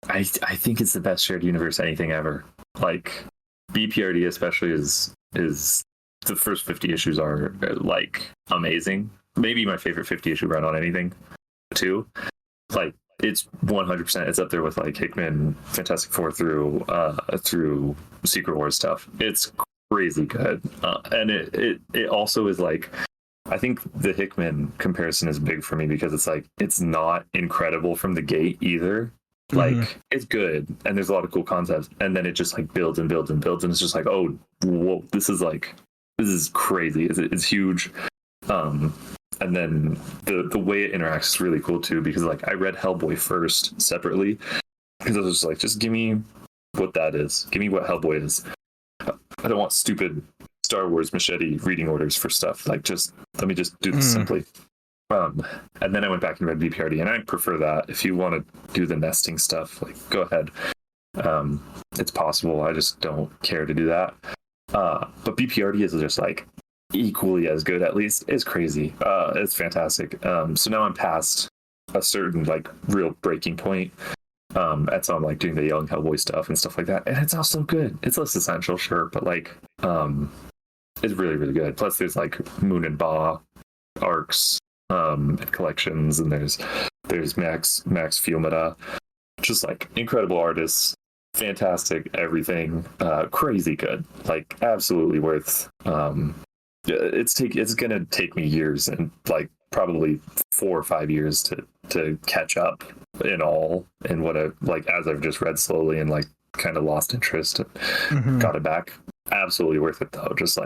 I think it's the best shared universe anything ever. Like BPRD especially is the first 50 issues are like amazing. Maybe my favorite 50 issue run on anything too. Like it's 100%. It's up there with like Hickman, Fantastic Four through Secret Wars stuff. It's crazy good. And it also is like, I think the Hickman comparison is big for me because it's like, it's not incredible from the gate either. Like, it's good and there's a lot of cool concepts, and then it just like builds and builds and builds, and it's just like, oh, whoa, this is crazy. It's huge. And then the way it interacts is really cool too, because like I read Hellboy first separately because I was just like, just give me what that is. Give me what Hellboy is. I don't want stupid Star Wars machete reading orders for stuff. Like, just let me just do this simply. And then I went back and read BPRD, and I prefer that. If you want to do the nesting stuff, like, go ahead. It's possible. I just don't care to do that. But BPRD is just like equally as good, at least. It's crazy. It's fantastic. So now I'm past a certain like real breaking point. And so I'm like doing the Young Hellboy stuff and stuff like that. And it's also good. It's less essential, sure, but like it's really, really good. Plus there's like Moon and Ba arcs and collections, and there's Max Fiumara. Just like incredible artists, fantastic everything, crazy good, like absolutely worth. It's gonna take me years, and like probably 4 or 5 years to catch up in all, in what I like, as I've just read slowly and like kind of lost interest and got it back. Absolutely worth it though, just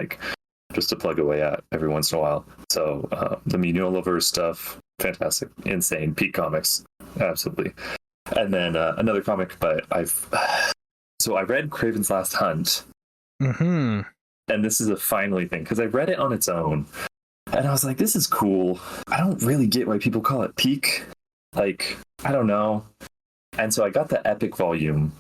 to plug away at every once in a while. So the Mignolaverse stuff, fantastic, insane, peak comics, absolutely. And then another comic, but I read Kraven's Last Hunt, and this is a finally thing, because I read it on its own, and I was like, this is cool. I don't really get why people call it peak. Like, I don't know. And so I got the epic volume,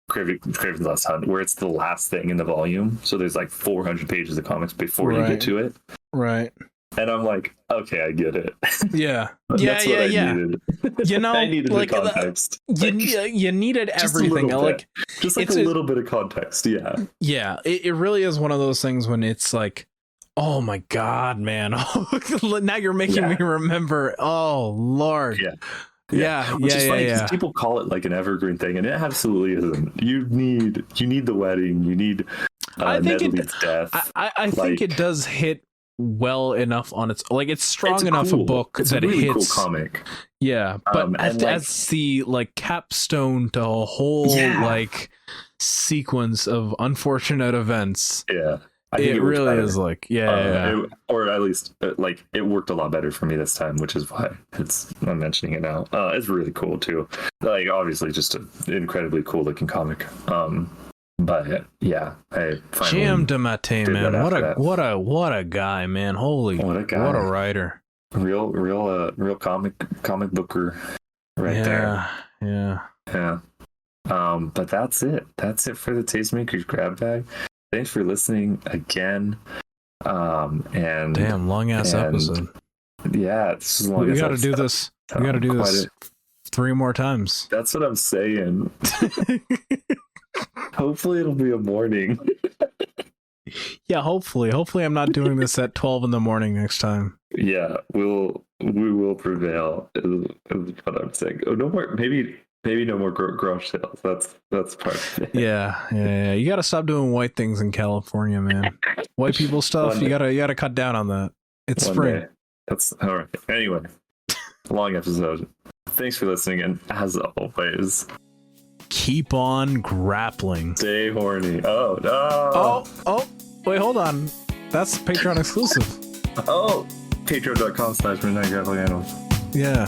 Kraven's Last Hunt, where it's the last thing in the volume. So there's like 400 pages of comics before you get to it. Right. And I'm like, okay, I get it. Yeah. That's what I needed. You know, I needed like the context. You needed everything. Like, just like a little bit of context. Yeah. Yeah. It really is one of those things when it's like, oh my God, man. Now you're making me remember. Oh, Lord. Yeah. Which is funny because people call it like an evergreen thing, and it absolutely isn't. You need the wedding. You need Nedley's death. I think it does hit well enough on its, like, it's strong enough a book that it hits. Cool comic. Yeah, but as the like capstone to a whole like sequence of unfortunate events. Yeah. I think it really better. is like, or at least like it worked a lot better for me this time, which is why I'm mentioning it now. It's really cool too. Like, obviously just an incredibly cool looking comic. But yeah, I finally Jam de Mate, man. What a guy, man. Holy, what a writer. Real comic booker right there. Yeah. But that's it. That's it for the Tastemakers Grab Bag. Thanks for listening again. And damn, long ass episode. Yeah, this is long. We got to do this. We got to do this 3 more times. That's what I'm saying. Hopefully it'll be a morning. Yeah, hopefully I'm not doing this at 12 in the morning next time. Yeah, we will prevail is what I'm saying. Oh, no more, maybe no more garage sales. That's part of it. Yeah. You got to stop doing white things in California, man. White people stuff, you got to cut down on that. It's spring. Day. That's all right. Anyway, long episode. Thanks for listening, and as always, keep on grappling. Stay horny. Oh no. Oh, wait, hold on. That's Patreon exclusive. Oh, patreon.com/midnightgrapplingannals. Yeah.